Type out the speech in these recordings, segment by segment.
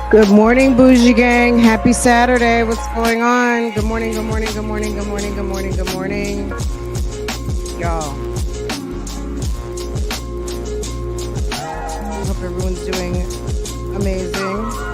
Good morning, Bougie Gang. Happy Saturday. What's going on? Good morning, good morning, good morning, good morning, good morning, good morning. Y'all, I hope everyone's doing amazing.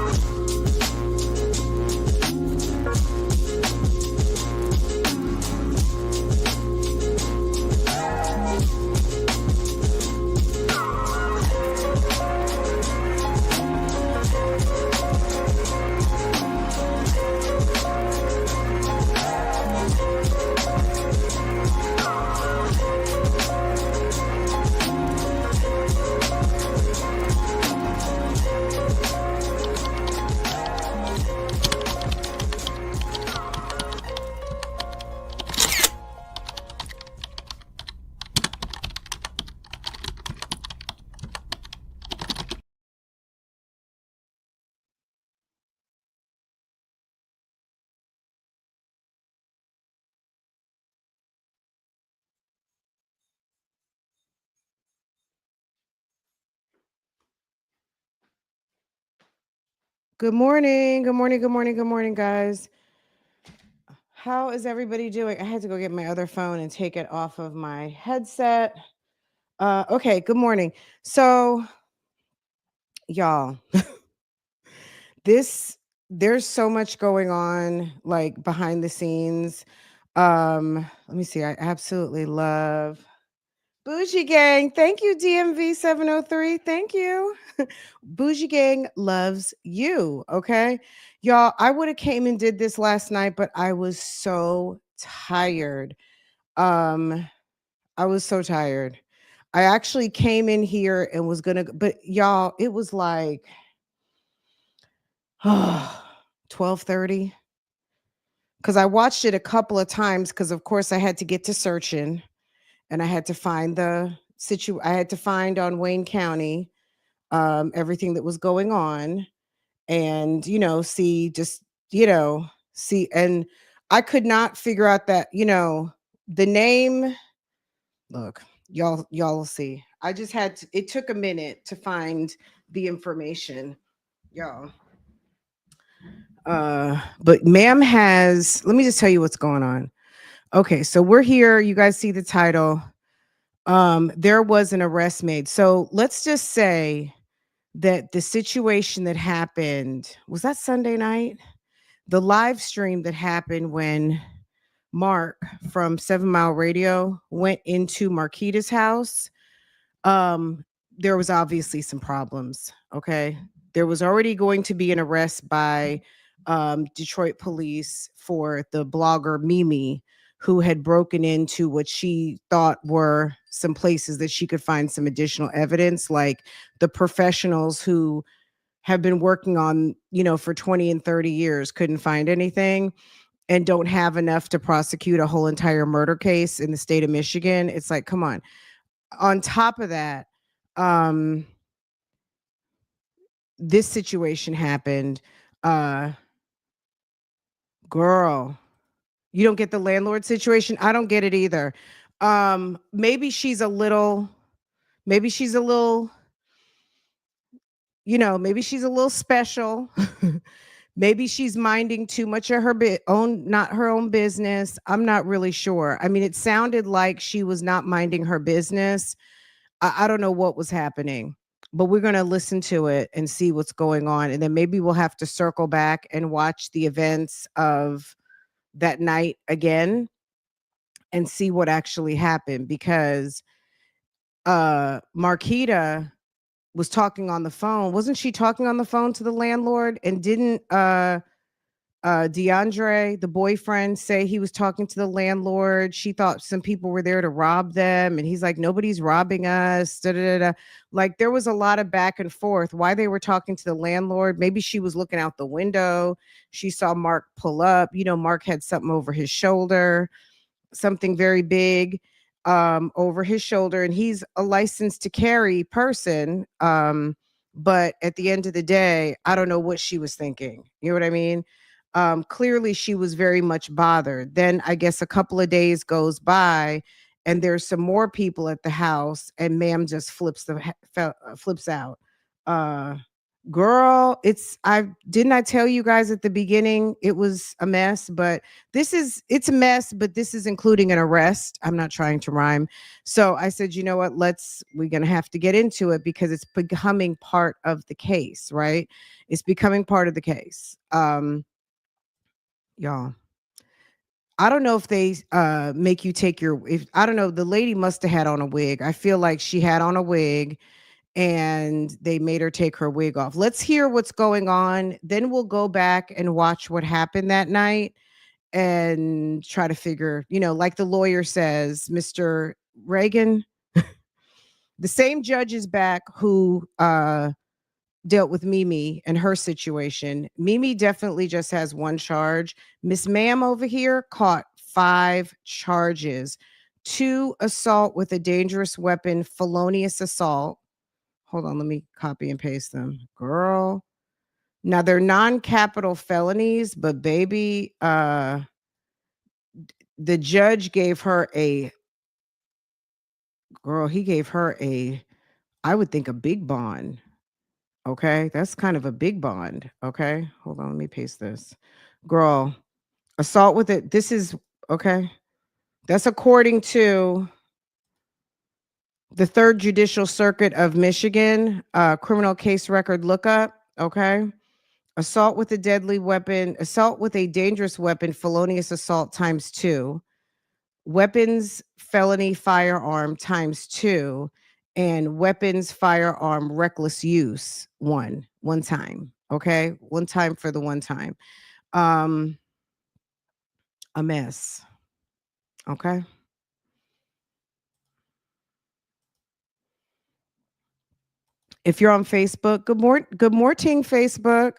Good morning, good morning, good morning, good morning, guys. How is everybody doing? I had to go get my other phone and take it off of my headset. Okay, good morning. So, y'all, this there's so much going on like behind the scenes. Let me see. I absolutely love Bougie Gang. Thank you, DMV 703. Thank you. Bougie Gang loves you. Okay. Y'all, I would have came and did this last night, but I was so tired. Um, I was so tired. I actually came in here and was gonna, but y'all, it was like 12:30. Because I watched it a couple of times because of course I had to get to searching and I had to find I had to find on Wayne County everything that was going on and see just see and I could not figure out that the name. Look, y'all will see. I just had to, it took a minute to find the information, y'all. But ma'am has, let me just tell you what's going on. Okay, so we're here. You guys see the title. There was an arrest made. So let's just say that the situation that happened was that Sunday night, the live stream that happened when Mark from 7 Mile Radio went into Marquita's house. There was obviously some problems. Okay, there was already going to be an arrest by Detroit police for the blogger Mimi, who had broken into what she thought were some places that she could find some additional evidence, like the professionals who have been working on, for 20 and 30 years couldn't find anything and don't have enough to prosecute a whole entire murder case in the state of Michigan. It's like, come on. On top of that, um, this situation happened. Uh, Girl, you don't get the landlord situation? I don't get it either. Maybe she's a little, maybe she's a little, maybe she's a little special. Maybe she's minding too much of her not her own business. I'm not really sure. I mean, it sounded like she was not minding her business. I don't know what was happening, but we're going to listen to it and see what's going on. And then maybe we'll have to circle back and watch the events of that night again and see what actually happened because Marquita was talking on the phone. Wasn't she talking on the phone to the landlord? And didn't DeAndre, the boyfriend, say he was talking to the landlord? She thought some people were there to rob them. And he's like, nobody's robbing us. Da, da, da, da. Like there was a lot of back and forth. Why they were talking to the landlord. Maybe she was looking out the window. She saw Mark pull up. Mark had something over his shoulder, something very big over his shoulder. And he's a licensed to carry person. But at the end of the day, I don't know what she was thinking. You know what I mean? Clearly she was very much bothered. Then I guess a couple of days goes by and there's some more people at the house and ma'am just flips out. Girl, I tell you guys at the beginning it was a mess, but it's a mess, but this is including an arrest. I'm not trying to rhyme. So I said, you know what, we're gonna have to get into it because it's becoming part of the case, right? It's becoming part of the case. Y'all. I don't know if they make you take your if I don't know, the lady must have had on a wig. I feel like she had on a wig and they made her take her wig off. Let's hear what's going on. Then we'll go back and watch what happened that night and try to figure, like the lawyer says, Mr. Reagan, the same judge is back who dealt with Mimi and her situation. Mimi definitely just has one charge. Miss Ma'am over here caught 5 charges. 2 assault with a dangerous weapon, felonious assault. Hold on, let me copy and paste them. Girl. Now they're non-capital felonies, but baby, the judge gave her he gave her I would think a big bond. Okay. That's kind of a big bond. Okay. Hold on, let me paste this. Girl, assault with it. This is okay. That's according to the Third Judicial Circuit of Michigan, criminal case record lookup. Okay. Assault with a deadly weapon, assault with a dangerous weapon, felonious assault times 2, weapons felony firearm times 2, and weapons firearm reckless use one time. Okay. One time for the one time. Um, a mess. Okay. If you're on Facebook, good morning, Facebook.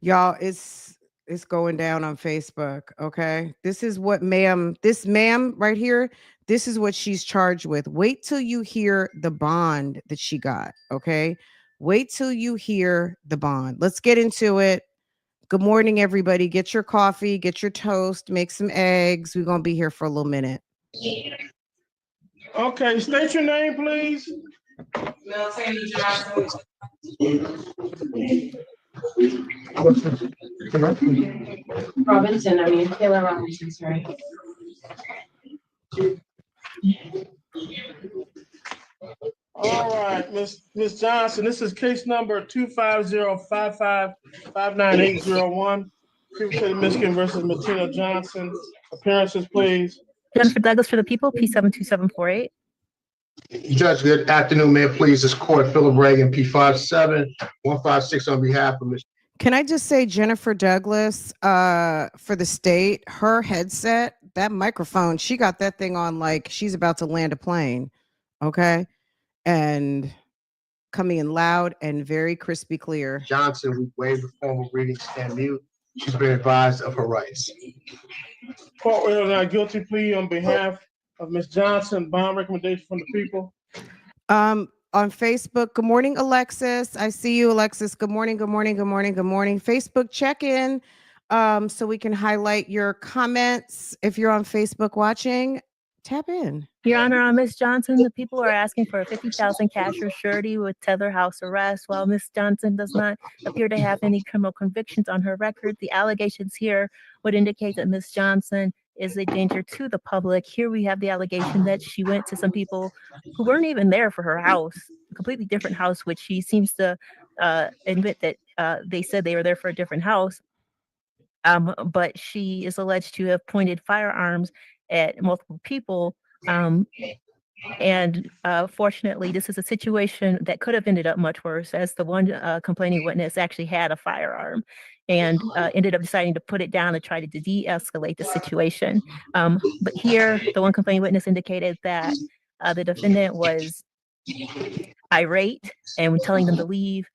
Y'all, it's going down on Facebook. Okay. This ma'am right here, this is what she's charged with. Wait till you hear the bond that she got. Okay. Wait till you hear the bond. Let's get into it. Good morning, everybody. Get your coffee, get your toast, make some eggs. We're gonna be here for a little minute. Okay, state your name, please. Military Johnson. Robinson, Taylor Robinson, sorry. All right, Miss Johnson, this is case number 250555980 People State of Michigan versus Martina Johnson. Appearances, please. Jennifer Douglas for the people, P72748. Judge, good afternoon, Mayor. Please, this court, Philip Reagan, P57156 on behalf of Ms. Can I just say Jennifer Douglas for the state, her headset, that microphone, she got that thing on like she's about to land a plane. Okay. And coming in loud and very crispy clear. Johnson, we waive the formal reading, stand mute. She's been advised of her rights. Court will not guilty plea on behalf of Ms. Johnson. Bond recommendation from the people. On Facebook, good morning, Alexis. I see you, Alexis. Good morning, good morning, good morning, good morning. Facebook check-in, so we can highlight your comments. If you're on Facebook watching, tap in. Your Honor, on Ms. Johnson, the people are asking for a $50,000 cash or surety with tether house arrest. While Ms. Johnson does not appear to have any criminal convictions on her record, the allegations here would indicate that Ms. Johnson is a danger to the public. Here we have the allegation that she went to some people who weren't even there for her house, a completely different house, which she seems to admit that they said they were there for a different house. But she is alleged to have pointed firearms at multiple people. And fortunately, this is a situation that could have ended up much worse, as the one complaining witness actually had a firearm and ended up deciding to put it down and try to de-escalate the situation. But here, the one complaining witness indicated that the defendant was irate and telling them to leave,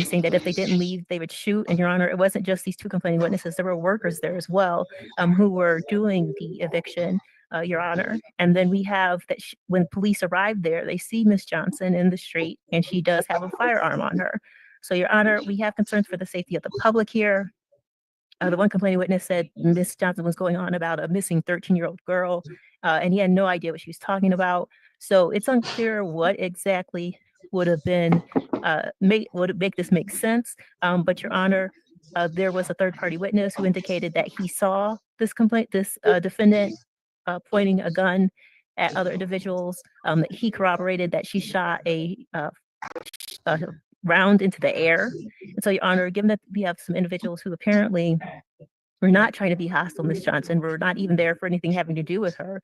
saying that if they didn't leave, they would shoot. And Your Honor, it wasn't just these 2 complaining witnesses. There were workers there as well who were doing the eviction, Your Honor. And then we have that when police arrived there, they see Ms. Johnson in the street and she does have a firearm on her. So Your Honor, we have concerns for the safety of the public here. The one complaining witness said Ms. Johnson was going on about a missing 13-year-old girl, and he had no idea what she was talking about. So it's unclear what exactly would have been would make this make sense. But Your Honor, there was a third-party witness who indicated that he saw this defendant pointing a gun at other individuals. That he corroborated that she shot a round into the air. And so, Your Honor, given that we have some individuals who apparently were not trying to be hostile, Ms. Johnson, were not even there for anything having to do with her,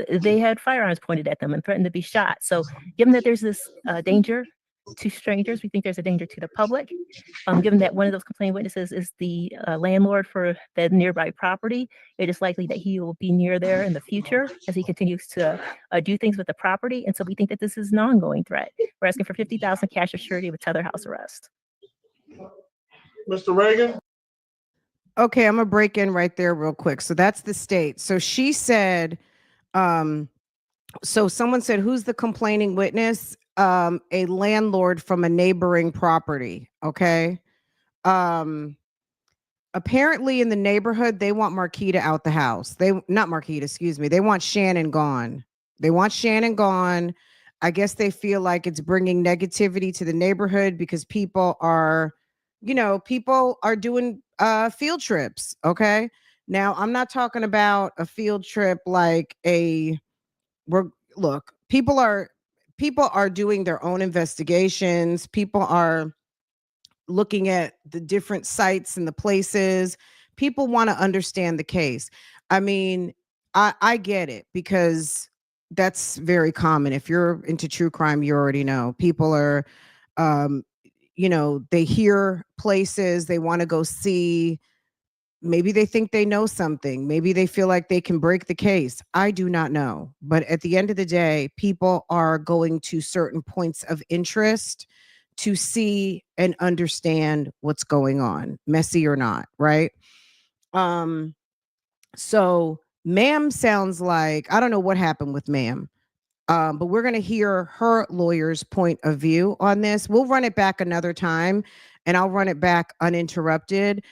they had firearms pointed at them and threatened to be shot. So given that there's this danger to strangers, we think there's a danger to the public. Given that one of those complaining witnesses is the landlord for the nearby property, it is likely that he will be near there in the future as he continues to do things with the property. And so we think that this is an ongoing threat. We're asking for $50,000 cash as surety with tether house arrest. Mr. Reagan? Okay, I'm gonna break in right there real quick. So that's the state. So she said, so someone said, who's the complaining witness? A landlord from a neighboring property. Okay. Apparently in the neighborhood, they want Marquita out the house. Not Marquita, excuse me. They want Shannon gone. They want Shannon gone. I guess they feel like it's bringing negativity to the neighborhood because people are doing field trips. Okay. Now I'm not talking about a field trip like look, people are doing their own investigations. People are looking at the different sites and the places. People want to understand the case. I mean, I get it because that's very common. If you're into true crime, you already know people are, they hear places they want to go see. Maybe they think they know something. Maybe they feel like they can break the case. I do not know. But at the end of the day, people are going to certain points of interest to see and understand what's going on, messy or not, right? So ma'am sounds like, I don't know what happened with ma'am. But we're going to hear her lawyer's point of view on this. We'll run it back another time and I'll run it back uninterrupted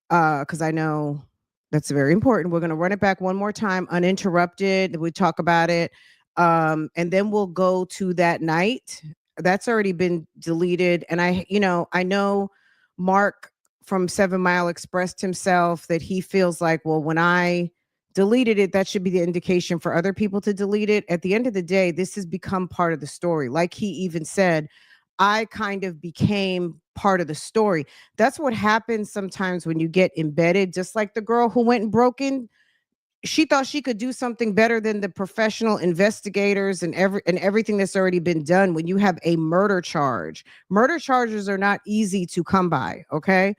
because I know that's very important. We're going to run it back one more time uninterrupted. We talk about it. And then we'll go to that night. That's already been deleted. And I know Mark from 7 Mile expressed himself that he feels like, well, when I deleted it, that should be the indication for other people to delete it. At the end of the day, this has become part of the story. Like he even said, I kind of became part of the story. That's what happens sometimes when you get embedded, just like the girl who went and broke in. She thought she could do something better than the professional investigators and everything that's already been done. When you have a murder charges are not easy to come by. Okay.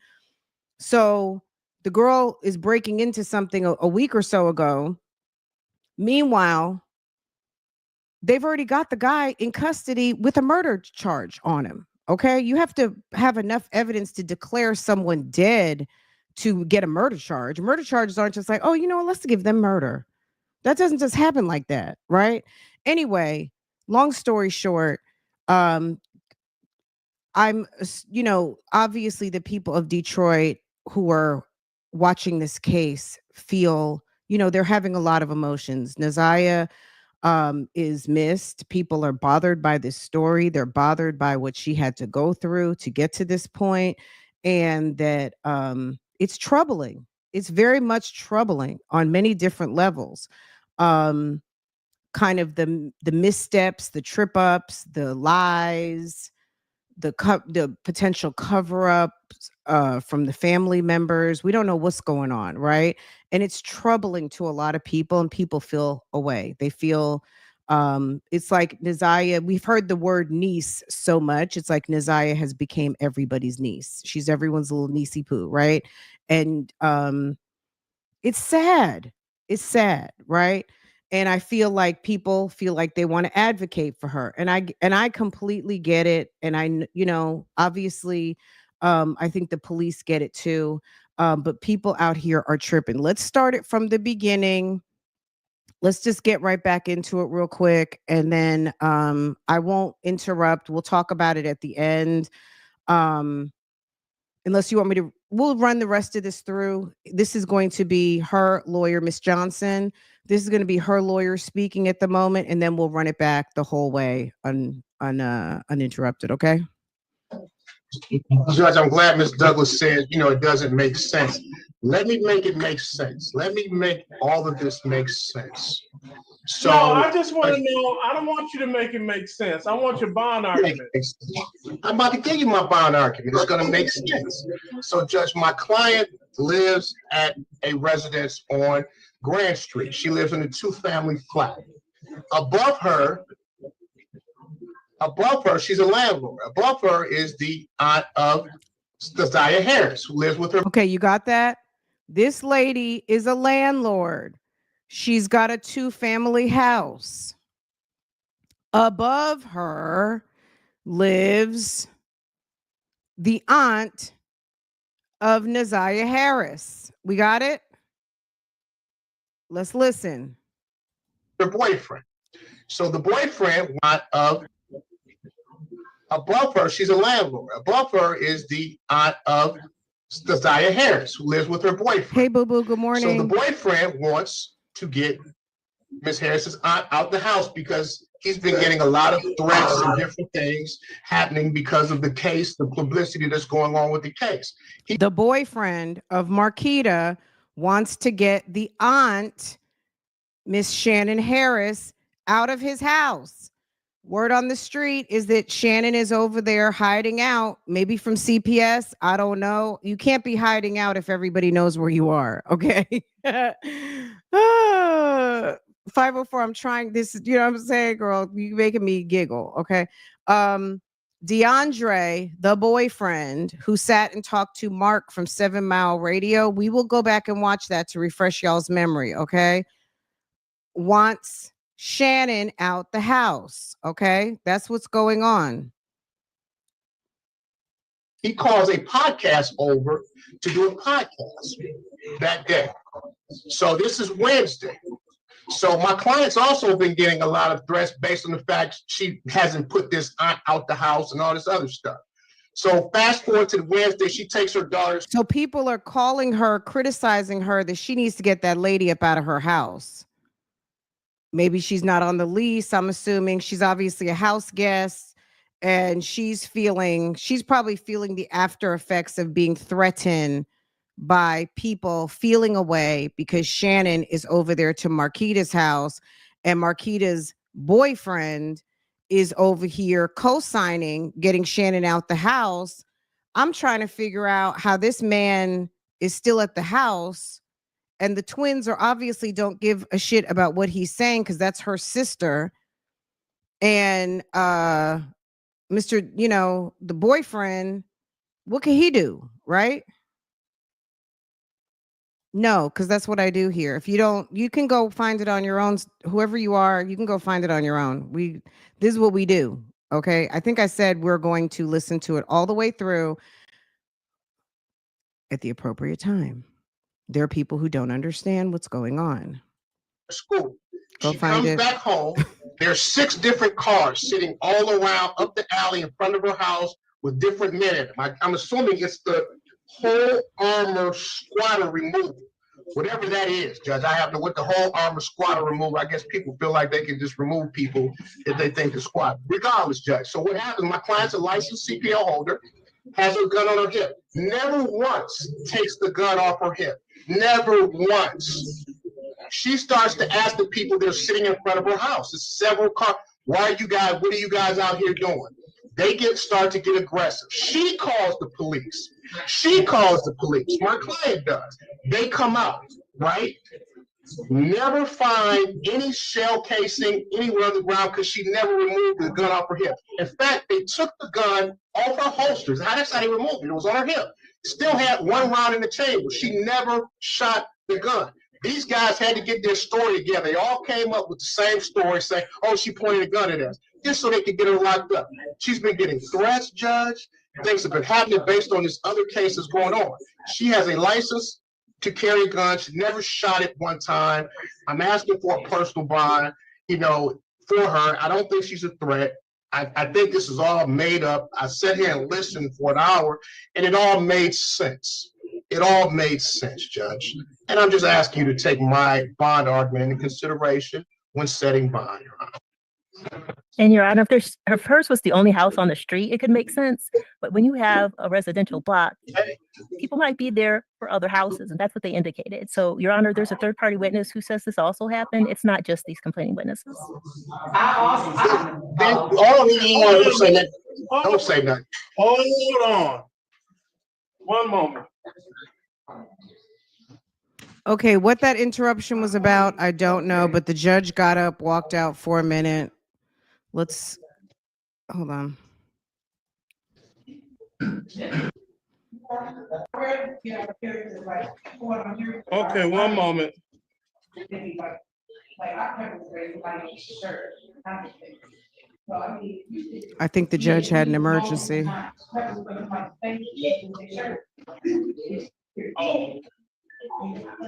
So the girl is breaking into something a week or so ago. Meanwhile, they've already got the guy in custody with a murder charge on him. Okay. You have to have enough evidence to declare someone dead to get a murder charge. Murder charges aren't just like, oh, let's give them murder. That doesn't just happen like that. Right. Anyway, long story short, I'm, obviously the people of Detroit who are watching this case feel, they're having a lot of emotions. Naziah is missed. People are bothered by this story. They're bothered by what she had to go through to get to this point, and that it's troubling. It's very much troubling on many different levels. Kind of the missteps, the trip ups, the lies, the potential cover ups from the family members. We don't know what's going on, right? And it's troubling to a lot of people, and people feel away. They feel it's like Naziah. We've heard the word niece so much. It's like Naziah has become everybody's niece. She's everyone's little niecey poo, right? And it's sad. It's sad, right? And I feel like people feel like they want to advocate for her. And I completely get it. And obviously, I think the police get it too. But people out here are tripping. Let's start it from the beginning. Let's just get right back into it real quick. And then I won't interrupt. We'll talk about it at the end. Unless you want me to, we'll run the rest of this through. This is going to be her lawyer, Miss Johnson. This is going to be her lawyer speaking at the moment, and then we'll run it back the whole way uninterrupted. Okay. Judge, I'm glad Ms. Douglas said, it doesn't make sense. Let me make it make sense. Let me make all of this make sense. So No, I just want to know, I don't want you to make it make sense. I want your bond argument. I'm about to give you my bond argument. It's going to make sense. So, Judge, my client lives at a residence on Grand Street. She lives in a 2-family flat. Above her, she's a landlord. Above her is the aunt of Keziah Harris, who lives with her. Okay, you got that? This lady is a landlord. She's got a 2-family house. Above her lives the aunt of Keziah Harris. We got it? Let's listen. Her boyfriend. So the boyfriend, aunt of, above her, she's a landlord. Above her is the aunt of Keziah Harris, who lives with her boyfriend. Hey, boo-boo, good morning. So the boyfriend wants to get Miss Harris's aunt out the house because he's been getting a lot of threats and different things happening because of the case, the publicity that's going on with the case. The boyfriend of Marquita wants to get the aunt, Miss Shannon Harris, out of his house. Word on the street is that Shannon is over there hiding out, maybe from CPS. I don't know. You can't be hiding out if everybody knows where you are. Okay. 504. I'm trying this. You know what I'm saying, girl? You making me giggle. Okay. DeAndre, the boyfriend who sat and talked to Mark from 7 Mile Radio. We will go back and watch that to refresh y'all's memory. Okay. Wants Shannon out the house. Okay. That's what's going on. He calls a podcast over to do a podcast that day. So this is Wednesday. So my client's also been getting a lot of threats based on the fact she hasn't put this aunt out the house and all this other stuff. So fast forward to Wednesday, she takes her daughter. So people are calling her, criticizing her that she needs to get that lady up out of her house. Maybe she's not on the lease. I'm assuming she's obviously a house guest and she's probably feeling the after effects of being threatened by people feeling away because Shannon is over there to Marquita's house and Marquita's boyfriend is over here co-signing getting Shannon out the house. I'm trying to figure out how this man is still at the house, and the twins are obviously don't give a shit about what he's saying because that's her sister. And Mr. The boyfriend, what can he do, right? No, because that's what I do here. If you don't, you can go find it on your own. Whoever you are, you can go find it on your own. This is what we do. Okay. I think I said we're going to listen to it all the way through at the appropriate time. There are people who don't understand what's going on. School. Go she find comes it. back home. There's 6 different cars sitting all around up the alley in front of her house with different men in them. I'm assuming it's the whole armor squatter removal, whatever that is, Judge. I have to with the whole armor squatter removal. I guess people feel like they can just remove people if they think they're squatter. Regardless, Judge. So what happens? My client's a licensed CPL holder, has her gun on her hip. Never once takes the gun off her hip. Never once. She starts to ask the people that are sitting in front of her house. It's several cars. What are you guys out here doing? They start to get aggressive. She calls the police. My client does. They come out, right? Never find any shell casing anywhere on the ground because she never removed the gun off her hip. In fact, they took the gun off her holsters. That's how they removed it. It was on her hip. Still had 1 round in the chamber. She never shot the gun. These guys had to get their story together. They all came up with the same story saying, oh, she pointed a gun at us, just so they could get her locked up. She's been getting threats, Judge. Things have been happening based on this other cases going on. She has a license to carry a gun. She never shot it one time. I'm asking for a personal bond, for her. I don't think she's a threat. I think this is all made up. I sat here and listened for an hour, and it all made sense. It all made sense, Judge. And I'm just asking you to take my bond argument into consideration when setting bond, Your Honor. And Your Honor, if hers was the only house on the street, it could make sense. But when you have a residential block, people might be there for other houses, and that's what they indicated. So, Your Honor, there's a third-party witness who says this also happened. It's not just these complaining witnesses. Don't say that. Don't say nothing. Hold on. One moment. Okay, what that interruption was about, I don't know, but the judge got up, walked out for a minute. Let's hold on. Okay, one moment. I think the judge had an emergency.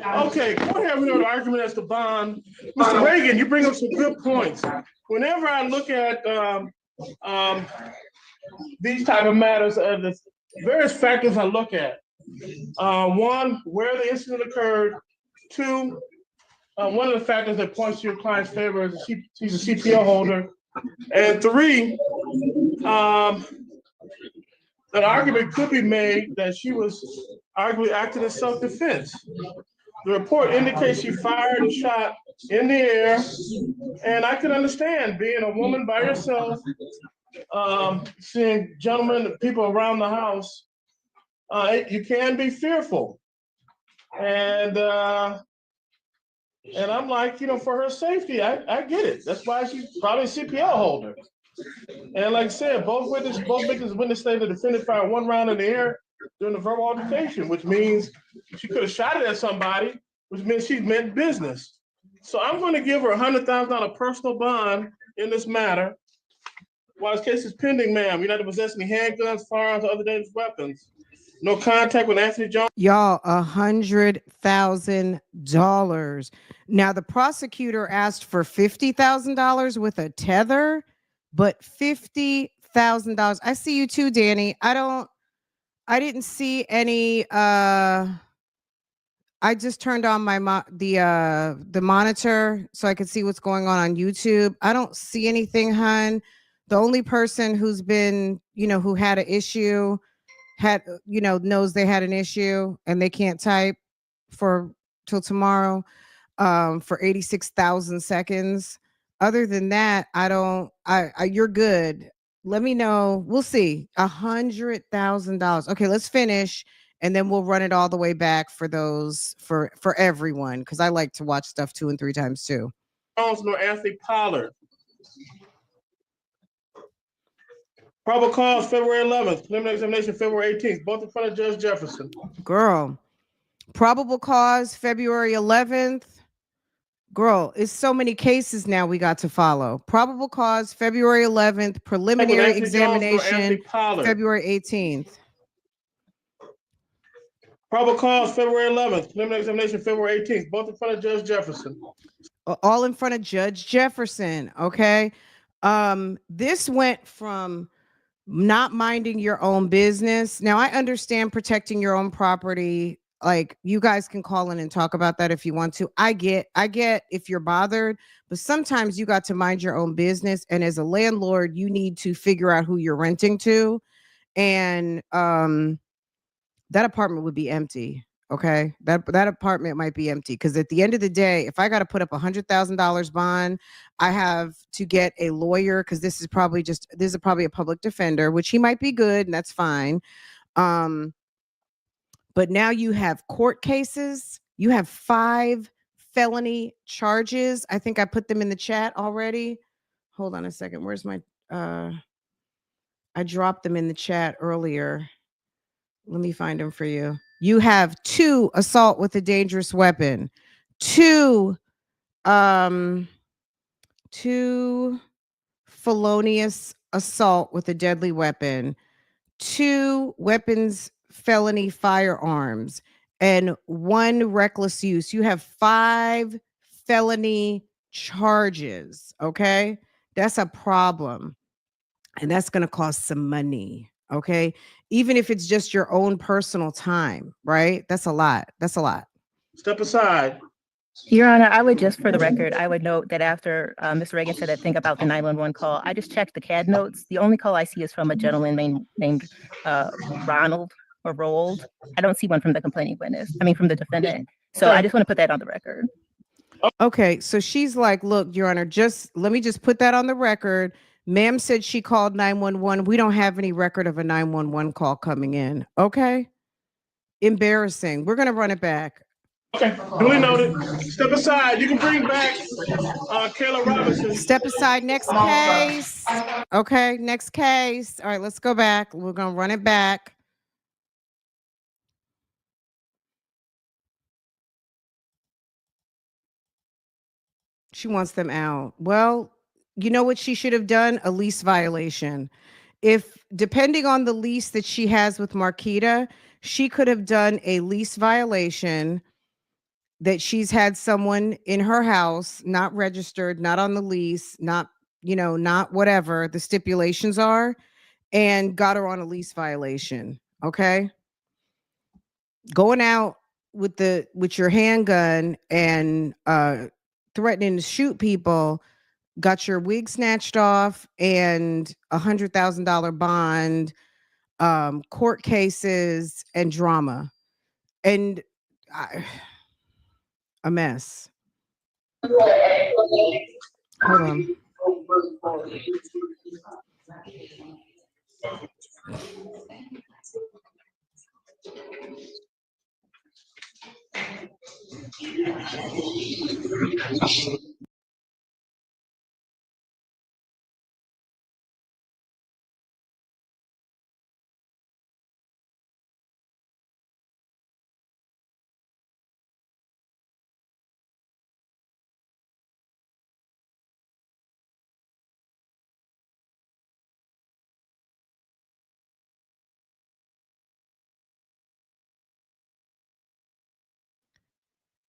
Okay, go ahead with the argument as to bond. Mr. Reagan, you bring up some good points. Whenever I look at these type of matters, the various factors I look at. One, where the incident occurred. Two, one of the factors that points to your client's favor is he's a CPL holder. And three, an argument could be made that she was arguably acting in self-defense. The report indicates she fired and shot in the air, and I can understand being a woman by yourself, seeing gentlemen, people around the house, you can be fearful. And I'm like, for her safety, I get it. That's why she's probably a CPL holder. And like I said, both victims witnessed that the defendant fired one round in the air during the verbal altercation, which means she could have shot it at somebody, which means she meant business. So I'm going to give her $100,000 personal bond in this matter. While this case is pending, ma'am, you're not to possess any handguns, firearms, or other dangerous weapons. No contact with Anthony Jones. Y'all, $100,000. Now the prosecutor asked for $50,000 with a tether, but $50,000. I see you too, Danny. I didn't see any. I just turned on my the monitor so I could see what's going on YouTube. I don't see anything, hun. The only person who's been, who had an issue, knows they had an issue and they can't type till tomorrow, for 86,000 seconds. Other than that, you're good. Let me know. We'll see. $100,000. Okay, let's finish. And then we'll run it all the way back for everyone. Because I like to watch stuff 2 and 3 times too. Nor Anthony Pollard. Probable cause February 11th, preliminary examination February 18th, both in front of Judge Jefferson. Girl, probable cause February 11th. Girl, it's so many cases now we got to follow. Probable cause February 11th, preliminary examination February 18th. Probable cause February 11th, preliminary examination February 18th, both in front of Judge Jefferson. All in front of Judge Jefferson, okay? This went from not minding your own business. Now, I understand protecting your own property. Like, you guys can call in and talk about that if you want to. I get if you're bothered, but sometimes you got to mind your own business. And as a landlord, you need to figure out who you're renting to. And that apartment would be empty. Okay. That apartment might be empty. Because at the end of the day, if I got to put up $100,000 bond, I have to get a lawyer, because this is probably a public defender, which he might be good, and that's fine. But now you have court cases. You have 5 felony charges. I think I put them in the chat already. Hold on a second. Where's my I dropped them in the chat earlier. Let me find them for you. You have 2 assault with a dangerous weapon, 2 felonious assault with a deadly weapon, 2 weapons felony firearms, and 1 reckless use. You have 5 felony charges. Okay, that's a problem, and that's going to cost some money. Okay, even if it's just your own personal time, right? That's a lot. Step aside. Your Honor, I would just, for the record, I would note that after Mr. Reagan said that thing about the 911 call, I just checked the CAD notes. The only call I see is from a gentleman named Ronald or Rold. I don't see one from the complaining witness. I mean, from the defendant. So I just want to put that on the record. Okay, so she's like, look, Your Honor, let me just put that on the record. Ma'am said she called 911. We don't have any record of a 911 call coming in. Okay. Embarrassing. We're going to run it back. Okay, duly noted. Step aside. You can bring back Kayla Robinson. Step aside. Next case. Okay, next case. All right, let's go back. We're going to run it back. She wants them out. Well, you know what she should have done? A lease violation. If, depending on the lease that she has with Marquita, she could have done a lease violation that she's had someone in her house, not registered, not on the lease, not, not whatever the stipulations are, and got her on a lease violation. Okay. Going out with your handgun and threatening to shoot people, got your wig snatched off and $100,000 bond, court cases and drama. And a mess. Hold on.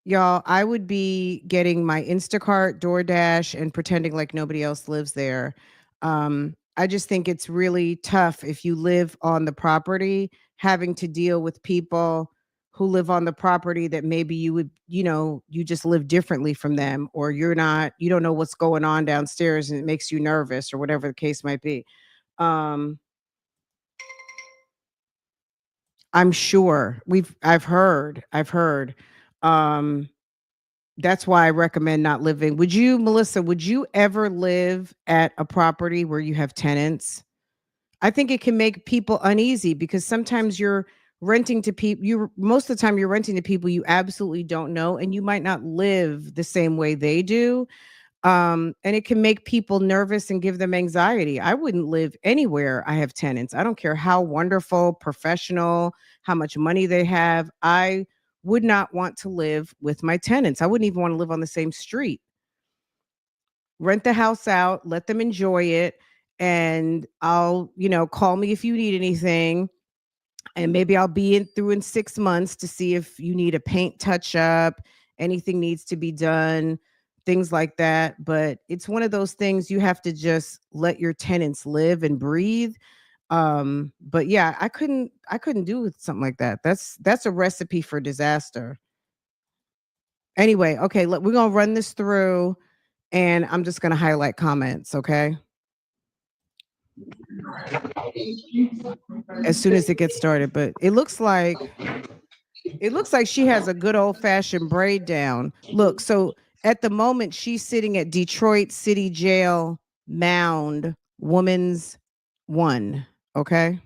Y'all, I would be getting my Instacart, DoorDash, and pretending like nobody else lives there. I just think it's really tough if you live on the property, having to deal with people who live on the property that maybe you would, you just live differently from them, or you don't know what's going on downstairs and it makes you nervous or whatever the case might be. I'm sure I've heard. That's why I recommend not living. Melissa, would you ever live at a property where you have tenants? I think it can make people uneasy because sometimes you're renting to people. Most of the time you're renting to people you absolutely don't know, and you might not live the same way they do. And it can make people nervous and give them anxiety. I wouldn't live anywhere I have tenants. I don't care how wonderful, professional, how much money they have. I would not want to live with my tenants. I wouldn't even want to live on the same street. Rent the house out, let them enjoy it, and I'll, call me if you need anything. And maybe I'll be through in 6 months to see if you need a paint touch up, anything needs to be done, things like that. But it's one of those things you have to just let your tenants live and breathe. But yeah, I couldn't do something like that. That's a recipe for disaster. Anyway, okay, we're gonna run this through and I'm just gonna highlight comments, okay? As soon as it gets started, but it looks like she has a good old-fashioned braid down. Look, so at the moment she's sitting at Detroit City Jail Mound Woman's 1, okay?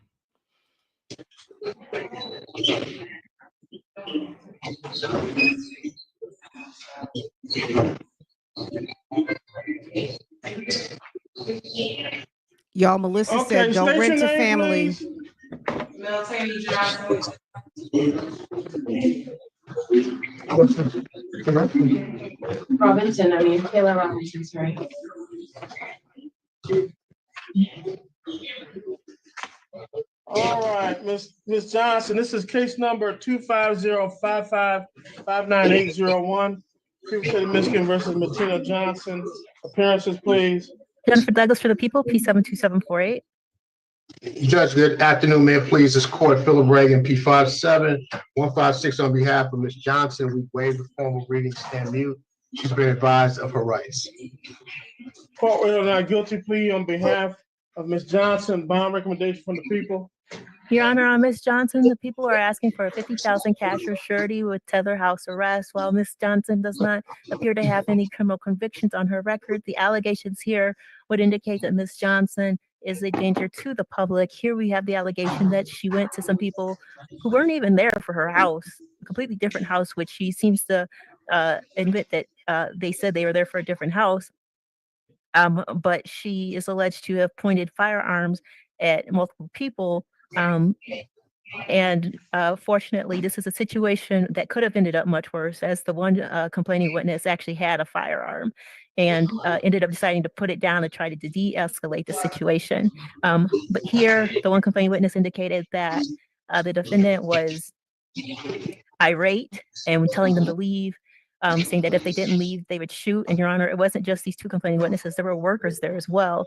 Y'all, Melissa said, don't rent to family. Military Johnson. Robinson, Kayla Robinson, sorry. All right, Miss Johnson, this is case number 250555980. People City, Michigan versus Martina Johnson. Appearances, please. Jennifer Douglas for the people, P72748. Judge, good afternoon, man. Please, this court, Philip Reagan, P57156 on behalf of Ms. Johnson. We waive the formal reading, stand mute. She's been advised of her rights. Court will not guilty plea on behalf of Ms. Johnson. Bond recommendation from the people. Your Honor, on Ms. Johnson, the people are asking for a $50,000 cash or surety with tether house arrest. While Ms. Johnson does not appear to have any criminal convictions on her record, the allegations here would indicate that Ms. Johnson is a danger to the public. Here we have the allegation that she went to some people who weren't even there for her house, a completely different house, which she seems to admit that they said they were there for a different house. But she is alleged to have pointed firearms at multiple people. Fortunately, this is a situation that could have ended up much worse, as the one complaining witness actually had a firearm and ended up deciding to put it down and try to de-escalate the situation. But here, the one complaining witness indicated that the defendant was irate and telling them to leave, saying that if they didn't leave, they would shoot. And Your Honor, it wasn't just these two complaining witnesses. There were workers there as well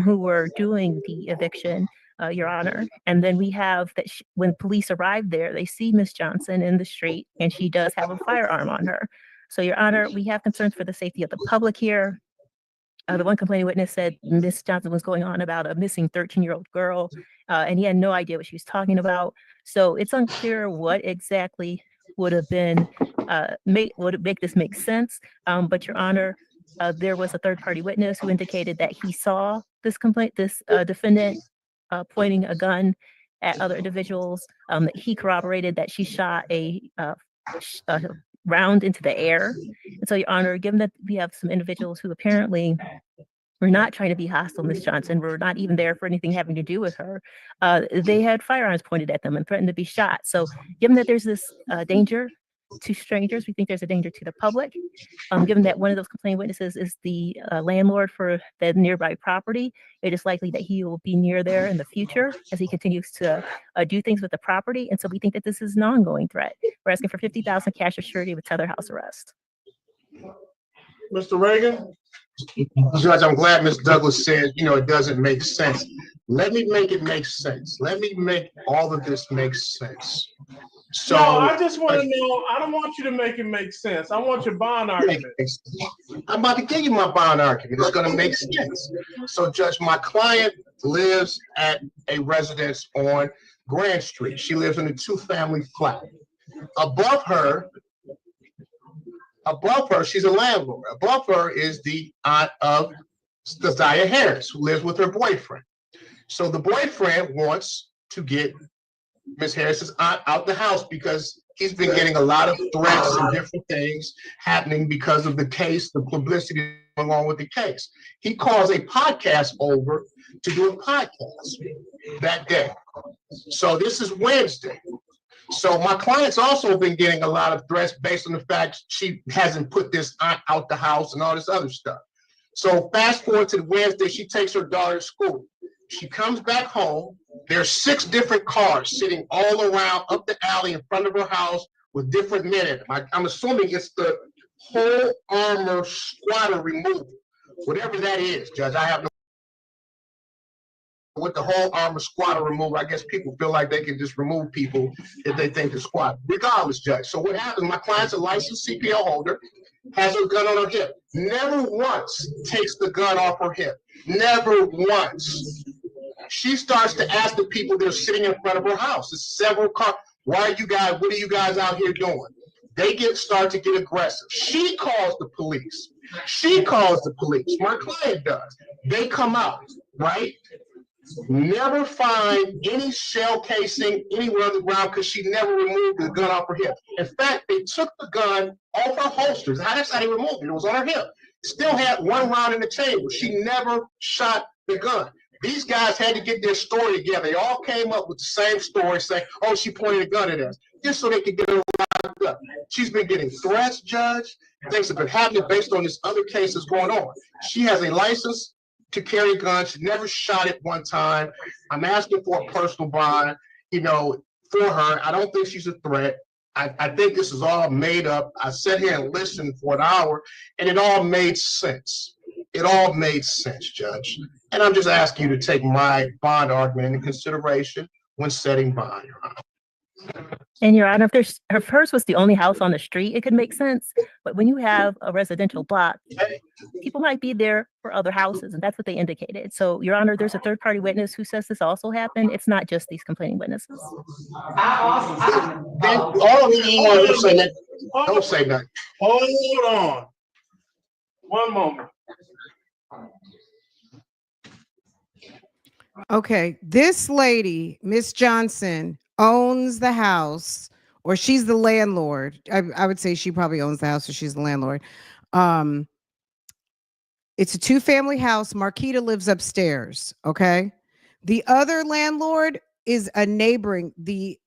who were doing the eviction, Your Honor. And then we have that when police arrived there, they see Ms. Johnson in the street and she does have a firearm on her. So Your Honor, we have concerns for the safety of the public here. The one complaining witness said Ms. Johnson was going on about a missing 13-year-old girl, and he had no idea what she was talking about. So it's unclear what exactly would have been would make this make sense. But Your Honor, there was a third-party witness who indicated that he saw this defendant pointing a gun at other individuals. That he corroborated that she shot a round into the air. And so, Your Honor, given that we have some individuals who apparently were not trying to be hostile, Ms. Johnson, were not even there for anything having to do with her, they had firearms pointed at them and threatened to be shot. So given that there's this danger to strangers, we think there's a danger to the public. Given that one of those complaining witnesses is the landlord for the nearby property, it is likely that he will be near there in the future as he continues to do things with the property. And so we think that this is an ongoing threat. We're asking for $50,000 cash or surety with tether house arrest. Mr. Reagan? Judge, I'm glad Ms. Douglas said, it doesn't make sense. Let me make it make sense. Let me make all of this make sense. So no, I just want to know, I don't want you to make it make sense. I want your bond argument. I'm about to give you my bond argument. It's going to make sense. So, Judge, my client lives at a residence on Grand Street. She lives in a 2-family flat. Above her, she's a landlord. Above her is the aunt of Keziah Harris, who lives with her boyfriend. So the boyfriend wants to get Ms. Harris's aunt out the house because he's been getting a lot of threats and different things happening because of the case, the publicity along with the case. He calls a podcast over to do a podcast that day. So this is Wednesday. So my client's also been getting a lot of threats based on the fact she hasn't put this aunt out the house and all this other stuff. So fast forward to Wednesday, she takes her daughter to school. She comes back home. There's 6 different cars sitting all around up the alley in front of her house with different men in them. I'm assuming it's the whole armor squatter removal, whatever that is, Judge. I have no with the whole armor squatter removal. I guess people feel like they can just remove people if they think they're squat. Regardless, Judge. So what happens? My client's a licensed CPO holder, has her gun on her hip. Never once takes the gun off her hip. Never once. She starts to ask the people that are sitting in front of her house. There's several cars. What are you guys out here doing? They start to get aggressive. She calls the police. My client does. They come out, right? Never find any shell casing anywhere on the ground because she never removed the gun off her hip. In fact, they took the gun off her holsters. That's how they removed it. It was on her hip. Still had 1 round in the chamber. She never shot the gun. These guys had to get their story together. They all came up with the same story saying, oh, she pointed a gun at us, just so they could get her locked up. She's been getting threats, Judge. Things have been happening based on this other cases going on. She has a license to carry guns. She never shot it one time. I'm asking for a personal bond, for her. I don't think she's a threat. I think this is all made up. I sat here and listened for an hour, and it all made sense. It all made sense, Judge. And I'm just asking you to take my bond argument into consideration when setting bond, Your Honor. And Your Honor, if hers was the only house on the street, it could make sense. But when you have a residential block, people might be there for other houses, and that's what they indicated. So, Your Honor, there's a third-party witness who says this also happened. It's not just these complaining witnesses. Then all of you don't say that. Don't say nothing. Hold on. One moment. Okay, this lady, Miss Johnson, owns the house, or she's the landlord. I would say she probably owns the house, or she's the landlord. It's a 2-family house. Marquita lives upstairs. Okay, the other landlord is a neighboring. The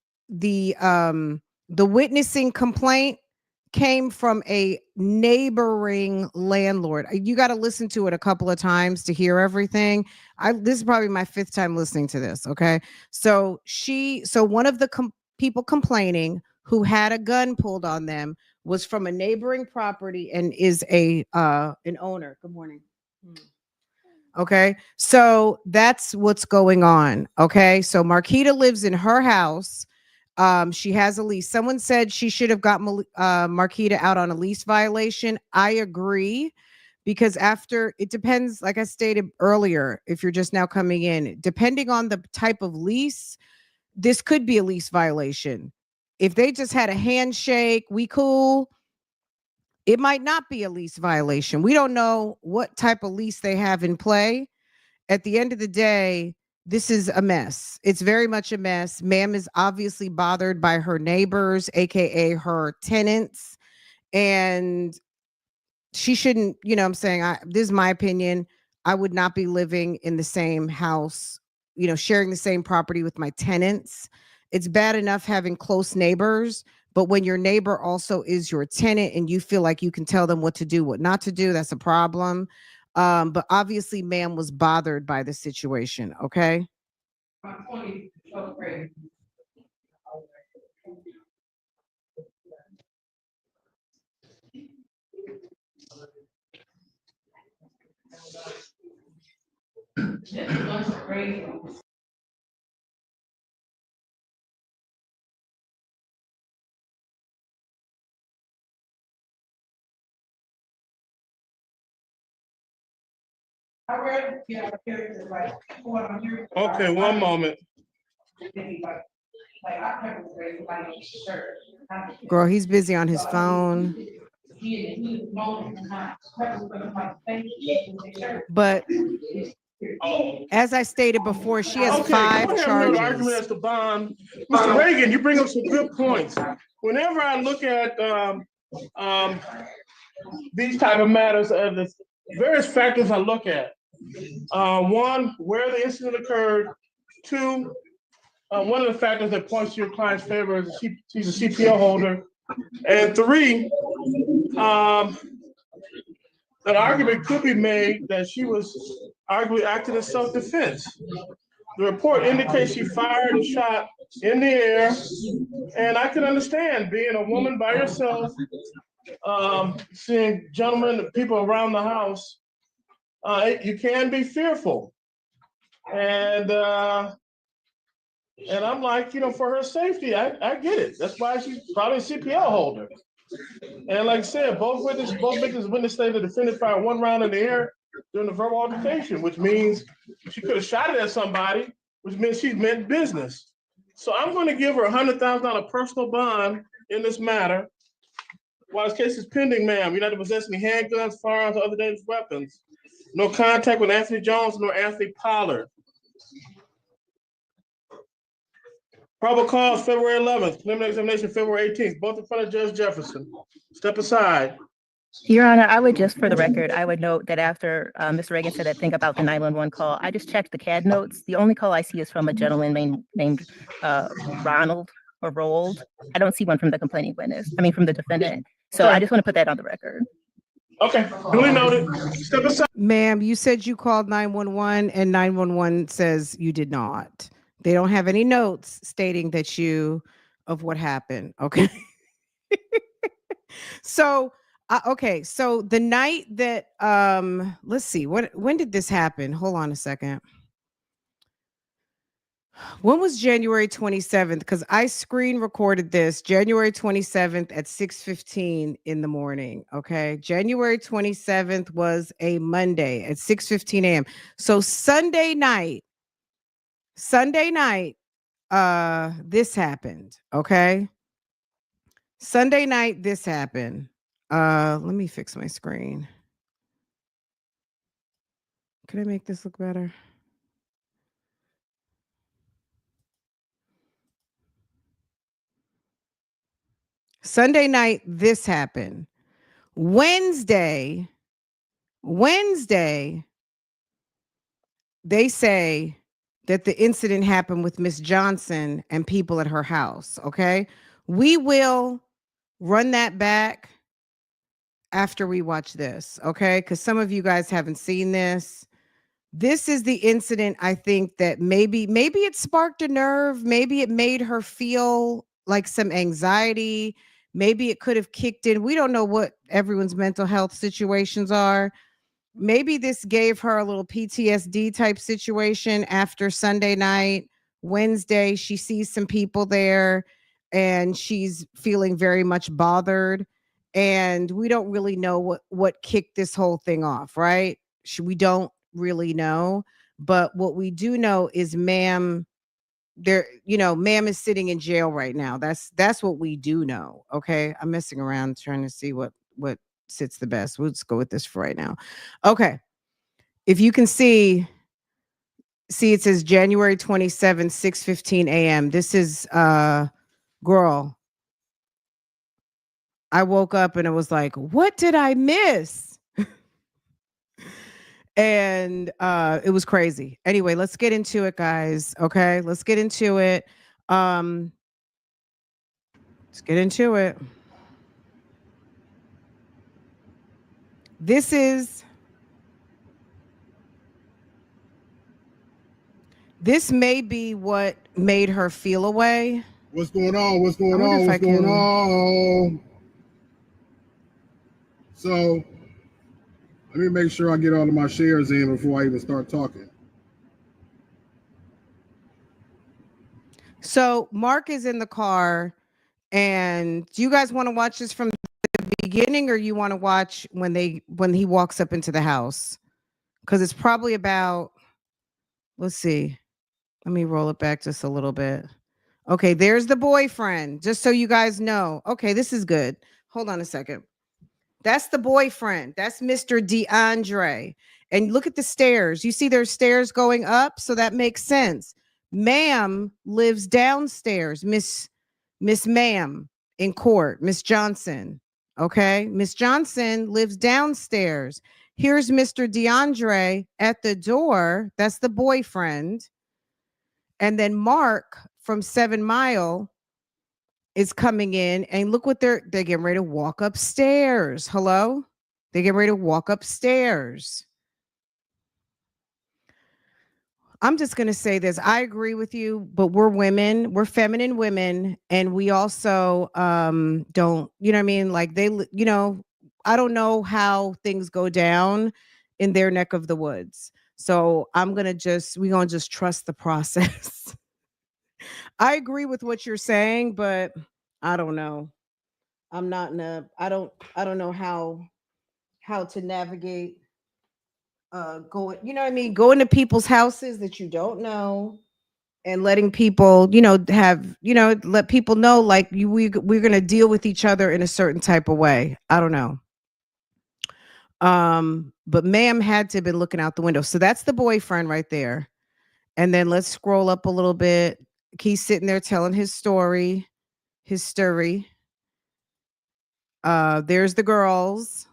witnessing complaint came from a neighboring landlord. You got to listen to it a couple of times to hear everything. This is probably my 5th time listening to this. Okay. So one of the people complaining who had a gun pulled on them was from a neighboring property and is an owner. Good morning. Okay. So that's what's going on. Okay. So Marquita lives in her house. She has a lease. Someone said she should have got Marquita out on a lease violation. I agree, because it depends, like I stated earlier, if you're just now coming in, depending on the type of lease, this could be a lease violation. If they just had a handshake, we cool, it might not be a lease violation. We don't know what type of lease they have in play. At the end of the day, this is a mess. It's very much a mess. Ma'am is obviously bothered by her neighbors, aka her tenants, and she shouldn't, what I'm saying, this is my opinion. I would not be living in the same house, sharing the same property with my tenants. It's bad enough having close neighbors, but when your neighbor also is your tenant and you feel like you can tell them what to do, what not to do, that's a problem. But obviously, ma'am was bothered by the situation. Okay. Okay, one moment. Girl, he's busy on his phone. But as I stated before, she has 5 charges. Argument as to bond. Mr. Reagan, you bring up some good points. Whenever I look at these type of matters, the various factors I look at. 1, where the incident occurred. 2, one of the factors that points to your client's favor is she's a CPL holder. And 3, an argument could be made that she was arguably acting in self-defense. The report indicates she fired a shot in the air, and I can understand being a woman by yourself, seeing gentlemen and people around the house, you can be fearful. And I'm like, for her safety, I get it. That's why she's probably a CPL holder. And like I said, both victims witnessed the defendant fired 1 round in the air during the verbal altercation, which means she could have shot it at somebody, which means she meant business. So I'm going to give her $100,000 personal bond in this matter. While this case is pending, ma'am, you're not to possess any handguns, firearms, or other dangerous weapons. No contact with Anthony Jones nor Anthony Pollard. Probable cause February 11th, preliminary examination February 18th, both in front of Judge Jefferson. Step aside. Your Honor, I would just, for the record, I would note that after Mr. Reagan said that thing about the 911 call, I just checked the CAD notes. The only call I see is from a gentleman named Ronald or Rold. I don't see one from the complaining witness. I mean, from the defendant. So I just want to put that on the record. Okay, duly noted. Step aside. Ma'am, you said you called 911 and 911 says you did not. They don't have any notes stating that of what happened. Okay. So Okay, so the night that let's see, when did this happen? Hold on a second. When was January 27th? Because I screen recorded this January 27th at 6:15 in the morning. Okay. January 27th was a Monday at 6:15 a.m. So Sunday night, this happened. Okay. Sunday night, this happened. Let me fix my screen. Could I make this look better? Sunday night, this happened. Wednesday, they say that the incident happened with Miss Johnson and people at her house. Okay. We will run that back after we watch this. Okay. Because some of you guys haven't seen this. This is the incident. I think that maybe it sparked a nerve. Maybe it made her feel like some anxiety. Maybe it could have kicked in. We don't know what everyone's mental health situations are. Maybe this gave her a little PTSD type situation after Sunday night. Wednesday, she sees some people there and she's feeling very much bothered. And we don't really know what kicked this whole thing off, right? We don't really know. But what we do know is ma'am, ma'am is sitting in jail right now. That's what we do know. Okay. I'm messing around trying to see what sits the best. We'll just go with this for right now. Okay. If you can see, it says January 27th, 6:15 a.m. This is girl. I woke up and it was like, what did I miss? And it was crazy. Anyway, let's get into it, guys. Okay, let's get into it. Let's get into it. This may be what made her feel away. What's going on? What's going on? What's going on? So let me make sure I get all of my shares in before I even start talking. So Mark is in the car, and do you guys want to watch this from the beginning, or you want to watch when he walks up into the house? Because it's probably about, let's see. Let me roll it back just a little bit. Okay, there's the boyfriend, just so you guys know. Okay, this is good. Hold on a second. That's the boyfriend. That's Mr. DeAndre. And look at the stairs. You see there's stairs going up, so that makes sense. Ma'am lives downstairs. Miss Ma'am in court, Miss Johnson. Okay, Miss Johnson lives downstairs. Here's Mr. DeAndre at the door. That's the boyfriend. And then Mark from 7 Mile is coming in, and look what they're getting ready to walk upstairs. Hello? They get ready to walk upstairs. I'm just going to say this. I agree with you, but we're women. We're feminine women, and we also don't, you know what I mean? Like I don't know how things go down in their neck of the woods. So we're going to just trust the process. I agree with what you're saying, but I don't know. I'm not in a, I don't know how to navigate going, you know what I mean? Going to people's houses that you don't know and letting people, let people know like we're going to deal with each other in a certain type of way. I don't know. But ma'am had to have been looking out the window. So that's the boyfriend right there. And then let's scroll up a little bit. He's sitting there telling his story. There's the girls.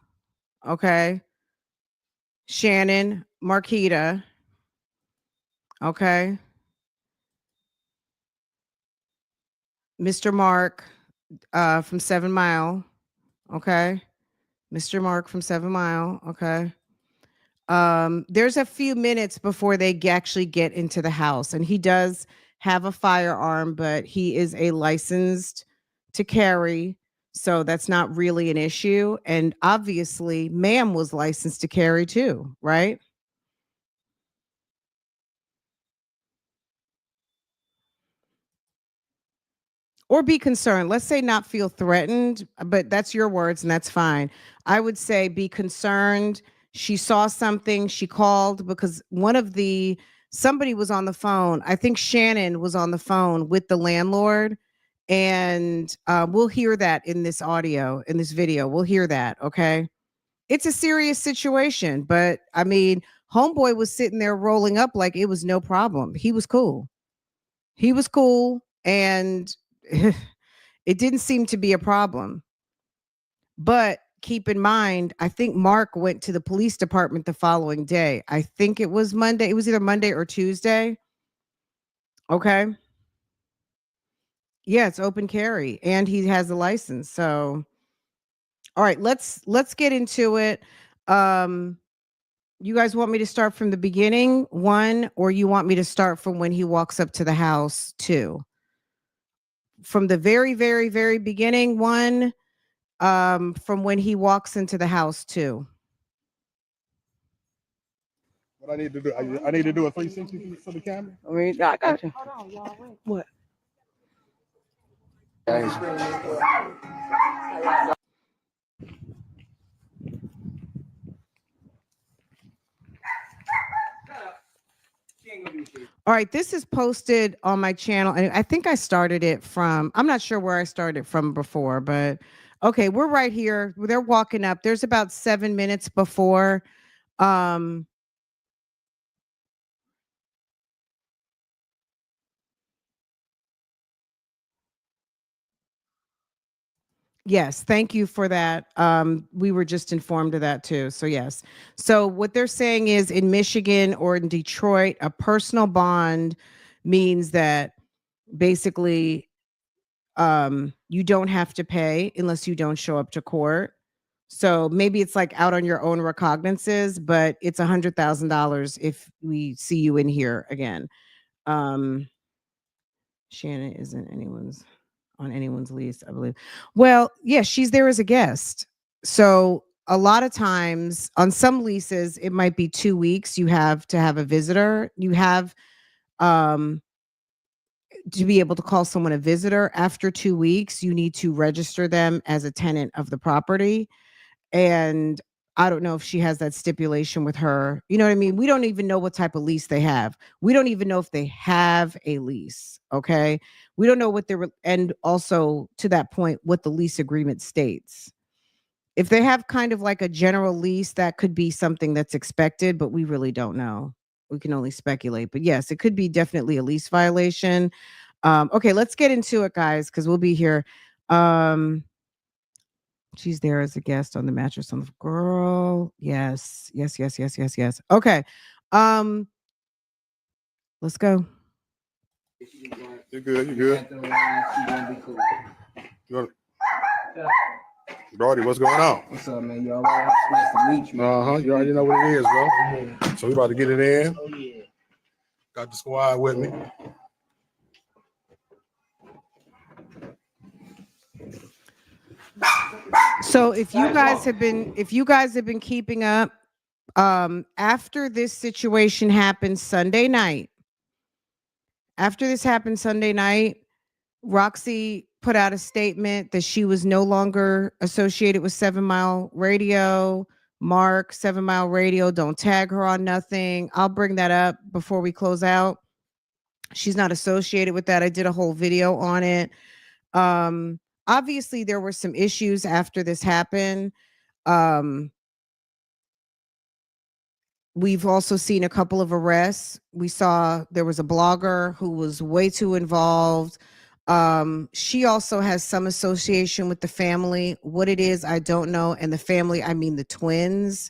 Okay. Shannon, Marquita. Okay. Mr. Mark from 7 Mile. Okay. Mr. Mark from 7 Mile. Okay. There's a few minutes before they actually get into the house, and he does have a firearm, but he is a licensed to carry. So that's not really an issue. And obviously, ma'am was licensed to carry too, right? Or be concerned. Let's say not feel threatened, but that's your words and that's fine. I would say be concerned. She saw something, she called because somebody was on the phone. I think Shannon was on the phone with the landlord. And we'll hear that in this audio, in this video. We'll hear that. Okay. It's a serious situation, but I mean, homeboy was sitting there rolling up like it was no problem. He was cool. He was cool. And it didn't seem to be a problem. But keep in mind, I think Mark went to the police department the following day. I think it was Monday. It was either Monday or Tuesday. Okay. Yeah, it's open carry and he has a license. So all right, let's get into it. You guys want me to start from the beginning, 1, or you want me to start from when he walks up to the house, 2? From the very, very, very beginning, 1, from when he walks into the house, 2. What I need to do? I need to do a 360 for the camera. I mean, I got you. What? All right, this is posted on my channel, and I think I started it from, I'm not sure where I started from before, but okay, we're right here. They're walking up. There's about 7 minutes before. Yes, thank you for that. We were just informed of that too. So yes. So what they're saying is in Michigan or in Detroit, a personal bond means that basically you don't have to pay unless you don't show up to court. So maybe it's like out on your own recognizances, but it's $100,000 if we see you in here again. Shannon isn't on anyone's lease, I believe. Well, yeah, she's there as a guest. So a lot of times on some leases, it might be 2 weeks. You have to have a visitor. You have um, to be able to call someone a visitor. After 2 weeks, you need to register them as a tenant of the property. And I don't know if she has that stipulation with her. You know what I mean? We don't even know what type of lease they have. We don't even know if they have a lease. Okay. We don't know what they're, and also to that point, what the lease agreement states. If they have kind of like a general lease, that could be something that's expected, but we really don't know. We can only speculate. But yes, it could be definitely a lease violation. Okay, let's get into it, guys, because we'll be here. She's there as a guest on the mattress on the girl. Yes. Okay. Let's go. You good? You good? Brody, what's going on? What's up, man? You all right? Nice to meet you. You already know what it is, bro. Yeah. So we about to get it in. Oh, yeah. Got the squad with me. So if you guys have been keeping up, after this situation happened Sunday night, Roxy put out a statement that she was no longer associated with 7 Mile Radio. Mark, 7 Mile Radio, don't tag her on nothing. I'll bring that up before we close out. She's not associated with that. I did a whole video on it. Obviously, there were some issues after this happened. We've also seen a couple of arrests. We saw there was a blogger who was way too involved. She also has some association with the family. What it is, I don't know. And the family, I mean the twins.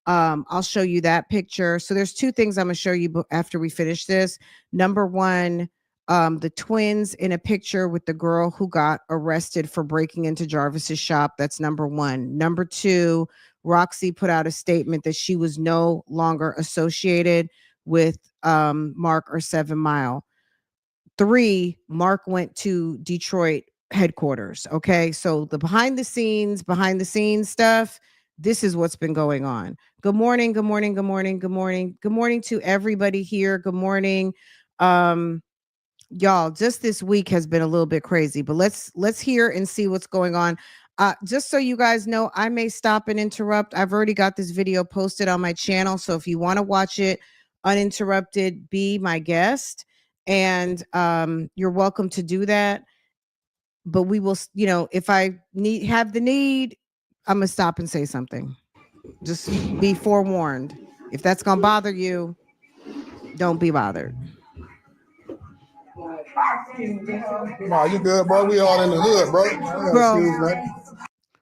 I'll show you that picture. So there's 2 things I'm going to show you after we finish this. Number 1, the twins in a picture with the girl who got arrested for breaking into Jarvis's shop. That's number 1. Number 2, Roxy put out a statement that she was no longer associated with Mark or 7 Mile. 3, Mark went to Detroit headquarters. Okay. So the behind the scenes stuff, this is what's been going on. Good morning. Good morning. Good morning. Good morning. Good morning to everybody here. Good morning. Y'all, just this week has been a little bit crazy, but let's hear and see what's going on. Just so you guys know, I may stop and interrupt. I've already got this video posted on my channel. So if you want to watch it uninterrupted, be my guest. And you're welcome to do that. But we will, if I have the need, I'm gonna stop and say something. Just be forewarned. If that's gonna bother you, don't be bothered. No, you good, bro? We all in the hood, bro. Bro,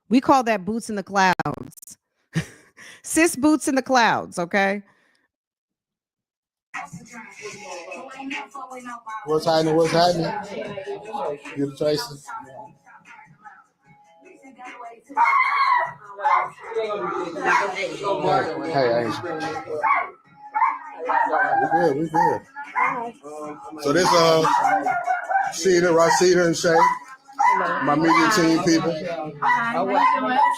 we call that boots in the clouds. Sis boots in the clouds, okay? What's happening? What's happening? You Tracy? Hey, we good. So this Sheeta, Rashida, and Shay, my media team people.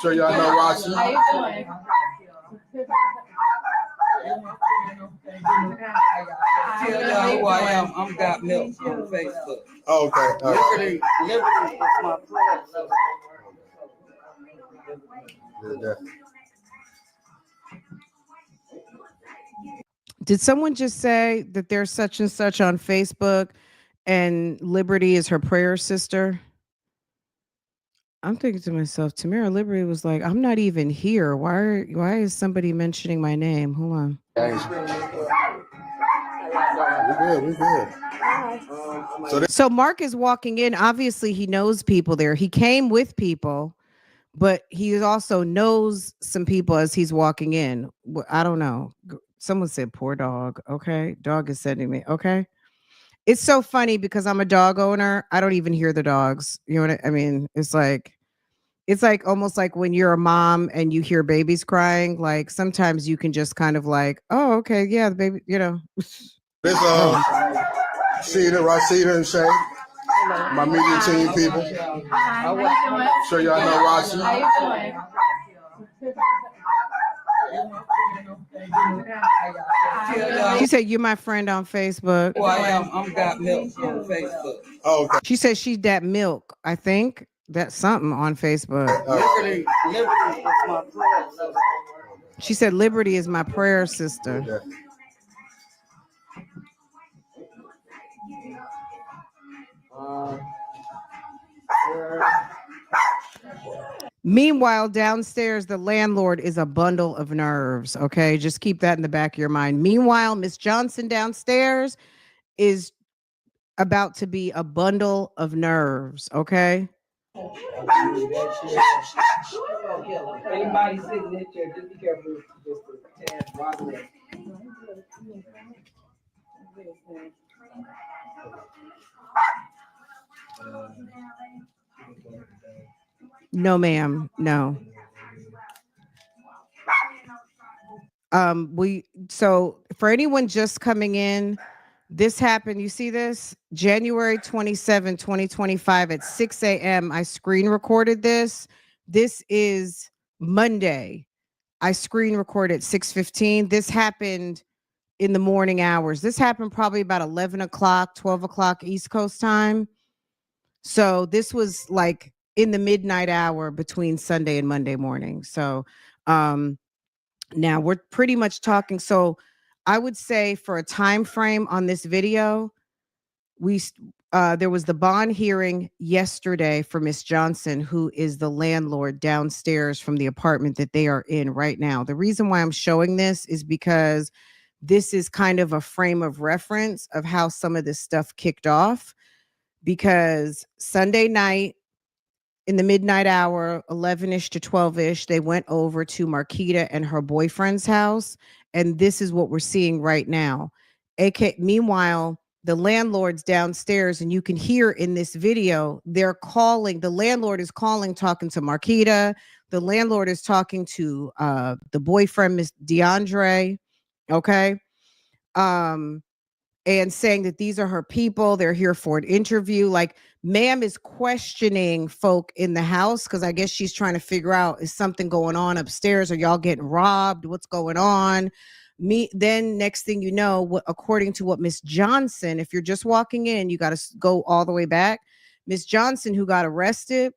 Sure y'all know Rashi. How you doing? Tell y'all who I am. I'm Got Milk on Facebook. Oh, okay. Liberty is my prayer. Yeah. Did someone just say that there's such and such on Facebook and Liberty is her prayer sister? I'm thinking to myself, Tamara Liberty was like, I'm not even here. Why is somebody mentioning my name? Hold on. We good. So Mark is walking in. Obviously, he knows people there. He came with people, but he also knows some people as he's walking in. I don't know. Someone said, poor dog. Okay. Dog is sending me. Okay. It's so funny because I'm a dog owner. I don't even hear the dogs. You know what I mean? It's like almost like when you're a mom and you hear babies crying. Like sometimes you can just kind of like, oh, okay. Yeah. The baby, This Sheeta, Rashida, and Shay, my media team people. Sure y'all know Rashi. How you doing? She said, you're my friend on Facebook. Who I am. I'm Got Milk on Facebook. Oh, okay. She said she's that milk. I think that's something on Facebook. Liberty is my prayer. She said Liberty is my prayer sister. Yeah. Meanwhile, downstairs, the landlord is a bundle of nerves. Okay, just keep that in the back of your mind. Meanwhile, Miss Johnson downstairs is about to be a bundle of nerves. Okay. Anybody sitting in there, just be careful. Just a tad wide. No, ma'am. No. So for anyone just coming in, this happened. You see this? January 27, 2025 at 6 a.m. I screen recorded this. This is Monday. I screen recorded at 6:15. This happened in the morning hours. This happened probably about 11 o'clock, 12 o'clock East Coast time. So this was like in the midnight hour between Sunday and Monday morning. So now we're pretty much talking. So I would say for a time frame on this video, there was the bond hearing yesterday for Miss Johnson, who is the landlord downstairs from the apartment that they are in right now. The reason why I'm showing this is because this is kind of a frame of reference of how some of this stuff kicked off. Because Sunday night in the midnight hour, 11-ish to 12-ish, they went over to Marquita and her boyfriend's house. And this is what we're seeing right now. Meanwhile, the landlord's downstairs, and you can hear in this video, they're calling, the landlord is calling, talking to Marquita. The landlord is talking to the boyfriend, Miss DeAndre. Okay. And saying that these are her people. They're here for an interview. Like Ma'am is questioning folk in the house because I guess she's trying to figure out, is something going on upstairs? Are y'all getting robbed? What's going on? Then next thing you know, according to what Miss Johnson, if you're just walking in, you got to go all the way back. Miss Johnson, who got arrested,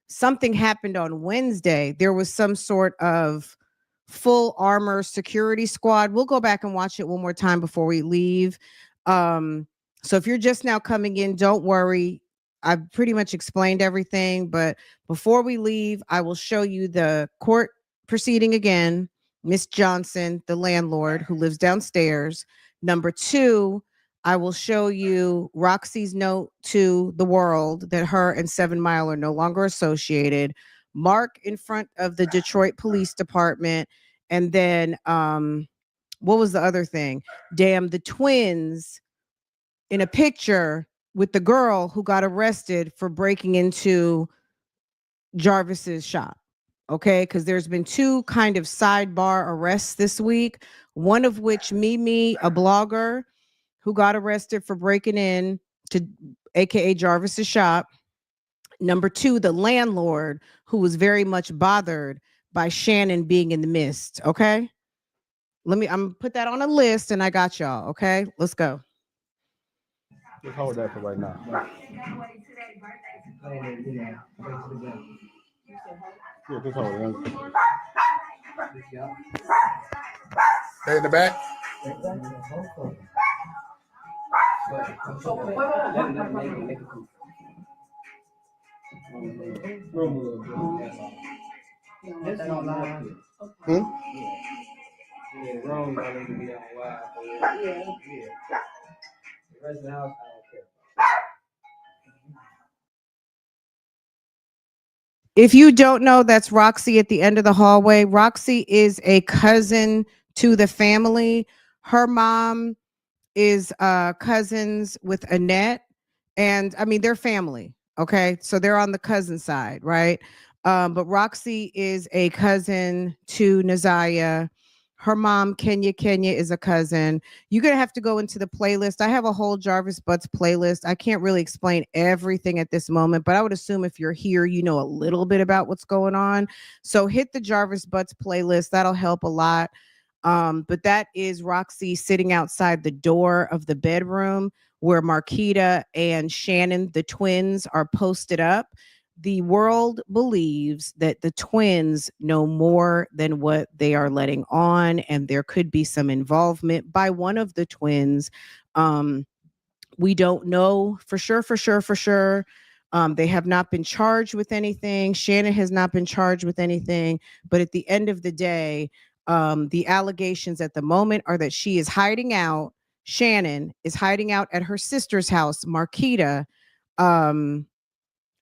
something happened on Wednesday. There was some sort of full armor security squad. We'll go back and watch it one more time before we leave. So if you're just now coming in, don't worry. I've pretty much explained everything, but before we leave, I will show you the court proceeding again. Miss Johnson, the landlord who lives downstairs. Number 2, I will show you Roxy's note to the world that her and 7 Mile are no longer associated. Mark in front of the Detroit Police Department. And then what was the other thing? Damn, the twins in a picture with the girl who got arrested for breaking into Jarvis's shop. Okay, because there's been 2 kind of sidebar arrests this week, one of which Mimi, a blogger who got arrested for breaking in to AKA Jarvis's shop. Number 2, the landlord, who was very much bothered by Shannon being in the midst. Okay, I'm gonna put that on a list and I got y'all. Okay, let's go. Just hold that for right now. Yeah, just hold it. Hey, in the back. If you don't know, that's Roxy at the end of the hallway. Roxy is a cousin to the family. Her mom is cousins with Annette, and I mean they're family. Okay, so they're on the cousin side, right? But Roxy is a cousin to Nazaya. Her mom, Kenya, is a cousin. You're gonna have to go into the playlist. I have a whole Jarvis Butts playlist. I can't really explain everything at this moment, but I would assume if you're here, you know a little bit about what's going on. So hit the Jarvis Butts playlist. That'll help a lot. But that is Roxy sitting outside the door of the bedroom where Marquita and Shannon, the twins, are posted up. The world believes that the twins know more than what they are letting on, and there could be some involvement by one of the twins. We don't know for sure. They have not been charged with anything. Shannon has not been charged with anything. But at the end of the day, the allegations at the moment are that she is hiding out. Shannon is hiding out at her sister's house, Marquita,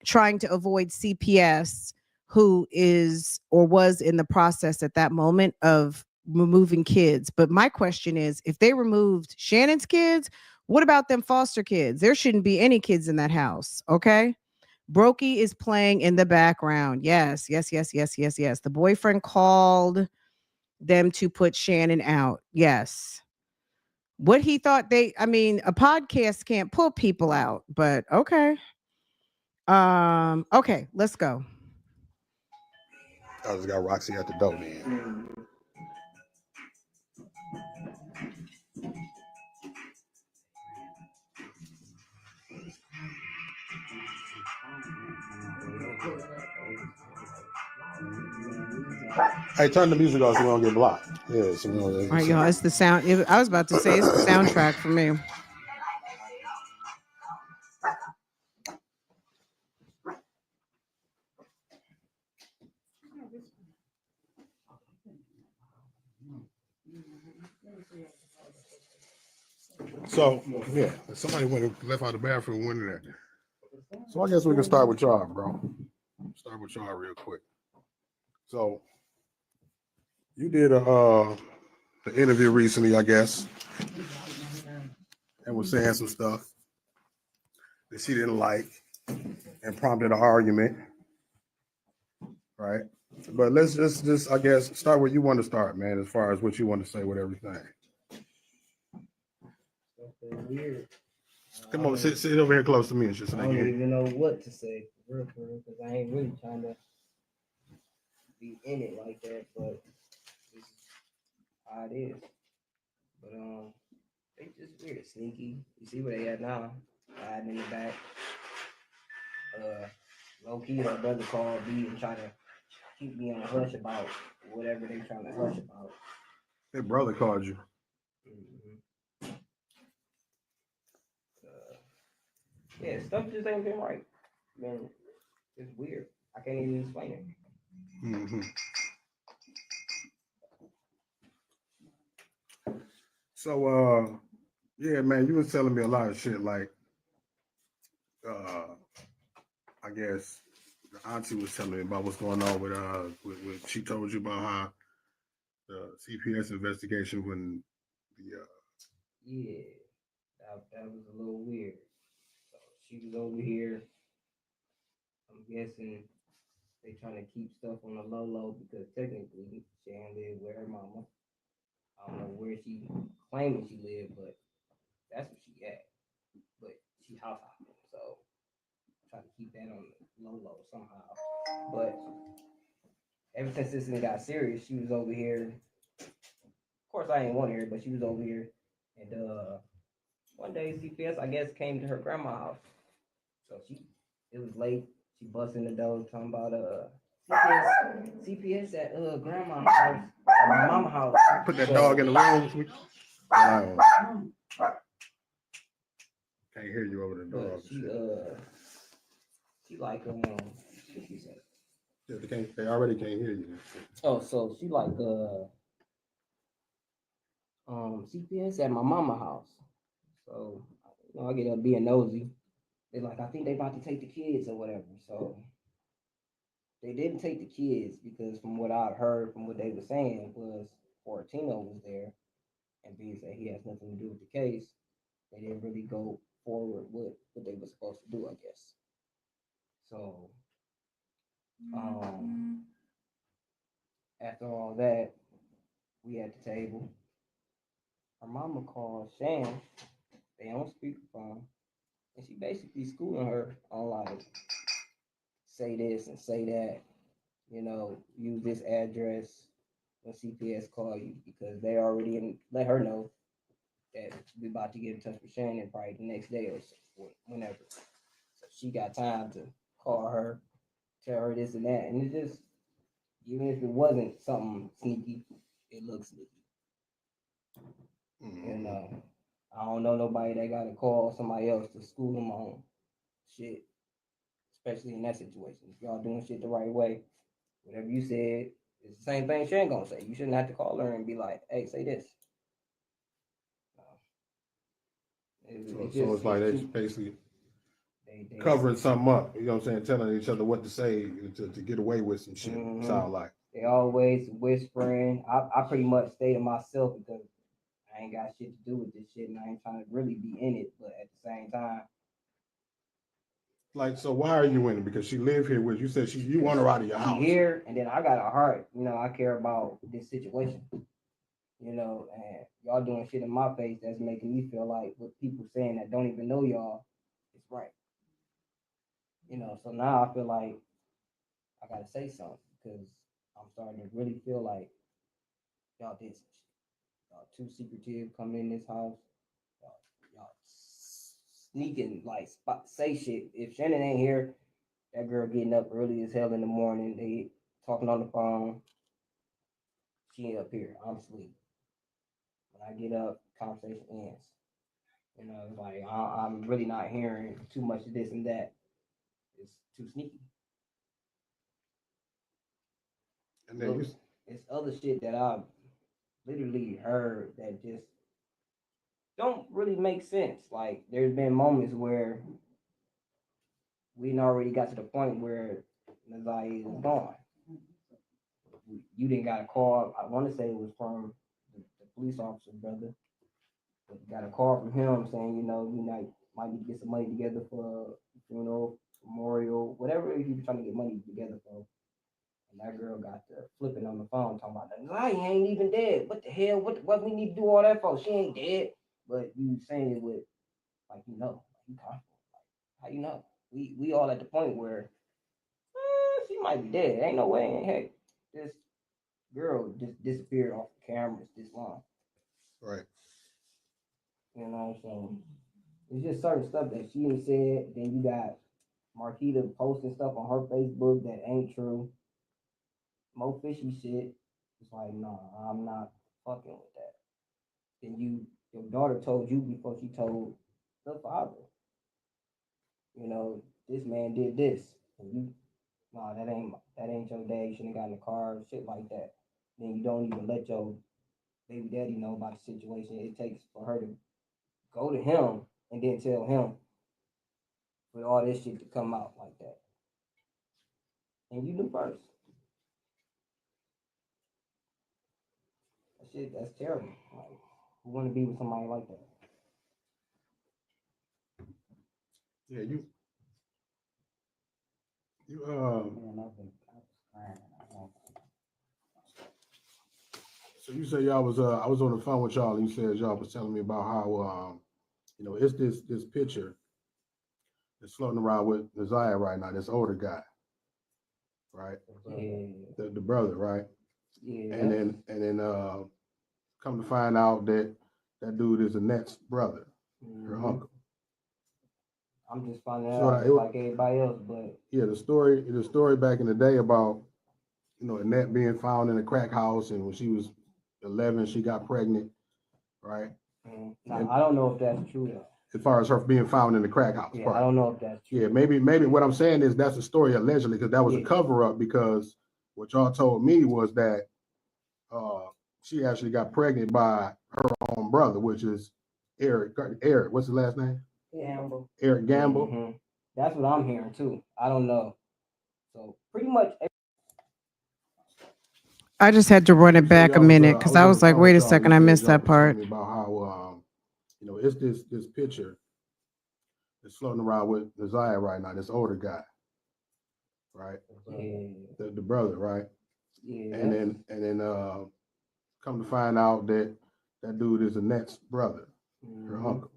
trying to avoid CPS, who is or was in the process at that moment of removing kids. But my question is, if they removed Shannon's kids, what about them foster kids? There shouldn't be any kids in that house. Okay. Brokey is playing in the background. Yes. The boyfriend called them to put Shannon out. Yes. What he thought a podcast can't pull people out, but okay. Okay, let's go. I just got Roxy at the door, man. Hey, turn the music off so we don't get blocked. Yeah, so all right, y'all. It's the sound. I was about to say it's the soundtrack for me. So yeah, somebody left out the bathroom, went in there. So I guess we can start with y'all, bro. Start with y'all real quick. So you did the interview recently, I guess, and was saying some stuff that she didn't like and prompted an argument, right? But let's just I guess start where you want to start, man, as far as what you want to say with everything. Come on, sit over here close to me and shit. So I they can don't hear you. even know what to say, for real, because I ain't really trying to be in it like that, but this is how it is. But they just weird, sneaky. You see where they at now? Hiding in the back. Low key, my brother called me and tried to keep me on hush about whatever they trying to hush about. Their brother called you. Mhm. Yeah, stuff just ain't been right. Man, it's weird. I can't even explain it. Mm-hmm. So, yeah, man, you was telling me a lot of shit. Like, I guess the auntie was telling me about what's going on with she told you about how the CPS investigation when the Yeah, that was a little weird. So she was over here. I'm guessing they trying to keep stuff on the low because technically she ain't live with her mama. I don't know where she claiming she lived, but that's where she at. But she house hopping, so try to keep that on the low somehow. But ever since this thing got serious, she was over here. Of course, I ain't want her, but she was over here, and one day CPS I guess came to her grandma's house. So it was late. She busted in the door talking about CPS at grandma's house, my mama's house. put that dog in the room. Can't hear you over the dog. She like what she said. Yeah, they already can't hear you. Oh, so she like CPS at my mama house. So I get up being nosy. They like, I think they about to take the kids or whatever. So they didn't take the kids because from what I heard from what they were saying was Fortino was there, and being said he has nothing to do with the case, they didn't really go forward with what they were supposed to do, I guess. So after all that, we at the table. Her mama called Shan. They on speakerphone, and she basically schooling her on like say this and say that. Use this address when CPS call you because they already let her know that we about to get in touch with Shannon probably the next day or so, whenever. So she got time to call her, tell her this and that, and it just even if it wasn't something sneaky, it looks sneaky. Mm-hmm. I don't know nobody that got to call somebody else to school them on shit, especially in that situation. If y'all doing shit the right way, whatever you said, it's the same thing Shane gonna say. You shouldn't have to call her and be like, "Hey, say this." So it's like they basically covering something up. You know what I'm saying? Telling each other what to say to get away with some shit. Mhm. Sound like They always whispering. I pretty much stay to myself because I ain't got shit to do with this shit, and I ain't trying to really be in it. But at the same time, like, so why are you in it? Because she live here with you. Said you want her out of your house. here, and then I got a heart. I care about this situation. And y'all doing shit in my face that's making me feel like what people saying that don't even know y'all is right. So now I feel like I gotta say something because I'm starting to really feel like y'all did some shit. Y'all too secretive coming in this house. Y'all sneaking like say shit. If Shannon ain't here, that girl getting up early as hell in the morning. They talking on the phone. She ain't up here. I'm asleep. When I get up, conversation ends. It's like I'm really not hearing too much of this and that. It's too sneaky. And then It's other shit that I've literally heard that just don't really make sense. Like there's been moments where we already got to the point where Nazai is gone. You didn't got a call. I want to say it was from the police officer brother. But got a call from him saying, you might need to get some money together for a funeral, memorial, whatever you trying to get money together for. And that girl got the flipping on the phone talking about that. Nah, he ain't even dead. What the hell? What we need to do all that for? She ain't dead. But you saying it with like you know, like you comfortable. Like, how you know? We all at the point where she might be dead. Ain't no way. Hey, this girl just disappeared off the cameras this long. Right. You know, so it's just certain stuff that she ain't said. Then you got Marquita posting stuff on her Facebook that ain't true. More fishy shit. It's like, no, I'm not fucking with that. Then your daughter told you before she told the father. You know, this man did this. And you, no, that ain't your dad. You shouldn't have got in the car, shit like that. Then you don't even let your baby daddy know about the situation. It takes for her to go to him and then tell him for all this shit to come out like that. And you do first. That shit, that's terrible. Like, who want to be with somebody like that? Yeah, you so you say y'all was I was on the phone with y'all and you said y'all was telling me about how you know, it's this picture that's floating around with Nasiah right now, this older guy, right? Yeah. The brother, right? Yeah. And then come to find out that that dude is Annette's brother, her uncle. I'm just finding So out it was- like everybody else, but Yeah, the story back in the day about, you know, Annette being found in a crack house, and when she was 11, she got pregnant, right? now, I don't know if that's true though. As far as her being found in the crack house Yeah, part. I don't know if that's true. Yeah, maybe what I'm saying is that's a story allegedly, because that was a cover up, because what y'all told me was that she actually got pregnant by her own brother, which is Eric, what's his last name? Gamble. Eric Gamble. Mm-hmm. That's what I'm hearing too. I don't know. So pretty much. I just had to run it back a minute because I was like, wait a second, I missed that part. About how you know, it's this picture that's floating around with Nasiah right now, this older guy, right? Yeah. The brother, right? Yeah. And then come to find out that that dude is Annette's brother, her uncle.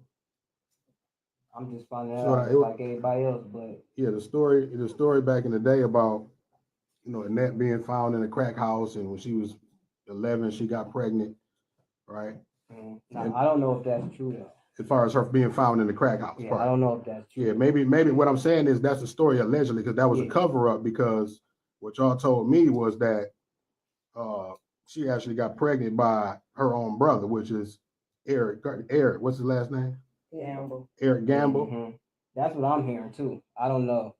I'm just finding So out like everybody else, but yeah, the story back in the day about, you know, Annette being found in a crack house, and when she was 11, she got pregnant, right? now, I don't know if that's true though. As far as her being found in the crack house Yeah, part. I don't know if that's true. Yeah, maybe what I'm saying is that's a story allegedly, because that was a cover up, because what y'all told me was that she actually got pregnant by her own brother, which is Eric, what's his last name? Gamble. Eric Gamble. Mm-hmm. That's what I'm hearing too. I don't know.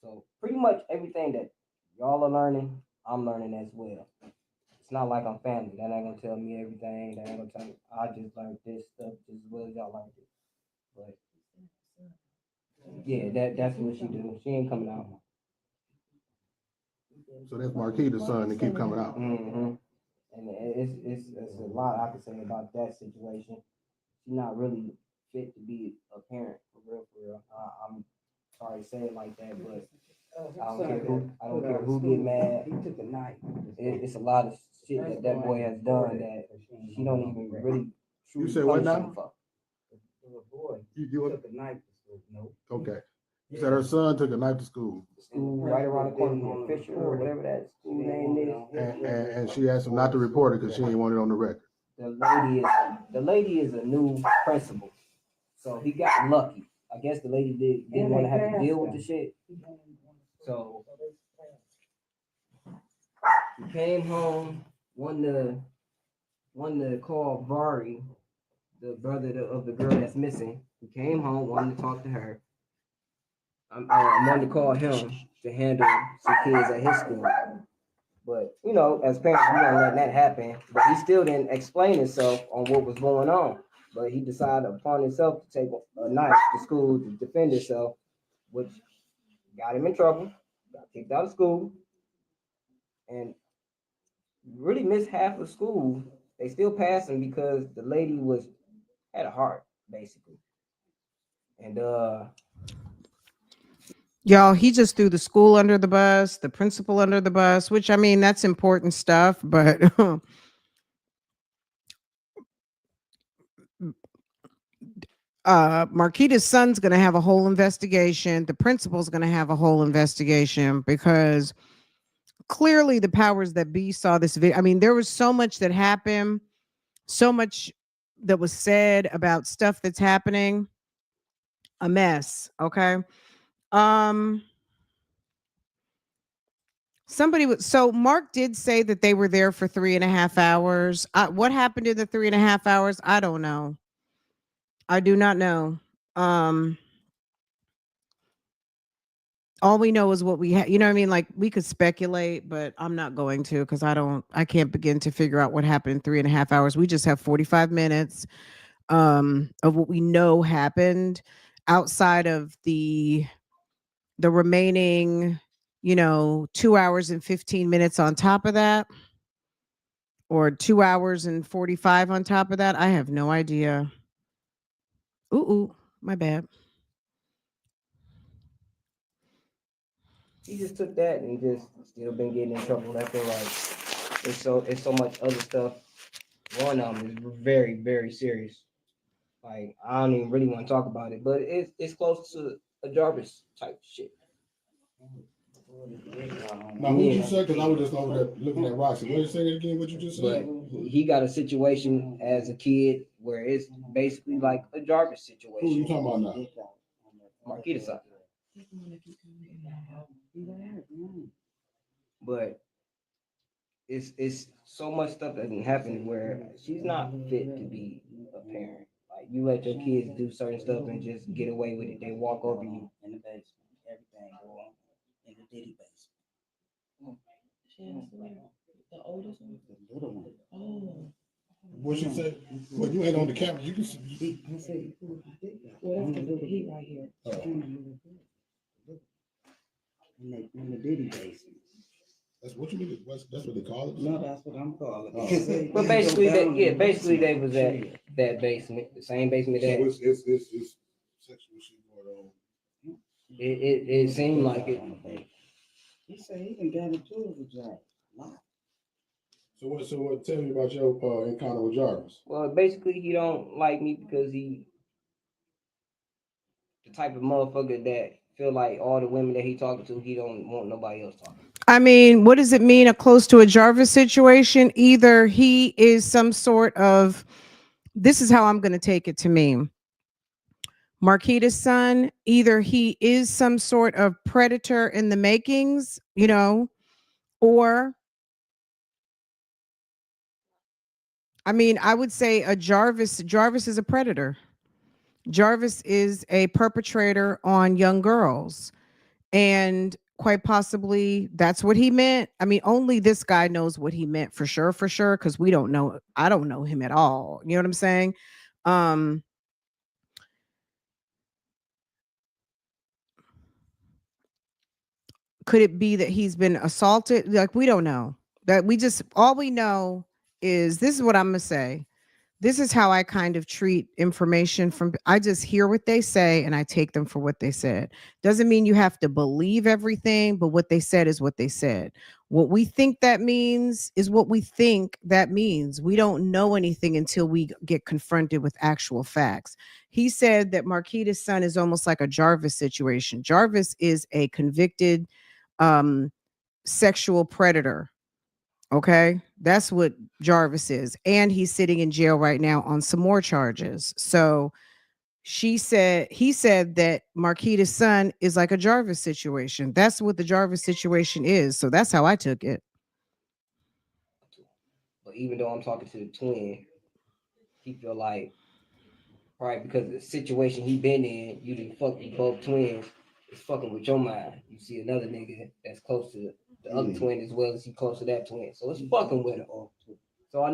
So pretty much everything that y'all are learning, I'm learning as well. It's not like I'm family. That ain't gonna tell me everything. That ain't gonna tell me. I just learned this stuff just as well as y'all learned it. But yeah, that's what she do. She ain't coming out. So that's Marquita's son that keep coming out. Mm-hmm. And it's a lot I could say about that situation. She's not really fit to be a parent for real. I'm sorry to say it like that, but I don't care who get mad. He took a knife. It's a lot of shit that boy has done that she don't even really. You said what now? You took a knife to school. No. Okay. You said her son took a knife to school. School right around the corner from Fisher or whatever that school name is. And she asked him not to report it because she didn't want it on the record. The lady is a new principal, so he got lucky. I guess the lady didn't want to have to deal with the shit. So he came home, wanted to call Vari, the brother of the girl that's missing. He came home, wanted to talk to her. I wanted to call him to handle some kids at his school. But, you know, as parents, we don't let that happen. But he still didn't explain himself on what was going on. But he decided upon himself to take a knife to school to defend himself, which got him in trouble, got kicked out of school, and really missed half of school. They still passed him because the lady had a heart, basically. And Y'all, he just threw the school under the bus, the principal under the bus, which I mean, that's important stuff, but Marquita's son's going to have a whole investigation. The principal's going to have a whole investigation because clearly the powers that be saw this video. I mean, there was so much that happened, so much that was said about stuff that's happening. A mess. Okay. Um, so Mark did say that they were there for 3.5 hours. What happened in the 3.5 hours? I don't know. I do not know. Um, all we know is what we have. You know what I mean? Like we could speculate, but I'm not going to because I can't begin to figure out what happened in 3.5 hours. We just have 45 minutes of what we know happened outside of the remaining, 2 hours and 15 minutes on top of that, or 2 hours and 45 on top of that. I have no idea. Ooh, my bad. He just took that and just still been getting in trouble. I feel like it's so much other stuff. One of them is very, very serious. Like I don't even really want to talk about it, but it's close to a Jarvis type shit. Now, what you said, because I was just over there looking at Roxy. What did you say again? What you just said? But he got a situation as a kid where it's basically like a Jarvis situation. Who you talking about now? Marquita's son. But it's so much stuff that can happen where she's not fit to be a parent. Like you let your kids do certain stuff and just get away with it. They walk over you in the basement. Everything go on in the Diddy basement. The oldest one? The little one. Oh. What you say? Well, you ain't on the camera. You can see. I said, well, that's the little heat right here. In the Diddy basement. That's what you mean. That's what they call it. No, that's what I'm calling it. But basically, basically they was at that basement, the same basement that. So it's sexual shit going on. It seemed like it. He said he can get into it with Jack. So what? Tell me about your encounter with Jarvis. Well, basically, he don't like me because he the type of motherfucker that feel like all the women that he talking to, he don't want nobody else talking. I mean, what does it mean? A close to a Jarvis situation? Either he is some sort of. This is how I'm going to take it to mean. Marquita's son, either he is some sort of predator in the makings, or I mean, I would say a Jarvis is a predator. Jarvis is a perpetrator on young girls. And quite possibly that's what he meant. I mean, only this guy knows what he meant for sure, because we don't know. I don't know him at all. You know what I'm saying? Could it be that he's been assaulted? Like, we don't know. That all we know is this is what I'm gonna say. This is how I kind of treat information I just hear what they say and I take them for what they said. Doesn't mean you have to believe everything, but what they said is what they said. What we think that means is what we think that means. We don't know anything until we get confronted with actual facts. He said that Marquita's son is almost like a Jarvis situation. Jarvis is a convicted sexual predator. Okay, that's what Jarvis is. And he's sitting in jail right now on some more charges. So he said that Marquita's son is like a Jarvis situation. That's what the Jarvis situation is. So that's how I took it. But even though I'm talking to the twin, he feel like, right, because the situation he been in, you done fuck with both twins, it's fucking with your mind. You see another nigga that's close to the other twin as well as he close to that twin. So it's fucking with him. So I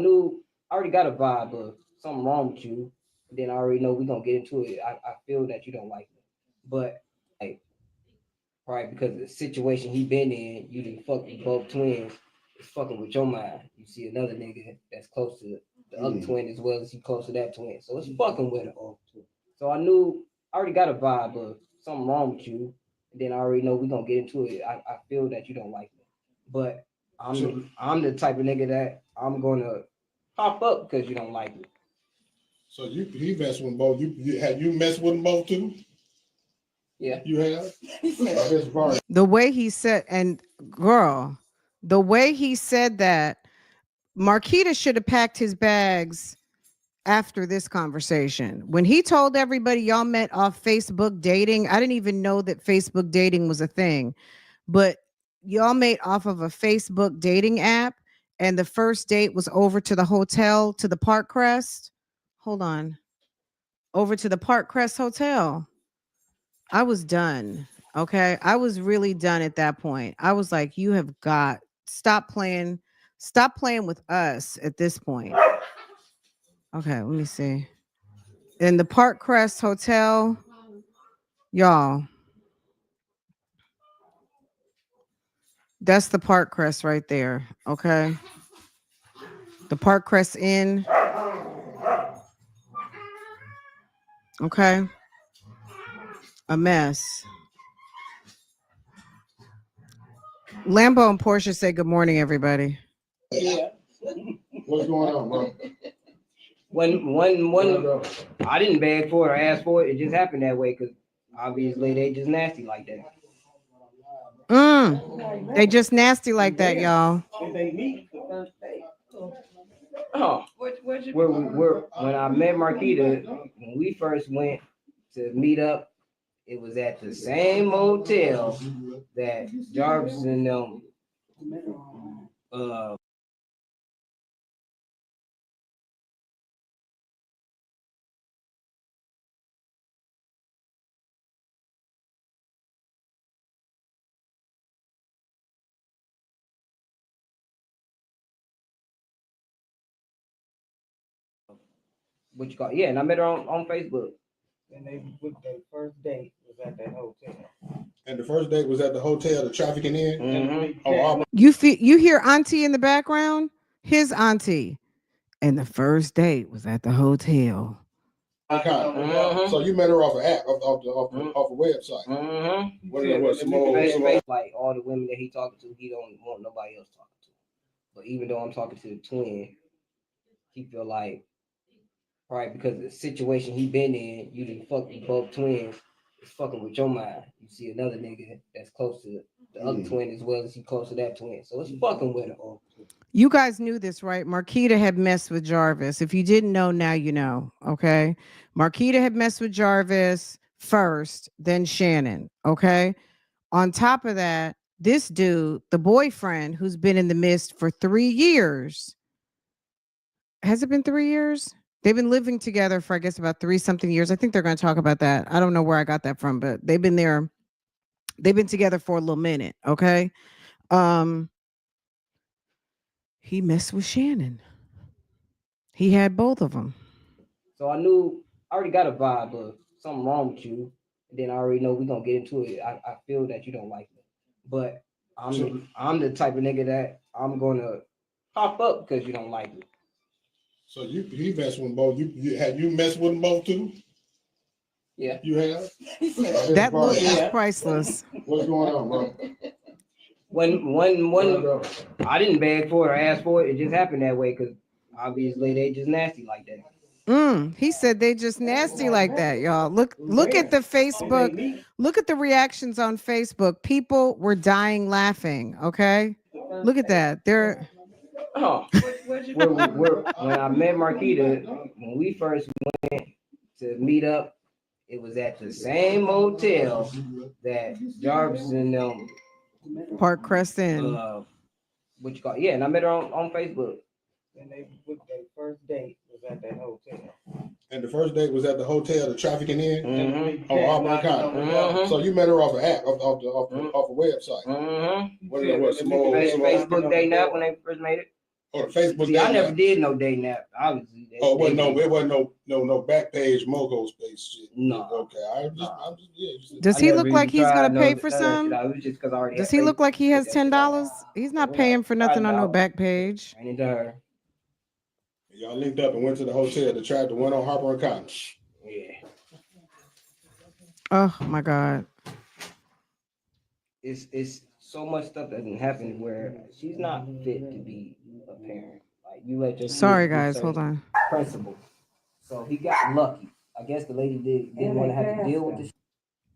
already got a vibe of something wrong with you. And then I already know we're gonna get into it. I feel that you don't like me. But like, right, because the situation he been in, you done fuck with both twins, it's fucking with your mind. You see another nigga that's close to the other twin as well as he close to that twin. So it's fucking with him. So I already got a vibe of something wrong with you. And then I already know we're gonna get into it. I feel that you don't like me. But I'm the type of nigga that I'm gonna pop up because you don't like me. So he messed with both. Have you messed with them both too? Yeah. You have? That's part. The way he said, and girl, the way he said that, Marquita should have packed his bags after this conversation. When he told everybody y'all met off Facebook dating, I didn't even know that Facebook dating was a thing, but y'all met off of a Facebook dating app, and the first date was over to the hotel, to the Park Crest. Hold on. Over to the Park Crest Hotel. I was done. Okay. I was really done at that point. I was like, you have got stop playing with us at this point. Okay, let me see. In the Park Crest Hotel, y'all. That's the Park Crest right there. Okay. The Park Crest Inn. Okay. A mess. Lambo and Portia say good morning, everybody. Yeah. What's going on, bro? When I didn't beg for it or ask for it, it just happened that way because obviously they just nasty like that. They just nasty like that, y'all. Did they meet the first day? Oh, when I met Marquita, when we first went to meet up, it was at the same motel that Jarvis and them what you call yeah, and I met her on Facebook. And their first date was at that hotel. And the first date was at the hotel, the trafficking in. Mm-hmm. Oh, You hear Auntie in the background? His auntie. And the first date was at the hotel. okay. Mm-hmm. So you met her off an app, off a website. Mm-hmm. What like all the women that he talking to, he don't want nobody else talking to. But even though I'm talking to the twin, he feel like probably because of the situation he been in, you done fuck with both twins. It's fucking with your mind. You see another nigga that's close to the other twin as well as he close to that twin. So it's fucking with him. You guys knew this, right? Marquita had messed with Jarvis. If you didn't know, now you know. Okay. Marquita had messed with Jarvis first, then Shannon. Okay. On top of that, this dude, the boyfriend who's been in the mist for 3 years. Has it been 3 years? They've been living together for, I guess, about 3 something years. I think they're going to talk about that. I don't know where I got that from, but they've been together for a little minute. Okay. He messed with Shannon. He had both of them. So I already got a vibe of something wrong with you. And then I already know we're gonna get into it. I feel that you don't like me. But I'm the type of nigga that I'm gonna pop up because you don't like me. So he messed with both. Have you messed with them both too? Yeah. You have? That look is priceless. What's going on, bro? When I didn't beg for it or ask for it, it just happened that way because obviously they just nasty like that. He said they just nasty like that, y'all. Look at the Facebook. Look at the reactions on Facebook. People were dying laughing. Okay, look at that. They're when I met Marquita, when we first went to meet up, it was at the same motel that Jarvis and them Park Crest Inn. what you call yeah, and I met her on Facebook. And their first date was at that hotel. And the first date was at the hotel, the trafficking in. Mm-hmm. Oh, mm-hmm. So you met her off an app, off a website. Mm-hmm. Facebook dating app when they first made it. Oh, the Facebook. See, I never did no dating app. Obviously. It wasn't no back page mogo space shit. No. Okay, Does he look like he's gonna pay for some? Does he look like he has $10? He's not paying for nothing on no back page. I need her. Y'all linked up and went to the hotel to try the one on Harper and Cotton. Yeah. Oh my God. It's so much stuff that didn't happen where she's not fit to be a parent. Like you let your Sorry guys, hold on. Principles. So he got lucky. I guess the lady didn't want to have to deal with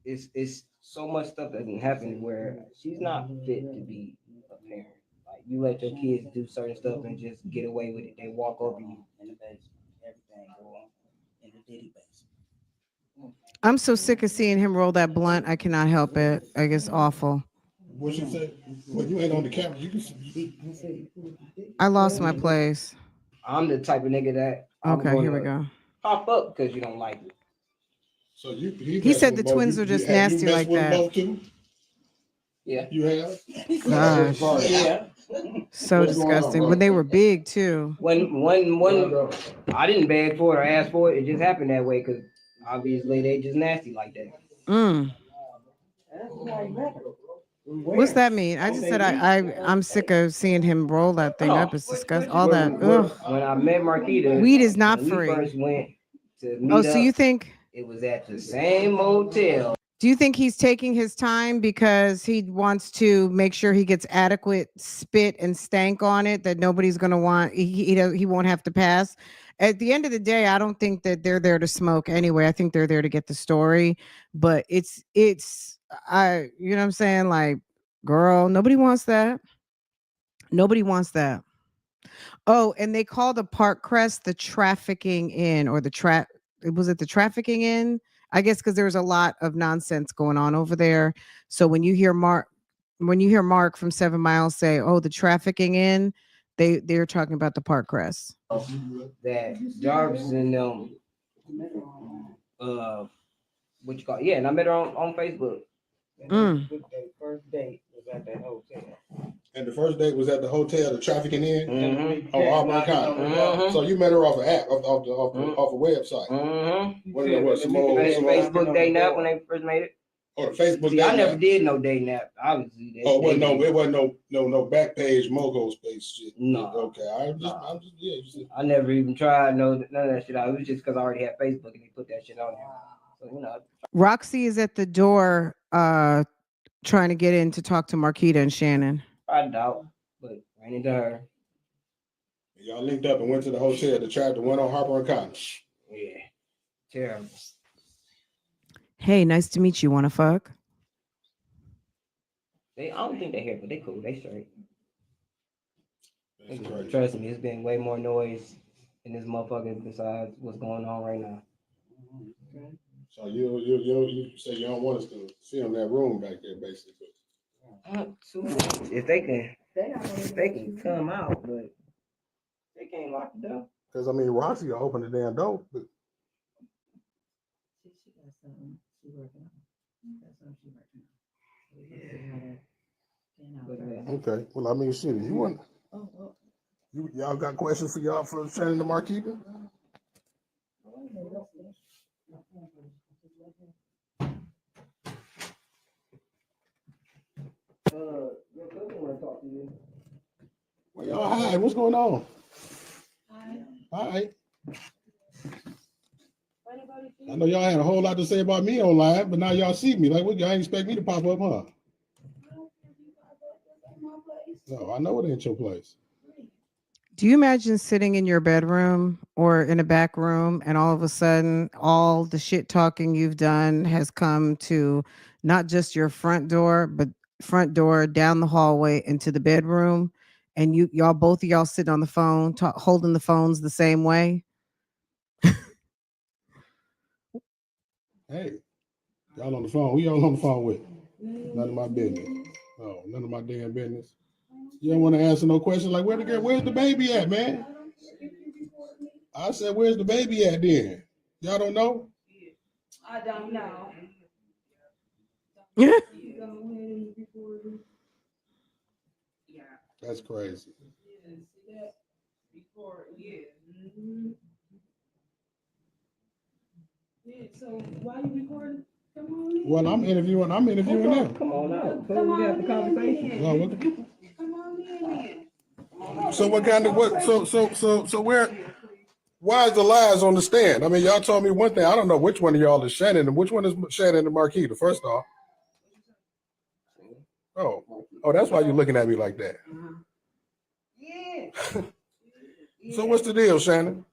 this. It's so much stuff that can happen where she's not fit to be a parent. Like you let your kids do certain stuff and just get away with it. They walk over you in the basement. Everything go on in the ditty basement. I'm so sick of seeing him roll that blunt. I cannot help it. I guess awful. What she said? Well, you ain't on the camera. You can see. I lost my place. I'm the type of nigga that I'm Okay, here we gonna go. pop up because you don't like it. So you He said the twins are just nasty like that. Both too? Yeah. You have? Gosh. Yeah. So disgusting. When they were big too. When I didn't beg for it or ask for it, it just happened that way because obviously they just nasty like that. What's that mean? I just said I'm sick of seeing him roll that thing up. It's disgusting. All that. Ugh. When I met Marquita, Weed is not when free. we first went to meet Oh, so you think it was at the same motel. do you think he's taking his time because he wants to make sure he gets adequate spit and stank on it that nobody's going to want? He won't have to pass. At the end of the day, I don't think that they're there to smoke anyway. I think they're there to get the story. But you know what I'm saying? Like, girl, nobody wants that. Nobody wants that. Oh, and they call the Park Crest the trafficking in, or was it the trafficking in? I guess because there's a lot of nonsense going on over there. So when you hear Mark from 7 Miles say, "Oh, the trafficking in," they're talking about the Park Crest. That Jarvis and them, what you call it? Yeah, and I met her on Facebook. Mm. The first date was at that hotel. And the first date was at the hotel, the trafficking in. Mm-hmm. Oh, Auburn County. Mm-hmm. So you met her off an app, off a website. Mm-hmm. What some more Facebook dating app when they first made it. Oh, the Facebook. See, I never did no dating app. Obviously. Oh, it wasn't no back page mogo space shit. No. Okay, I'm just yeah. I never even tried none of that shit out. It was just because I already had Facebook and they put that shit on there. So Roxy is at the door, trying to get in to talk to Marquita and Shannon. I doubt, but ran into her. Y'all linked up and went to the hotel to try the one on Harper and Cotton. Yeah, terrible. Hey, nice to meet you. Want to fuck? I don't think they're here, but they cool. They straight. That's crazy. Trust me, it's been way more noise in this motherfucker besides what's going on right now. So you say you don't want us to film that room back there, basically. If they can come out, but they can't lock the door. Because I mean, Roxy will open the damn door. But... She got something she working on. That's something she working on. Okay. Well, I mean, shit. You want? Y'all got questions for Shannon and Marquita? Your cousin want to talk to you. Well, y'all, hi. What's going on? Hi. I know y'all had a whole lot to say about me online, but now y'all see me. Like, what? Y'all ain't expect me to pop up, huh? No, I know it ain't your place. Do you imagine sitting in your bedroom or in a back room and all of a sudden all the shit talking you've done has come to not just your front door, but front door down the hallway into the bedroom, and both of y'all sitting on the phone, holding the phones the same way? Hey, y'all on the phone. Who y'all on the phone with? None of my business. Oh, none of my damn business. You don't want to answer no questions like, where's the baby at, man? I said, where's the baby at then? Y'all don't know? I don't know. That's crazy. So why you recording? Come on in. Well, I'm interviewing them. Come on out. So we have the conversation. Well, Come on in. so what kind of what? So why is the lies on the stand? I mean, y'all told me one thing. I don't know which one of y'all is Shannon and which one is Shannon and Marquita. First off. Oh, that's why you're looking at me like that. Yeah. So what's the deal, Shannon?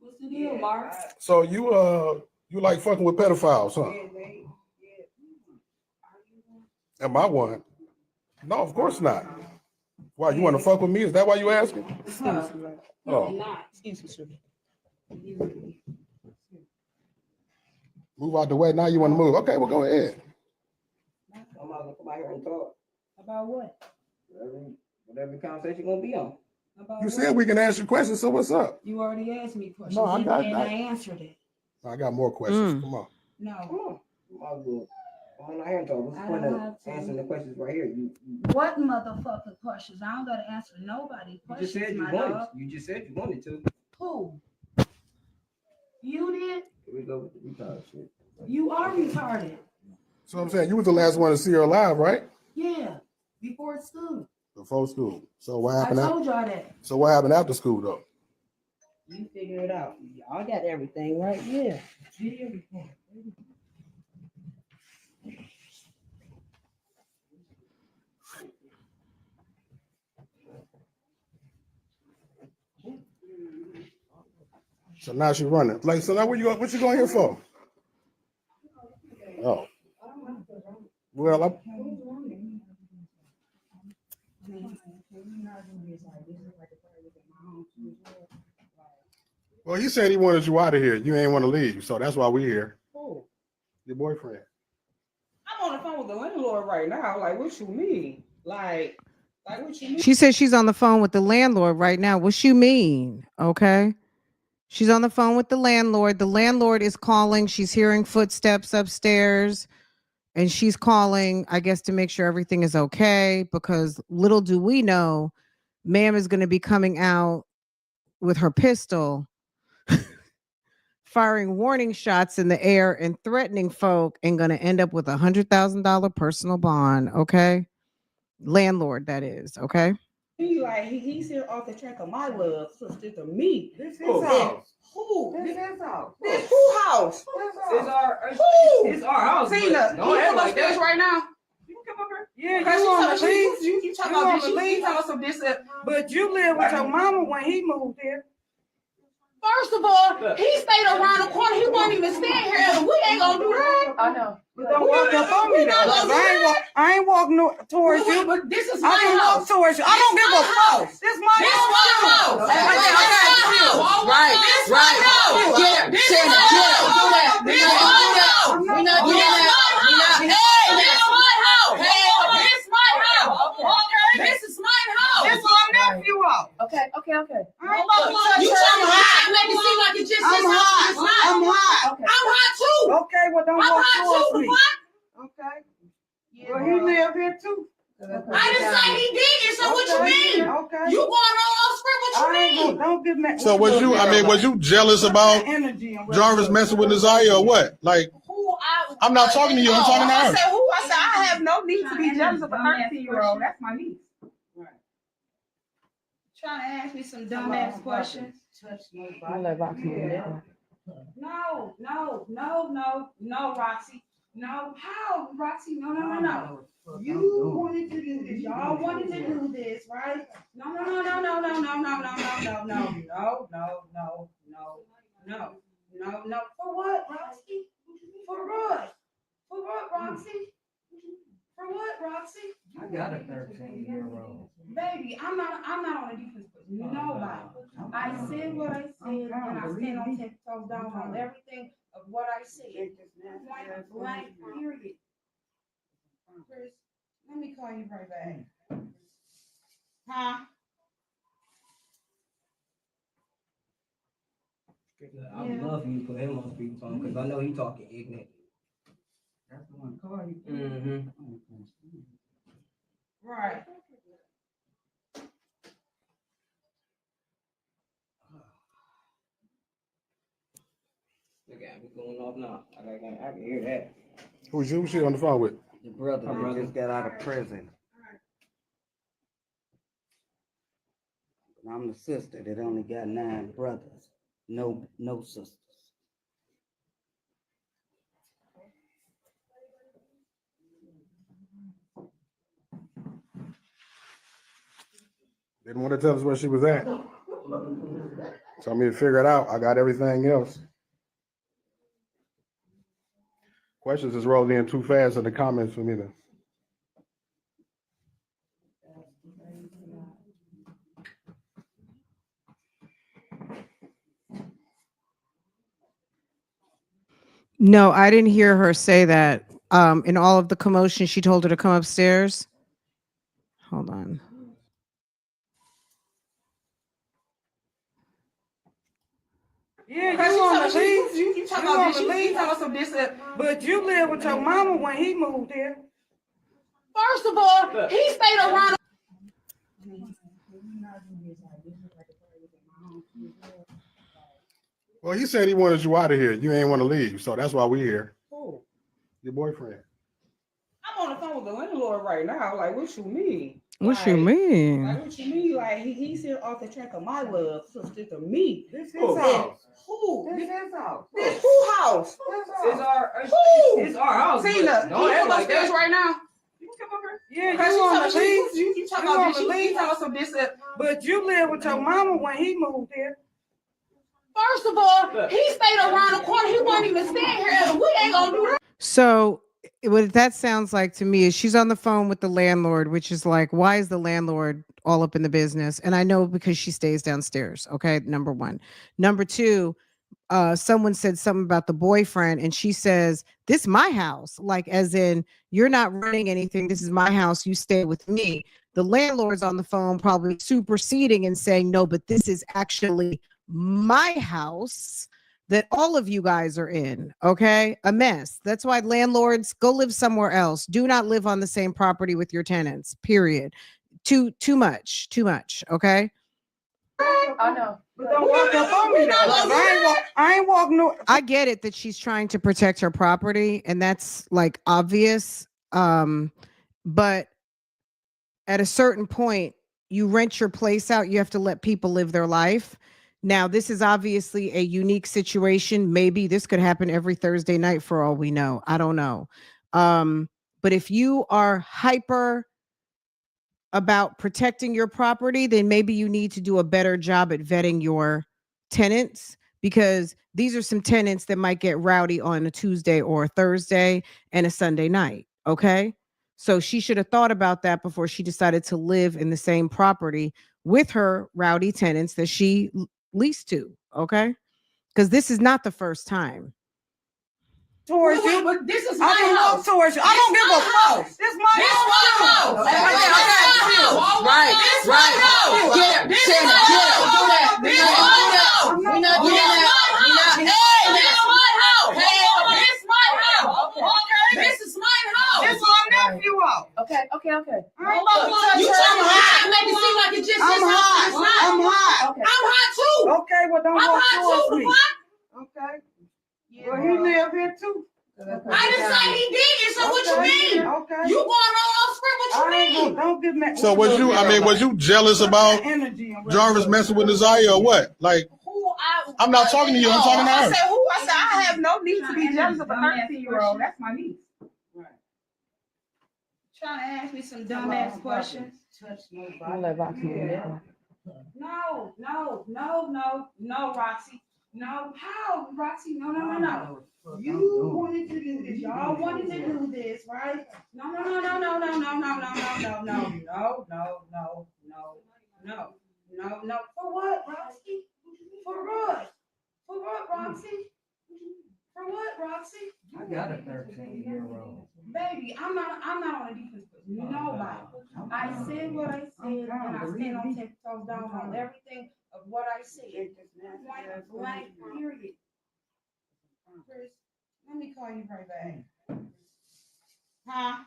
What's the Yeah, Mark. So you like fucking with pedophiles, huh? Am I one? No, of course not. Why, you want to fuck with me? Is that why you asking? Oh, move out the way. Now you want to move. Okay, well, go ahead. I'm not gonna come out here and talk. About what? Whatever the conversation gonna be on. About You what? said we can ask you questions, so what's up? You already asked me questions. No, I got and that. I answered it. I got more questions. Come on. No. Come on. I'm not here and talk. What's the I point don't of have to. answering the questions right here? You What motherfucking questions? I don't gotta answer nobody's just questions, said you my wanted. dog. You just said you wanted to. Who? You did? Here we go with the retard shit. You are retarded. So I'm saying you was the last one to see her alive, right? Yeah. Before school. Before school. So what I happened? told y'all that. So what happened after school though? You figure it out. Y'all got everything right. Yeah. Everything. So now she running. Like, so now what you going here for? Oh. Well, well, he said he wanted you out of here. You ain't want to leave, so that's why we here. Who? Your boyfriend. I'm on the phone with the landlord right now. Like, what you mean? Like what you mean? She says she's on the phone with the landlord right now. What you mean? Okay. She's on the phone with the landlord. The landlord is calling. She's hearing footsteps upstairs. And she's calling, I guess, to make sure everything is okay. Because little do we know, ma'am is going to be coming out with her pistol, firing warning shots in the air and threatening folk, and going to end up with $100,000 personal bond. Okay. Landlord, that is. Okay. He's here off the track of my love, sister, to me. This is house. Who? This is house. This who house? It's our Who? It's our house. Tina, Don't act like upstairs that. right now. You can come up here. Yeah, you want to leave? You talking You about wanna this? leave? You talking about some this? But you lived with your mama when he moved here. First of all, he stayed around the corner. He wasn't even staying here. And we ain't gonna do that. I know. But don't walk up on me though. 'Cause I ain't walking towards you. But this is I my can house. walk towards you. I don't give a fuck. This is my house. Right. This is my house. Get it. This is my house. Do that. This is my house. We're not doing that. Hey, this is my house. This is my house. Okay. This is my house. This is my nephew out. Okay. I ain't about to You touch trying her. to make it seem like it's just I'm his house. hot. It's not. I'm hot. I'm hot too. Okay, well don't I'm walk hot towards too. me. What? Okay. Well, he live here too. I didn't say he did. So what you mean? Okay. You going on off script? What you I ain't mean? gonna, don't get mad. So was you jealous about energy and Jarvis messing with Nasiah or what? Like, I'm not talking to you. I'm talking to her. I said who? I said I have no need to be jealous of a 13-year-old. That's my niece. Right. Trying to ask me some dumbass questions. No, Roxy. No, how, Roxy? No. You wanted to do this. Y'all wanted to do this, right? No. For what, Roxy? For what? For what, Roxy? For what, Roxy? I got a 13-year-old. Baby, I'm not on the defense with nobody. I said what I said, and I stand on 10 toes down on everything of what I said. Point blank, period. Chris, let me call you right back. Huh? I would love for you to put him on speakerphone because I know he talking ignorant. That's the one call you. Mm-hmm. Right. Look at me going off now. I can hear that. Who's she on the phone with? The brother that just got out of prison. I'm the sister that only got 9 brothers. No sisters. Didn't want to tell us where she was at. Tell me to figure it out. I got everything else. Questions is rolling in too fast in the comments for me to. No, I didn't hear her say that. In all of the commotion, she told her to come upstairs. Hold on. Yeah, you want to leave? You want to leave? But you live with your mama when he moved here. First of all, he stayed around. Well, he said he wanted you out of here. You ain't want to leave, so that's why we here. Who? Your boyfriend. I'm on the phone with the landlord right now. Like, what you mean? What you mean? Like, what you mean? Like, he's here off the track of my love, sister to me. This his house. Who? This his house. This who house? It's our It's our house. Tina, Don't act like upstairs that. right now. Yeah, you want to leave? You talking You about want to leave? But you live with your mama when he moved here. First of all, he stayed around the corner. He wasn't even staying here, and we ain't gonna do that. So what that sounds like to me is she's on the phone with the landlord, which is like, why is the landlord all up in the business? And I know because she stays downstairs. Okay, number one. Number two, someone said something about the boyfriend, and she says, "This is my house," like as in you're not running anything. This is my house. You stay with me. The landlord's on the phone, probably superseding and saying, "No, but this is actually my house that all of you guys are in." Okay, a mess. That's why landlords go live somewhere else. Do not live on the same property with your tenants. Period. Too much. Okay. I know. But don't walk up on me. I ain't walking no. I get it that she's trying to protect her property, and that's like obvious. But at a certain point, you rent your place out, you have to let people live their life. Now, this is obviously a unique situation. Maybe this could happen every Thursday night for all we know. I don't know. But if you are hyper about protecting your property, then maybe you need to do a better job at vetting your tenants, because these are some tenants that might get rowdy on a Tuesday or a Thursday and a Sunday night. Okay. So she should have thought about that before she decided to live in the same property with her rowdy tenants that she leased to. Okay. Because this is not the first time. Towards you, But this is I my can house. walk towards you. I don't give a fuck. This my house. Right. Get her. Shannon, get her. We're not doing that. This is my house. This is my house. This is my house. This my nephew out. Okay. I ain't You talking hot. Make it seem like it's just I'm his house. hot. It's not. I'm hot. I'm hot too. Okay, well don't I'm walk hot towards too. me. What? Okay. Well, he live here too. I didn't say he did. So what you mean? Okay. You going off script? What you mean? Don't get mad. So was you jealous about Jarvis messing with Desire or what? Like, I'm not talking to you, I'm talking to her. I said who? I said I have no need to be jealous of a 13-year-old. That's my niece. Trying to ask me some dumbass questions. No, Roxy. No, how, Roxy? No. You wanted to do this. Y'all wanted to do this, right? No. For what, Roxy? For what, Roxy? For what, Roxy? I got a 13-year-old. Baby, I'm not on a defense with nobody. I said what I said, and I stand on 10 toes down on everything of what I said. Point blank, period. Chris, let me call you right back. Huh?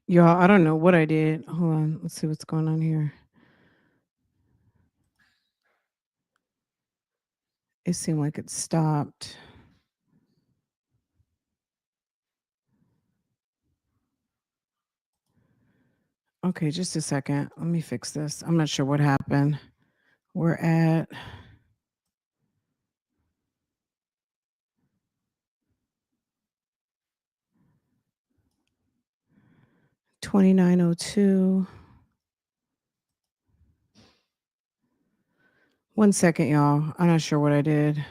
Y'all, I don't know what I did. Hold on. Let's see what's going on here. It seemed like it stopped. Okay, just a second. Let me fix this. I'm not sure what happened. We're at 2902. 1 second, y'all. I'm not sure what I did.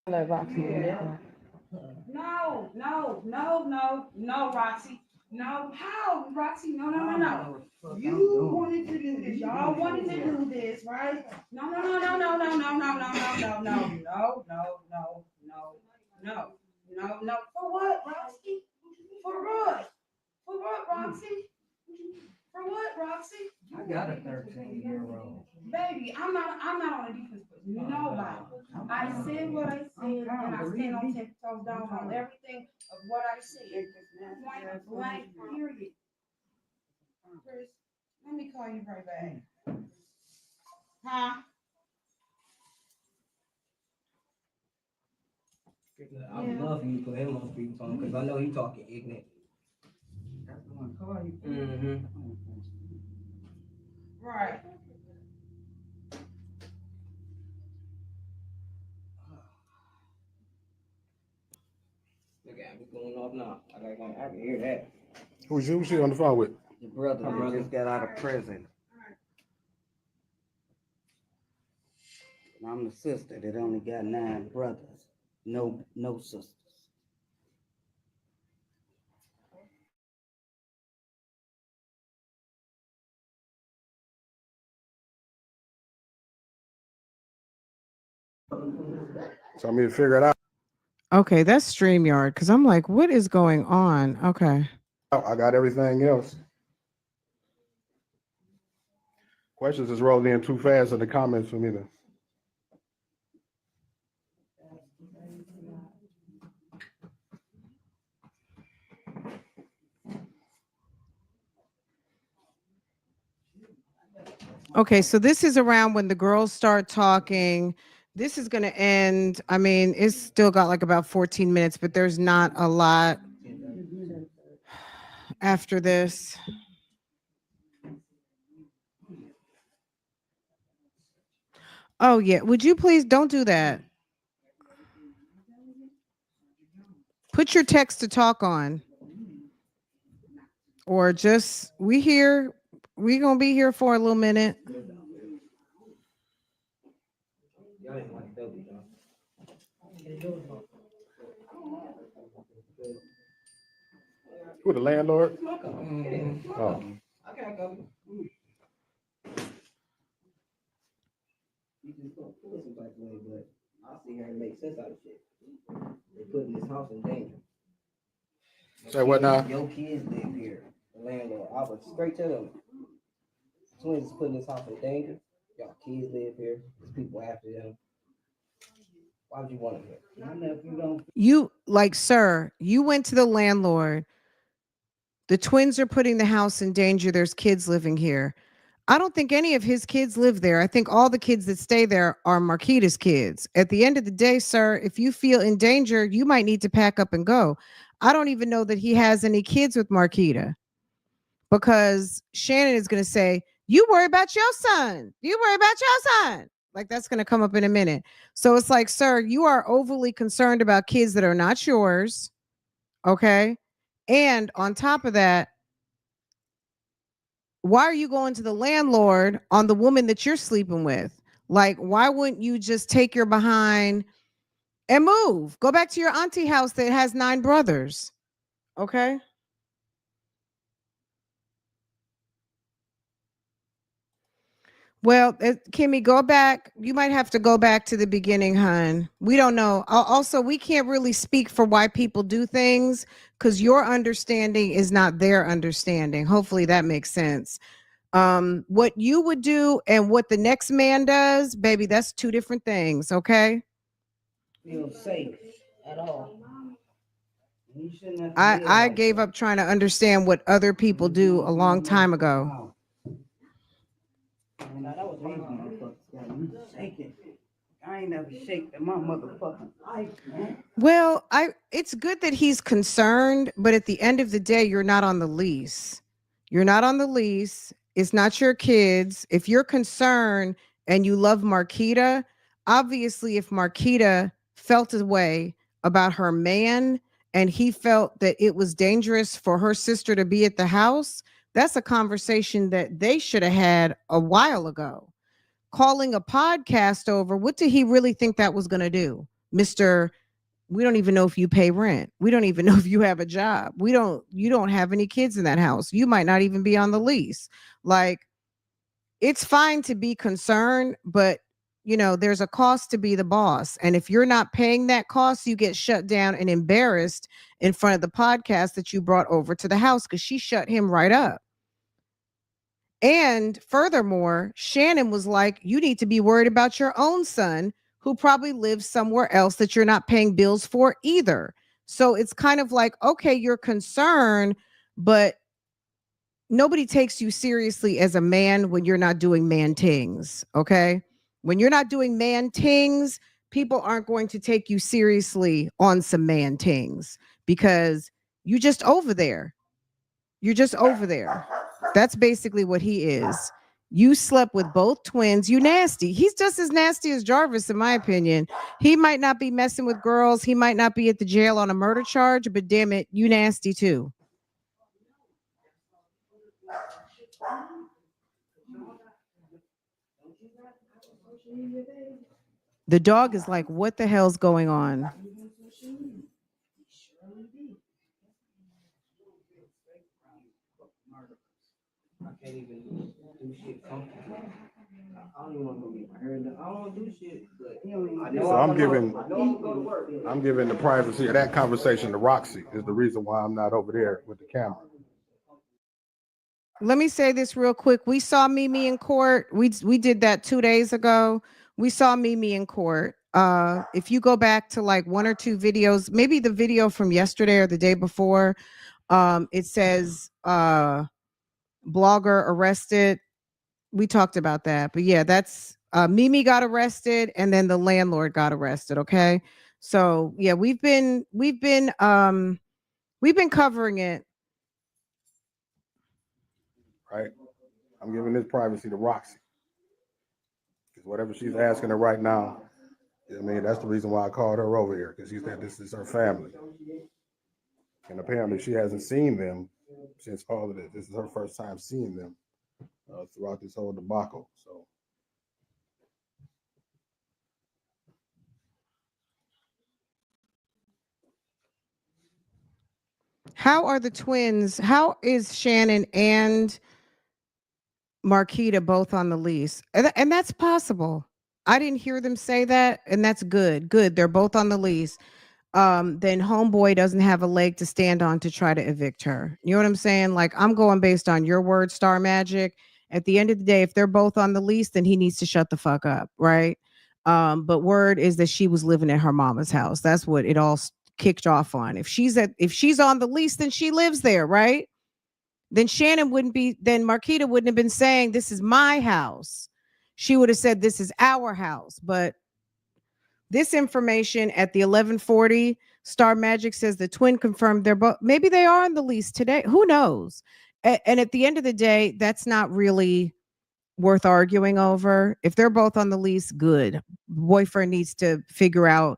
No, Roxy. No, how, Roxy? No. You wanted to do this. Y'all wanted to do this, right? No. For what, Roxy? For what? For what, Roxy? For what, Roxy? I got a 13-year-old. Baby, I'm not on a defense with nobody. I said what I said, and I stand on 10 toes down on everything of what I said. Point blank, period. Chris, let me call you right back. Huh? I would love for you to put him on speakerphone because I know he talking ignorant. Mm-hmm. Right. Look at me going off now. I can hear that. Who's she on the phone with? Your brother just got out of prison. I'm the sister that only got 9 brothers, no sisters. So I'm going to figure it out. Okay, that's StreamYard because I'm like, what is going on? Okay. I got everything else. Questions is rolling in too fast in the comments for me to. Okay, so this is around when the girls start talking. This is going to end. I mean, it's still got like about 14 minutes, but there's not a lot after this. Oh, yeah. Would you please don't do that? Put your text to talk on. Or just, we going to be here for a little minute. Who, the landlord? Oh. I gotta go. You just gonna pull some type of way, but I see how to make sense out of shit. They putting this house in danger. Say what now? Your kids live here, the landlord. I was straight to them. Twins is putting this house in danger. Y'all kids live here. There's people after them. Why would you want them here? You, like, sir, you went to the landlord. The twins are putting the house in danger. There's kids living here. I don't think any of his kids live there. I think all the kids that stay there are Marquita's kids. At the end of the day, sir, if you feel in danger, you might need to pack up and go. I don't even know that he has any kids with Marquita because Shannon is going to say, you worry about your son. You worry about your son. Like that's going to come up in a minute. So it's like, sir, you are overly concerned about kids that are not yours. Okay. And on top of that, why are you going to the landlord on the woman that you're sleeping with? Like, why wouldn't you just take your behind and move? Go back to your auntie house that has 9 brothers. Okay. Well, Kimmy, go back. You might have to go back to the beginning, hun. We don't know. Also, we can't really speak for why people do things because your understanding is not their understanding. Hopefully that makes sense. What you would do and what the next man does, baby, that's 2 different things, okay? Feel safe at all. I gave up trying to understand what other people do a long time ago. shake it. I ain't never shake in my motherfucking life, man. Well, it's good that he's concerned, but at the end of the day, you're not on the lease. You're not on the lease. It's not your kids. If you're concerned and you love Marquita, obviously if Marquita felt a way about her man and he felt that it was dangerous for her sister to be at the house, that's a conversation that they should have had a while ago. Calling a podcast over, what did he really think that was going to do? Mr. We don't even know if you pay rent. We don't even know if you have a job. You don't have any kids in that house. You might not even be on the lease. Like, it's fine to be concerned, but there's a cost to be the boss. And if you're not paying that cost, you get shut down and embarrassed in front of the podcast that you brought over to the house, because she shut him right up. And furthermore, Shannon was like, you need to be worried about your own son, who probably lives somewhere else that you're not paying bills for either. So it's kind of like, okay, you're concerned, but nobody takes you seriously as a man when you're not doing man things. Okay. When you're not doing man things, people aren't going to take you seriously on some man things, because you just over there. You're just over there. That's basically what he is. You slept with both twins. You nasty. He's just as nasty as Jarvis, in my opinion. He might not be messing with girls. He might not be at the jail on a murder charge, but damn it, you nasty too. The dog is like, what the hell's going on? I can't even do shit sometimes. I don't even want to get my hair done. I don't want to do shit, but I know So I'm giving go to work. I'm giving the privacy of that conversation to Roxy is the reason why I'm not over there with the camera. Let me say this real quick. We saw Mimi in court. We did that 2 days ago. We saw Mimi in court. If you go back to like one or two videos, maybe the video from yesterday or the day before, it says blogger arrested. We talked about that. But yeah, that's Mimi got arrested and then the landlord got arrested. Okay. So yeah, we've been covering it. Right? I'm giving this privacy to Roxy. Because whatever she's asking her right now, I mean, that's the reason why I called her over here, because she said this is her family. And apparently she hasn't seen them since all of this. This is her first time seeing them throughout this whole debacle. So How are the twins? How is Shannon and Marquita both on the lease? And that's possible. I didn't hear them say that, and that's good. Good. They're both on the lease. Then homeboy doesn't have a leg to stand on to try to evict her. You know what I'm saying? Like, I'm going based on your word, Star Magic. At the end of the day, if they're both on the lease, then he needs to shut the fuck up, right? But word is that she was living at her mama's house. That's what it all kicked off on. If she's on the lease, then she lives there, right? Then Marquita wouldn't have been saying, this is my house. She would have said, this is our house. But this information at the 11:40, Star Magic says the twin confirmed they're both, maybe they are on the lease today. Who knows? And at the end of the day, that's not really worth arguing over. If they're both on the lease, good. Boyfriend needs to figure out,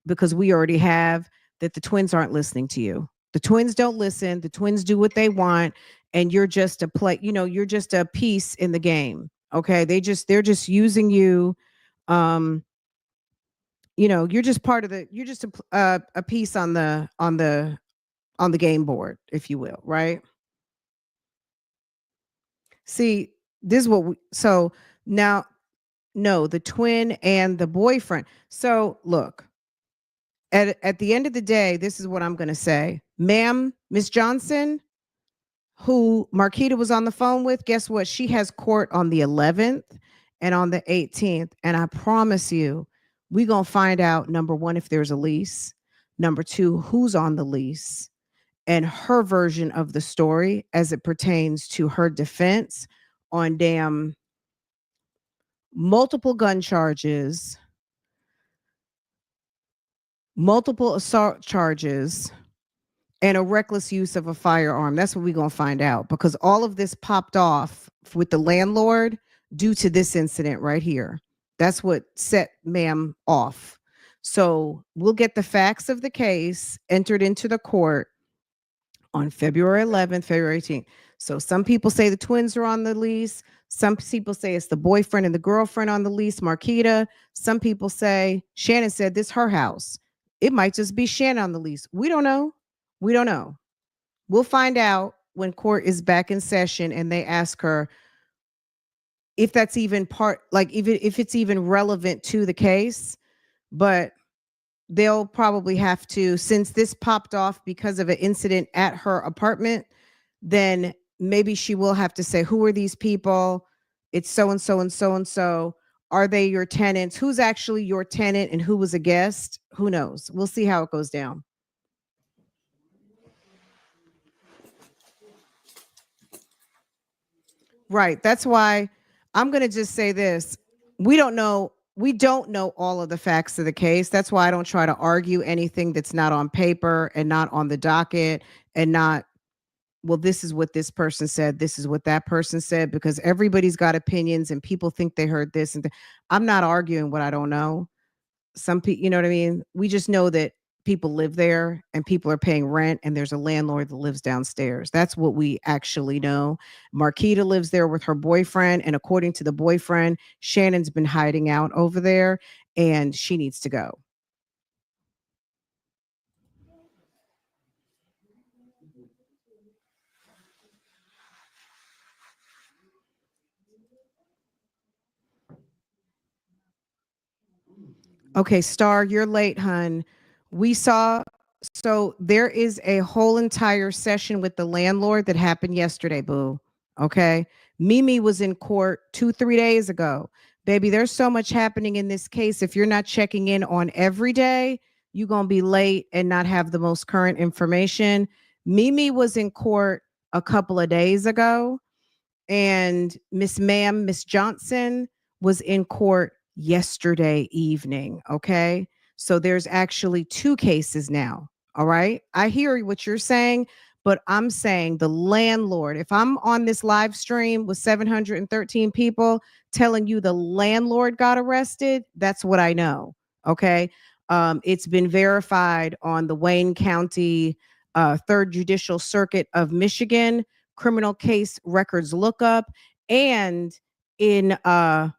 because we already have, that the twins aren't listening to you. The twins don't listen. The twins do what they want. And you're just you're just a piece in the game. Okay. They're just using you. You're just you're just a piece on the game board, if you will. Right. See, this is so now, no, the twin and the boyfriend. So look, at the end of the day, this is what I'm going to say. Ma'am, Miss Johnson, who Marquita was on the phone with, guess what? She has court on the 11th and on the 18th. And I promise you, we're going to find out, number one, if there's a lease. Number two, who's on the lease, and her version of the story as it pertains to her defense on damn multiple gun charges, multiple assault charges, and a reckless use of a firearm. That's what we're going to find out, because all of this popped off with the landlord due to this incident right here. That's what set ma'am off. So we'll get the facts of the case entered into the court on February 11th, February 18th. So some people say the twins are on the lease. Some people say it's the boyfriend and the girlfriend on the lease, Marquita. Some people say, Shannon said this her house. It might just be Shannon on the lease. We don't know. We don't know. We'll find out when court is back in session and they ask her if that's even part, like even if it's even relevant to the case. But they'll probably have to, since this popped off because of an incident at her apartment, then maybe she will have to say, who are these people? It's so and so and so and so. Are they your tenants? Who's actually your tenant and who was a guest? Who knows? We'll see how it goes down. Right. That's why I'm going to just say this. We don't know all of the facts of the case. That's why I don't try to argue anything that's not on paper and not on the docket and not, well, this is what this person said. This is what that person said, because everybody's got opinions and people think they heard this. And I'm not arguing what I don't know. Some people, you know what I mean? We just know that people live there and people are paying rent and there's a landlord that lives downstairs. That's what we actually know. Marquita lives there with her boyfriend, and according to the boyfriend, Shannon's been hiding out over there and she needs to go. Okay, Star, you're late, hun. So there is a whole entire session with the landlord that happened yesterday, boo. Okay. Mimi was in court 2-3 days ago. Baby, there's so much happening in this case. If you're not checking in on every day, you're going to be late and not have the most current information. Mimi was in court a couple of days ago, and Miss Johnson was in court yesterday evening. Okay. So there's actually 2 cases now. All right. I hear what you're saying, but I'm saying the landlord, if I'm on this live stream with 713 people telling you the landlord got arrested, that's what I know. Okay. It's been verified on the Wayne County 3rd Judicial Circuit of Michigan criminal case records lookup, and in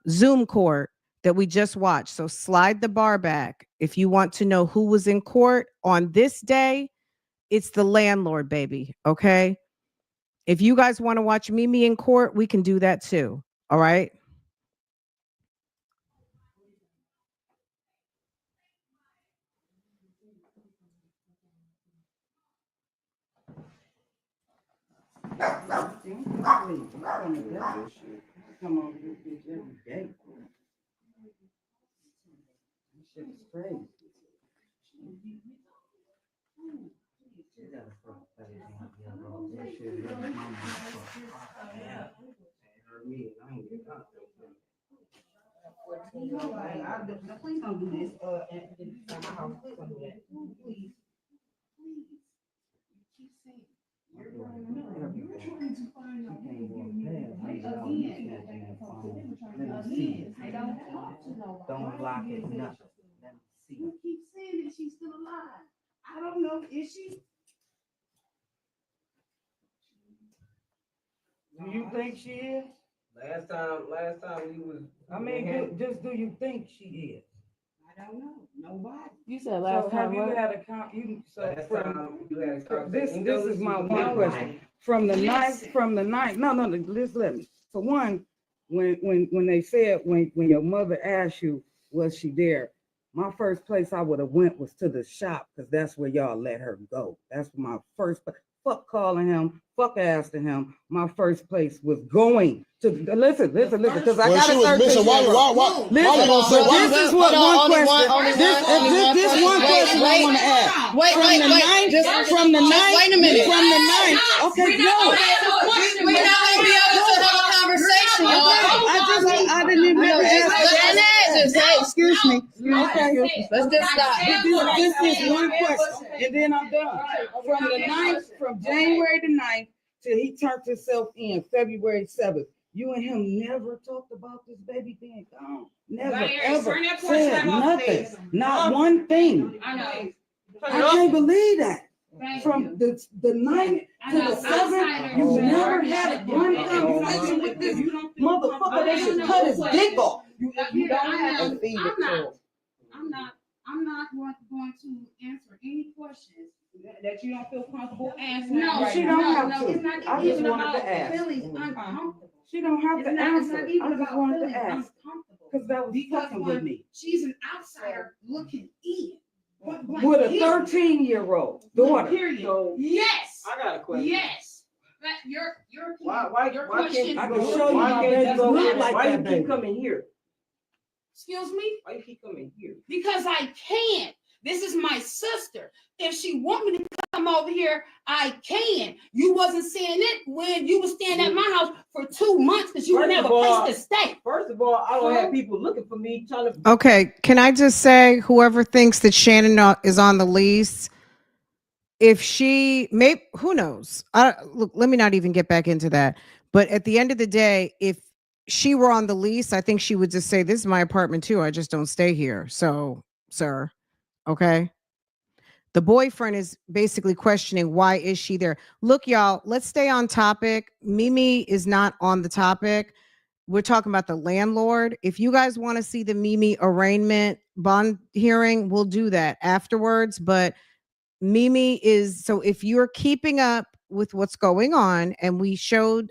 Zoom court that we just watched. So slide the bar back. If you want to know who was in court on this day, it's the landlord, baby. Okay. If you guys want to watch Mimi in court, we can do that too. All right. Come on, this bitch every day. This shit is crazy. Please don't do this. At my house, please don't do that. Please. Keep saying. You're trying to find out. I don't talk to nobody. Don't block it, nothing. Let me see. You keep saying that she's still alive. I don't know. Is she? Do you think she is? Last time we was. I mean, just do you think she is? I don't know. Nobody. You said last time. Have you what? had a this This is my one question. From the night. No, just let me. For one, when they said when your mother asked you, was she there? My first place I would have went was to the shop, because that's where y'all let her go. That's my first. Fuck calling him. Fuck asking him. My first place was going to listen, because I got to search. Listen, why you gonna say? This is what one question. This one question I want to ask. Wait a minute. Okay, no. We're not gonna be able to have a conversation. I didn't even ask Let's just stop. This is one question, and then I'm done. From January the 9th till he turned himself in February 7th. You and him never talked about this baby being gone. Never, ever said nothing. Not one thing. I know. I can't believe that. From the 9th to the 7th, you never had one conversation with this motherfucker that should cut his dick off. I'm not going to answer any questions that you don't feel comfortable answering. No, she don't have to. It's not I even just wanted about to ask. feeling uncomfortable. She don't have to It's answer. not even I just about wanted to feeling ask. uncomfortable. Because that was fucking with me. She's an outsider looking in. With a 13-year-old daughter. Period. So, Yes. I got a question. Yes. But your Why question. I can show you my baby can't go you look like why you that keep baby. coming here? Excuse me? Why you keep coming here? Because I can. This is my sister. If she want me to come over here, I can. You wasn't saying it when you was staying at my house for 2 months because you didn't have a place to stay. First of all, I don't have people looking for me trying to. Okay, can I just say, whoever thinks that Shannon is on the lease, if she may, who knows? Look, let me not even get back into that. But at the end of the day, if she were on the lease, I think she would just say, "This is my apartment too. I just don't stay here." So, sir, okay. The boyfriend is basically questioning, why is she there? Look, y'all, let's stay on topic. Mimi is not on the topic. We're talking about the landlord. If you guys want to see the Mimi arraignment bond hearing, we'll do that afterwards. But Mimi is, so if you're keeping up with what's going on, and I showed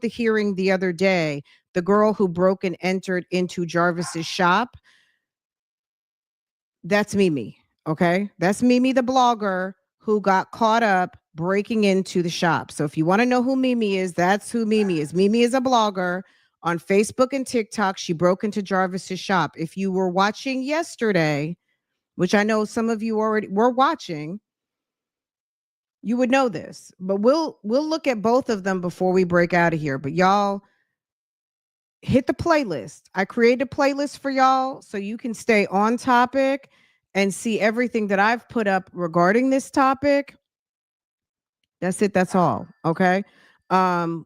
the hearing the other day, the girl who broke and entered into Jarvis's shop. That's Mimi. Okay. That's Mimi, the blogger who got caught up breaking into the shop. So if you want to know who Mimi is, that's who Mimi is. Mimi is a blogger on Facebook and TikTok. She broke into Jarvis's shop. If you were watching yesterday, which I know some of you already were watching, you would know this. But we'll look at both of them before we break out of here. But y'all, hit the playlist. I created a playlist for y'all so you can stay on topic and see everything that I've put up regarding this topic. That's it. That's all. Okay.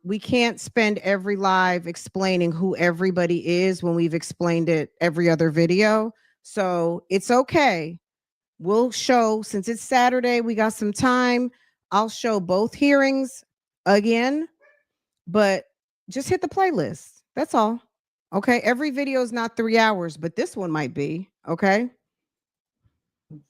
We can't spend every live explaining who everybody is when we've explained it every other video. So it's okay. We'll show, since it's Saturday, we got some time. I'll show both hearings again, but just hit the playlist. That's all. Okay. Every video is not 3 hours, but this one might be. Okay.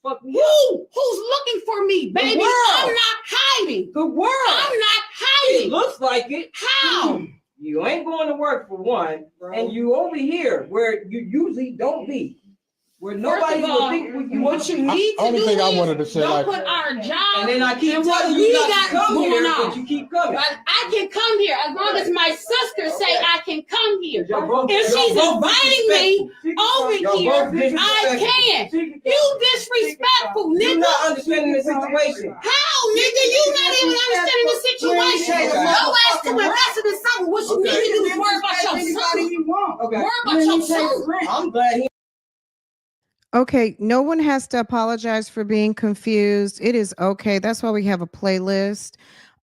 Who's looking for me, baby? I'm not hiding. The world. I'm not hiding. It looks like it. How? You ain't going to work for one, and you over here where you usually don't be. Where nobody will think what you need to do I wanted to say, don't like, put our job and then I keep and what telling we you not to got come going here, on. but you keep coming. I can come here as long as my sister say I can come here. Y'all If she's both inviting me over Y'all both here, I can. You disrespectful, You're nigga. not understanding the situation. How, nigga? You not even understanding the situation. Your ass too invested in something. What you need to do is worry about your son. Okay. Worry about your son. I'm glad he. Okay, no one has to apologize for being confused. It is okay. That's why we have a playlist.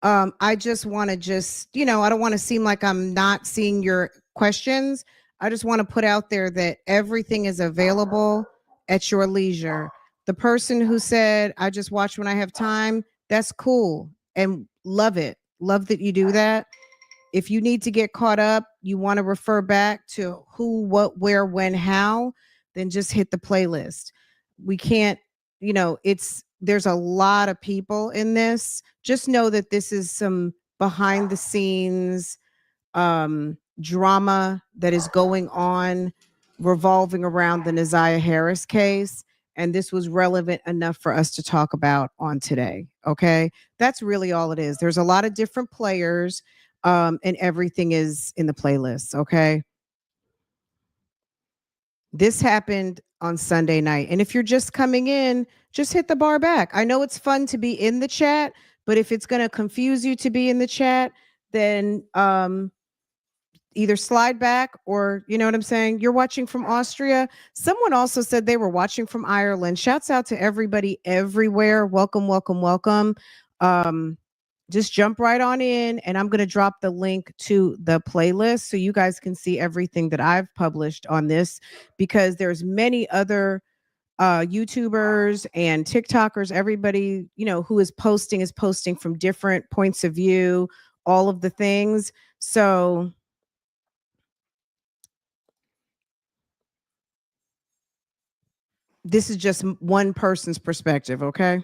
I just want to I don't want to seem like I'm not seeing your questions. I just want to put out there that everything is available at your leisure. The person who said, I just watch when I have time, that's cool and love it. Love that you do that. If you need to get caught up, you want to refer back to who, what, where, when, how, then just hit the playlist. We can't, there's a lot of people in this. Just know that this is some behind the scenes drama that is going on revolving around the Naziah Harris case. And this was relevant enough for us to talk about on today. Okay. That's really all it is. There's a lot of different players and everything is in the playlist. Okay. This happened on Sunday night. And if you're just coming in, just hit the bar back. I know it's fun to be in the chat, but if it's going to confuse you to be in the chat, then either slide back or, you know what I'm saying? You're watching from Austria. Someone also said they were watching from Ireland. Shouts out to everybody everywhere. Welcome, welcome, welcome. Just jump right on in, and I'm going to drop the link to the playlist so you guys can see everything that I've published on this, because there's many other YouTubers and TikTokers, everybody, you know, who is posting from different points of view, all of the things. So this is just one person's perspective, okay?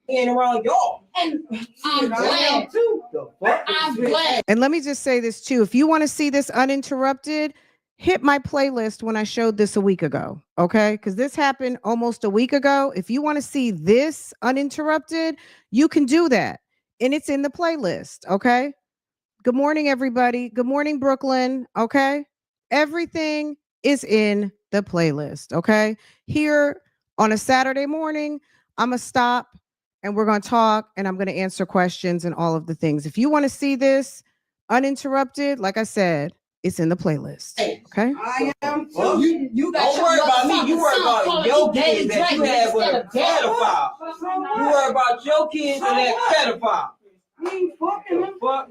And around y'all. And I'm glad too. I'm glad. And let me just say this too. If you want to see this uninterrupted, hit my playlist when I showed this a week ago, okay? Because this happened almost a week ago. If you want to see this uninterrupted, you can do that. And it's in the playlist, okay? Good morning, everybody. Good morning, Brooklyn, okay? Everything is in the playlist, okay? Here on a Saturday morning, I'm going to stop and we're going to talk and I'm going to answer questions and all of the things. If you want to see this uninterrupted, like I said, it's in the playlist. Okay. I am too. You don't worry about me. You worry about your kids that you have with a pedophile. You worry about your kids and that pedophile. I ain't fucking him. Fuck.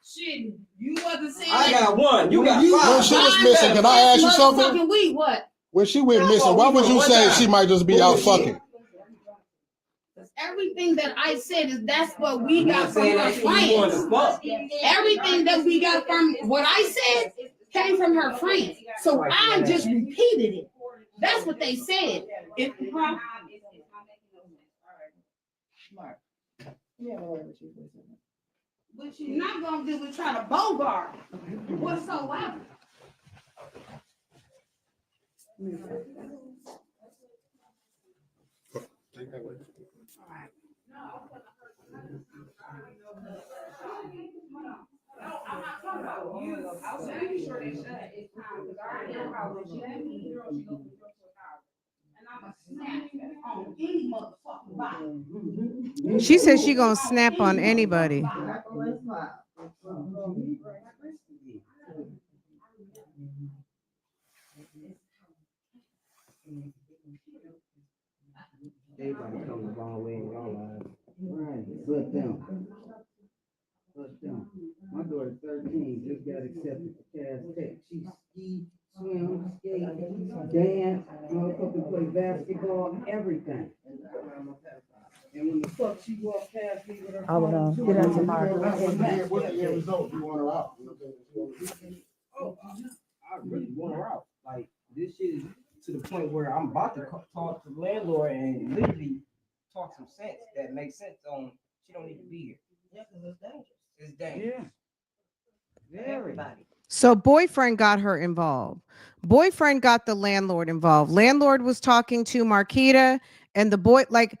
Shit, you wasn't saying. I got one. You got When five. she was missing, can I ask you something? Fucking weed, what? When she went missing, why would you say she might just be out fucking? Everything that I said is that's what we got from saying her that you want friends. to fuck. Everything that we got from what I said came from her friends. So I just repeated it. That's what they said. What she's not gonna do is try to bogart whatsoever. I'm not talking about you. I'll make sure they shut it. It's time because I already know how she let me girl, she goes to the house. And I'm a snap on any motherfucking body. She says she gonna snap on anybody. They gonna come the long way in your life. Right. But them. My daughter 13 just got accepted for Cass Tech. She ski, swim, skate, dance, motherfucking play basketball, everything. And when the fuck she walked past me with her I would get out tomorrow. What's the end result? You want her out? Oh, I really want her out. Like, this shit is to the point where I'm about to talk to the landlord and literally talk some sense that makes sense on she don't need to be here. Yeah, because it's dangerous. It's dangerous. Yeah. Everybody. So boyfriend got her involved. Boyfriend got the landlord involved. Landlord was talking to Marquita and the boy, like,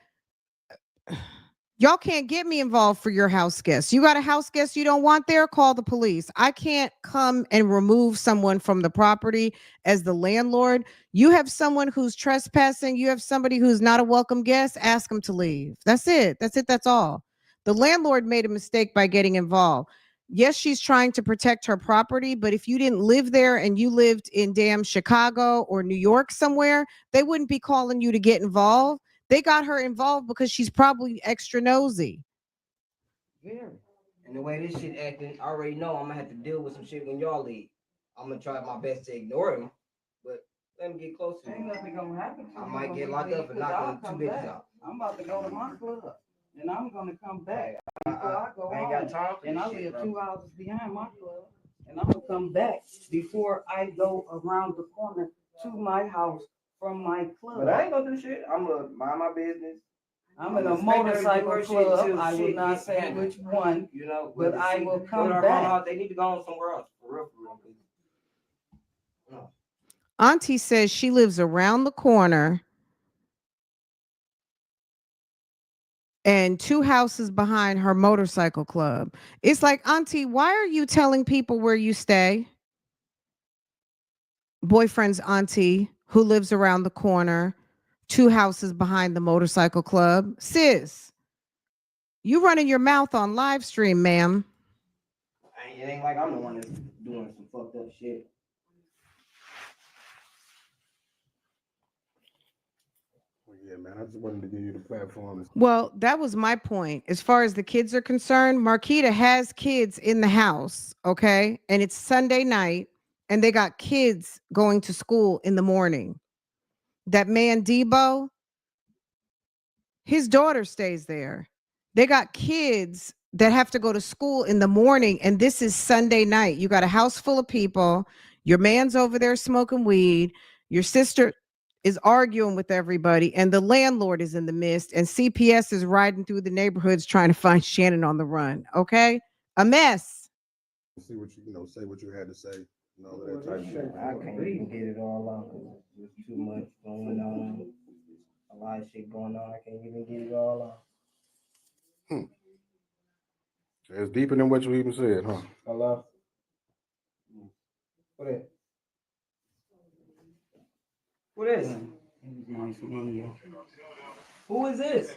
y'all can't get me involved for your house guests. You got a house guest you don't want there, call the police. I can't come and remove someone from the property as the landlord. You have someone who's trespassing. You have somebody who's not a welcome guest. Ask them to leave. That's it. That's it. That's all. The landlord made a mistake by getting involved. Yes, she's trying to protect her property, but if you didn't live there and you lived in damn Chicago or New York somewhere, they wouldn't be calling you to get involved. They got her involved because she's probably extra nosy. Very. And the way this shit acting, I already know I'm gonna have to deal with some shit when y'all leave. I'm gonna try my best to ignore him, but let me get close to him. Ain't nothing gonna happen. I might get locked up and knock them two bitches out. I'm about to go to my club, and I'm gonna come back before I go I ain't got home. time for And I this shit, live bro. 2 houses behind my club, and I'm gonna come back before I go around the corner to my house from my club. But I ain't gonna do shit. I'm gonna mind my business. I'm in a I'm expecting her to do motorcycle her shit club. till I will shit not gets say handled. which one. You know, But I will go come to our back. house. They need to go on somewhere else. For real, for real. No. Auntie says she lives around the corner and 2 houses behind her motorcycle club. It's like, Auntie, why are you telling people where you stay? Boyfriend's auntie who lives around the corner, 2 houses behind the motorcycle club. Sis, you running your mouth on live stream, ma'am. It ain't like I'm the one that's doing doing some fucked up shit. Yeah, man, I just wanted to give you the platform. Well, that was my point. As far as the kids are concerned, Marquita has kids in the house, okay? And it's Sunday night, and they got kids going to school in the morning. That man, Debo, his daughter stays there. They got kids that have to go to school in the morning, and this is Sunday night. You got a house full of people. Your man's over there smoking weed. Your sister is arguing with everybody, and the landlord is in the midst, and CPS is riding through the neighborhoods trying to find Shannon on the run. Okay? A mess. See what you say what you had to say. All of that type of shit. I can't even get it all out because there's too much going on. A lot of shit going on. I can't even get it all out. It's deeper than what you even said, huh? Hello? What is? What is? Who is this?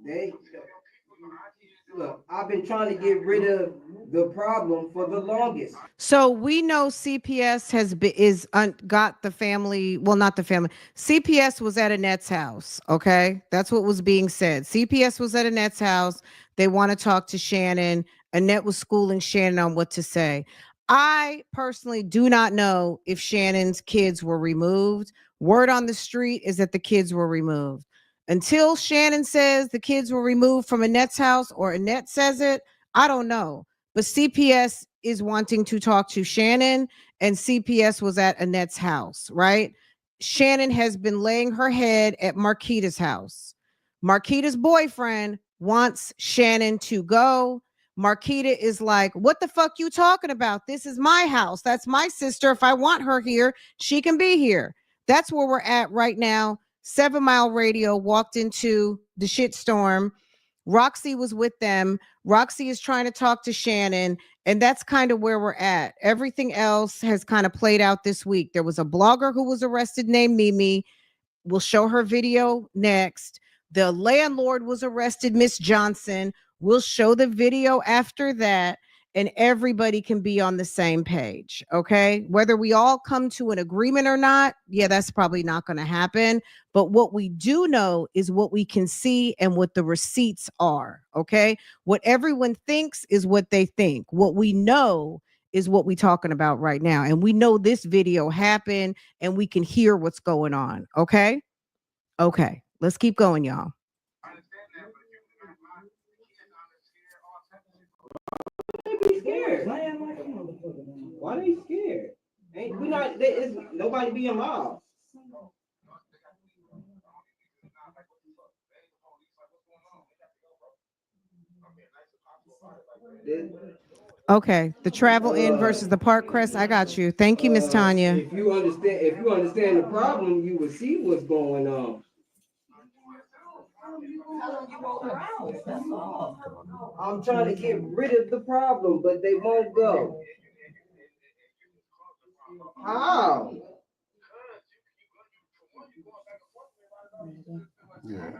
They look, I've been trying to get rid of the problem for the longest. So we know CPS got the family. Well, not the family. CPS was at Annette's house. Okay, that's what was being said. CPS was at Annette's house. They want to talk to Shannon. Annette was schooling Shannon on what to say. I personally do not know if Shannon's kids were removed. Word on the street is that the kids were removed. Until Shannon says the kids were removed from Annette's house or Annette says it, I don't know. But CPS is wanting to talk to Shannon, and CPS was at Annette's house, right? Shannon has been laying her head at Marquita's house. Marquita's boyfriend wants Shannon to go. Marquita is like, what the fuck you talking about? This is my house. That's my sister. If I want her here, she can be here. That's where we're at right now. 7 Mile Radio walked into the shitstorm. Roxy was with them. Roxy is trying to talk to Shannon, and that's kind of where we're at. Everything else has kind of played out this week. There was a blogger who was arrested named Mimi. We'll show her video next. The landlord was arrested, Miss Johnson. We'll show the video after that, and everybody can be on the same page, okay? Whether we all come to an agreement or not, yeah, that's probably not going to happen. But what we do know is what we can see and what the receipts are, okay? What everyone thinks is what they think. What we know is what we're talking about right now. And we know this video happened, and we can hear what's going on, okay? Okay, let's keep going, y'all. They scared. Why they scared? Ain't we not? It's nobody being involved. Okay, the travel in versus the park crest. I got you. Thank you, Miss Tanya. If you understand the problem, you will see what's going on. I'm trying to get rid of the problem, but they won't go. How? Yeah.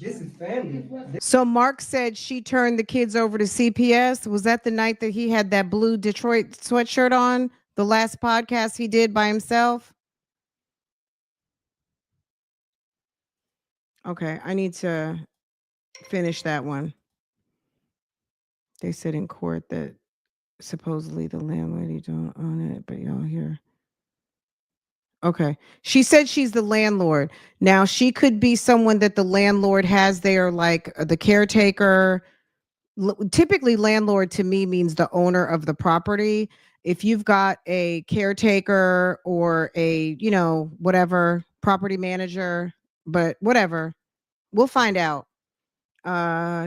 This is family. So Mark said she turned the kids over to CPS. Was that the night that he had that blue Detroit sweatshirt on? The last podcast he did by himself? Okay, I need to finish that one. They said in court that supposedly the landlady don't own it, but y'all hear. Okay. She said she's the landlord. Now, she could be someone that the landlord has there, like the caretaker. Typically, landlord to me means the owner of the property. If you've got a caretaker or a, whatever, property manager, but whatever, we'll find out.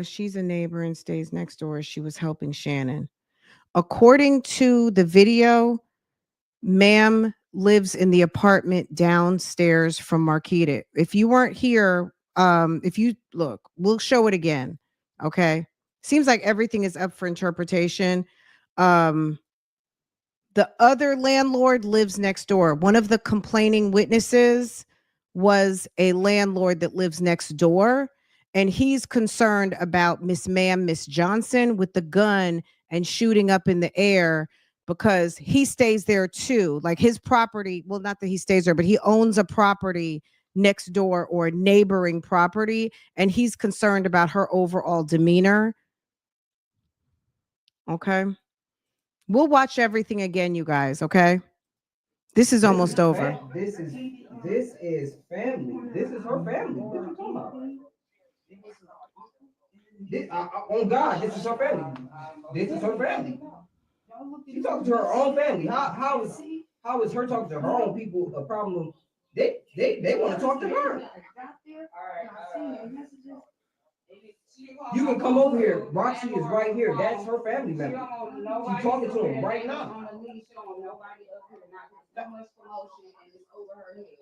She's a neighbor and stays next door. She was helping Shannon. According to the video, ma'am lives in the apartment downstairs from Marquita. If you weren't here, if you look, we'll show it again. Okay. Seems like everything is up for interpretation. Um, the other landlord lives next door. One of the complaining witnesses was a landlord that lives next door, and he's concerned about Miss Johnson with the gun and shooting up in the air because he stays there too. Like his property, well, not that he stays there, but he owns a property next door or a neighboring property, and he's concerned about her overall demeanor. Okay. We'll watch everything again, you guys, okay? This is almost over. This is family. This is her family. What are you talking about? On God, this is her family. This is her family. She's talking to her own family. How is her talking to her own people a problem? They want to talk to her. You can come over here. Roxy is right here. That's her family member. She's talking to him right now.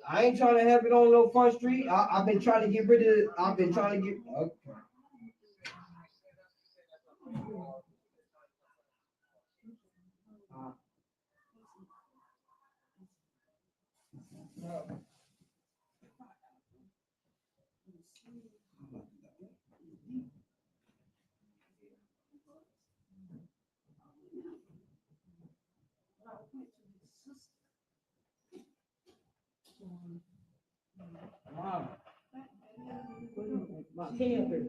I ain't trying to have it on no front street. I've been trying to get rid of it. I've been trying to get. Okay. Mom. Mom, can you hear?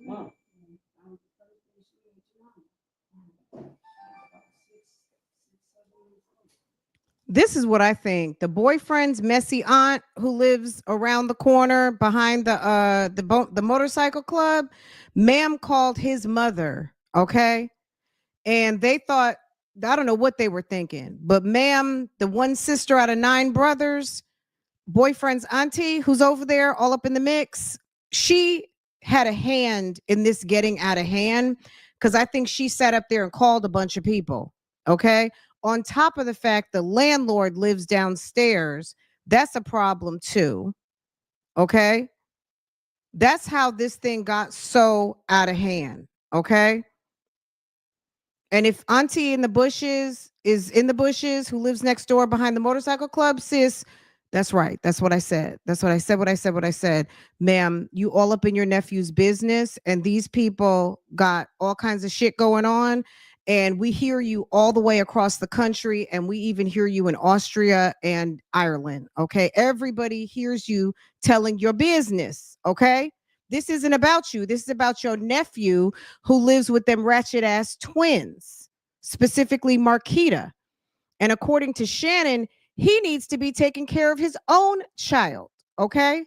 Mom. This is what I think. The boyfriend's messy aunt who lives around the corner behind the motorcycle club, ma'am called his mother, okay? And they thought, I don't know what they were thinking, but ma'am, the one sister out of 9 brothers, boyfriend's auntie who's over there all up in the mix, she had a hand in this getting out of hand because I think she sat up there and called a bunch of people. Okay. On top of the fact the landlord lives downstairs, that's a problem too. Okay. That's how this thing got so out of hand. Okay. And if auntie in the bushes is in the bushes who lives next door behind the motorcycle club, sis, that's right. That's what I said. That's what I said. What I said. Ma'am, you all up in your nephew's business, and these people got all kinds of shit going on. And we hear you all the way across the country, and we even hear you in Austria and Ireland. Okay. Everybody hears you telling your business. Okay. This isn't about you. This is about your nephew who lives with them ratchet ass twins, specifically Marquita. And according to Shannon, he needs to be taking care of his own child. Okay.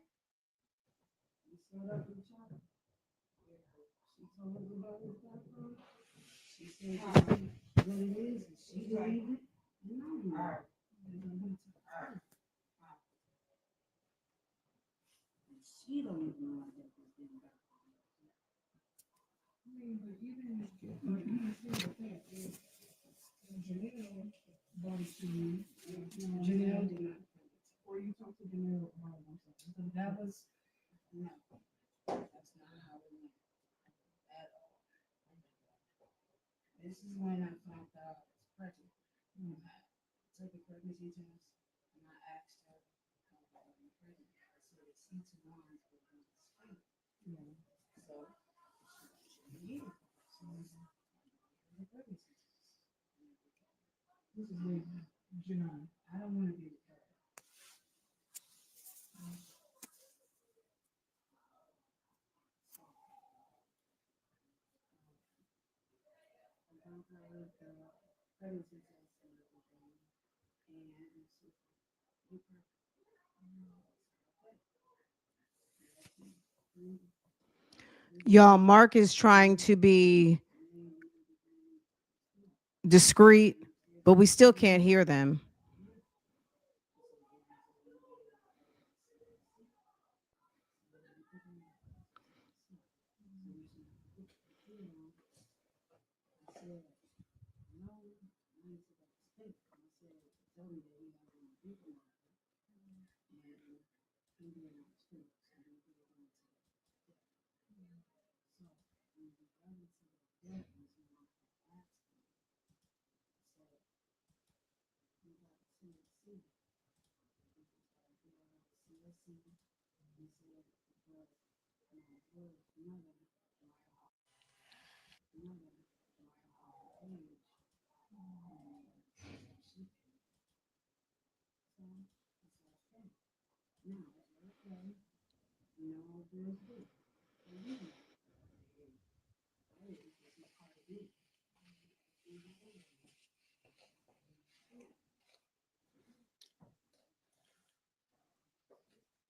This is when I found out I was pregnant. I took a pregnancy test and I asked her how I was pregnant. I said it's C2 lines but it's fake. So she yeah. So the pregnancy test. This is me, Janine. I don't want to be the parent. Pregnancy test and everything. Y'all, Mark is trying to be discreet, but we still can't hear them.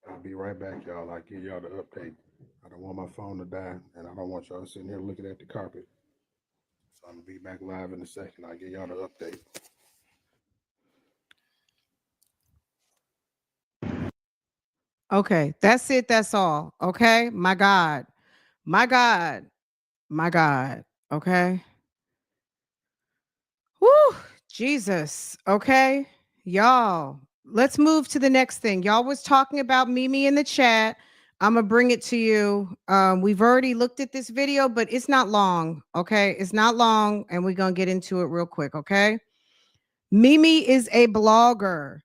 I'll be right back, y'all. I'll give y'all the update. I don't want my phone to die, and I don't want y'all sitting here looking at the carpet. So I'm gonna be back live in a second. I'll give y'all the update. Okay, that's it. That's all. Okay, my God, my God, my God. Okay. Whew, Jesus. Okay, y'all. Let's move to the next thing. Y'all was talking about Mimi in the chat. I'm gonna bring it to you. We've already looked at this video, but it's not long. Okay, it's not long, and we're gonna get into it real quick. Okay, Mimi is a blogger.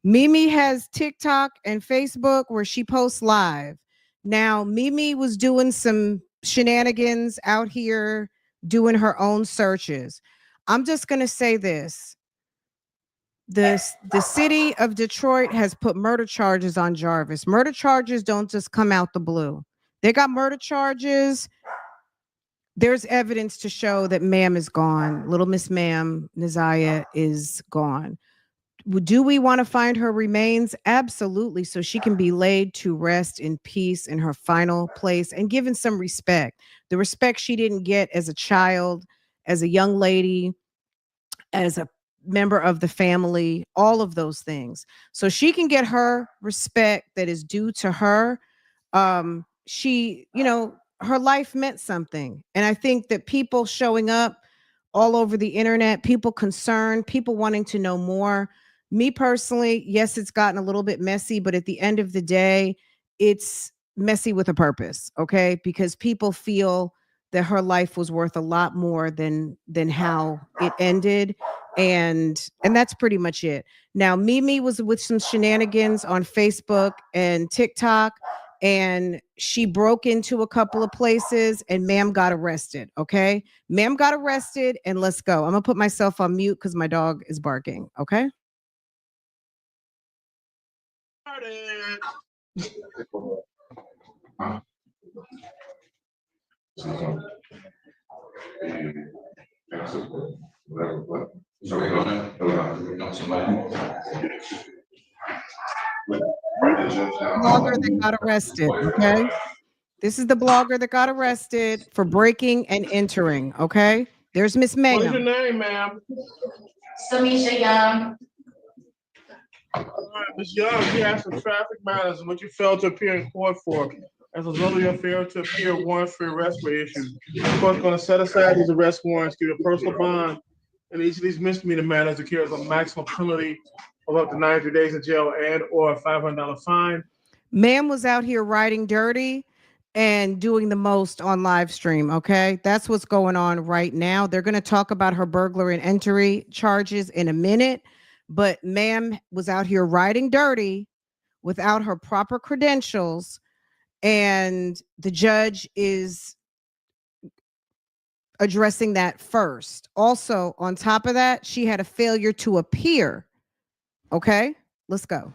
Mimi has TikTok and Facebook where she posts live. Now, Mimi was doing some shenanigans out here doing her own searches. I'm just going to say this. The city of Detroit has put murder charges on Jarvis. Murder charges don't just come out the blue. They got murder charges. There's evidence to show that Ma'am is gone. Little Miss Ma'am, Naziah, is gone. Do we want to find her remains? Absolutely. So she can be laid to rest in peace in her final place and given some respect. The respect she didn't get as a child, as a young lady, as a member of the family, all of those things. So she can get her respect that is due to her. She, her life meant something. And I think that people showing up all over the internet, people concerned, people wanting to know more. Me personally, yes, it's gotten a little bit messy, but at the end of the day, it's messy with a purpose, okay? Because people feel that her life was worth a lot more than how it ended, and that's pretty much it. Now, Mimi was with some shenanigans on Facebook and TikTok, and she broke into a couple of places, and Ma'am got arrested, okay? Ma'am got arrested, and let's go. I'm gonna put myself on mute because my dog is barking, okay? Blogger that got arrested, okay? This is the blogger that got arrested for breaking and entering, okay? There's Miss What is your Ma'am. name, ma'am? Samisha Young. All right, Ms. Young, you have some traffic matters and what you failed to appear in court for. As a result of your failure to appear, warrants for arrest were issued. The court's going to set aside these arrest warrants, give you a personal bond, and each of these misdemeanor matters occurs a maximum penalty of up to 93 days in jail and or a $500 fine. Ma'am was out here riding dirty and doing the most on live stream, okay? That's what's going on right now. They're going to talk about her burglary and entry charges in a minute, but Ma'am was out here riding dirty without her proper credentials, and the judge is addressing that first. Also, on top of that, she had a failure to appear. Okay, let's go.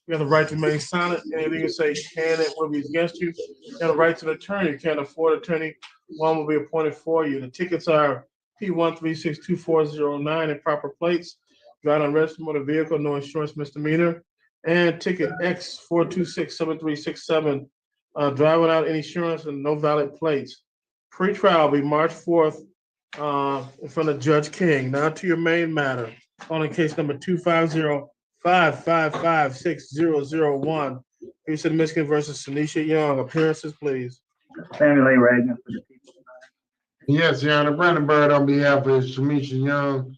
You have the right to remain silent. Anything you say can and will be against you. You have the right to an attorney. You can't afford an attorney. One will be appointed for you. The tickets are P1362409 and proper plates. Driving on registered motor vehicle, no insurance misdemeanor. And ticket X4267367. Driving without any insurance and no valid plates. Pre-trial will be March 4th in front of Judge King. Now to your main matter. Calling case number 250-555-6001. Houston, Michigan versus Tanisha Young. Appearances, please. Samuel A. Reagan for the people. Yes, Your Honor. Brandon Bird on behalf of Shamisha Young.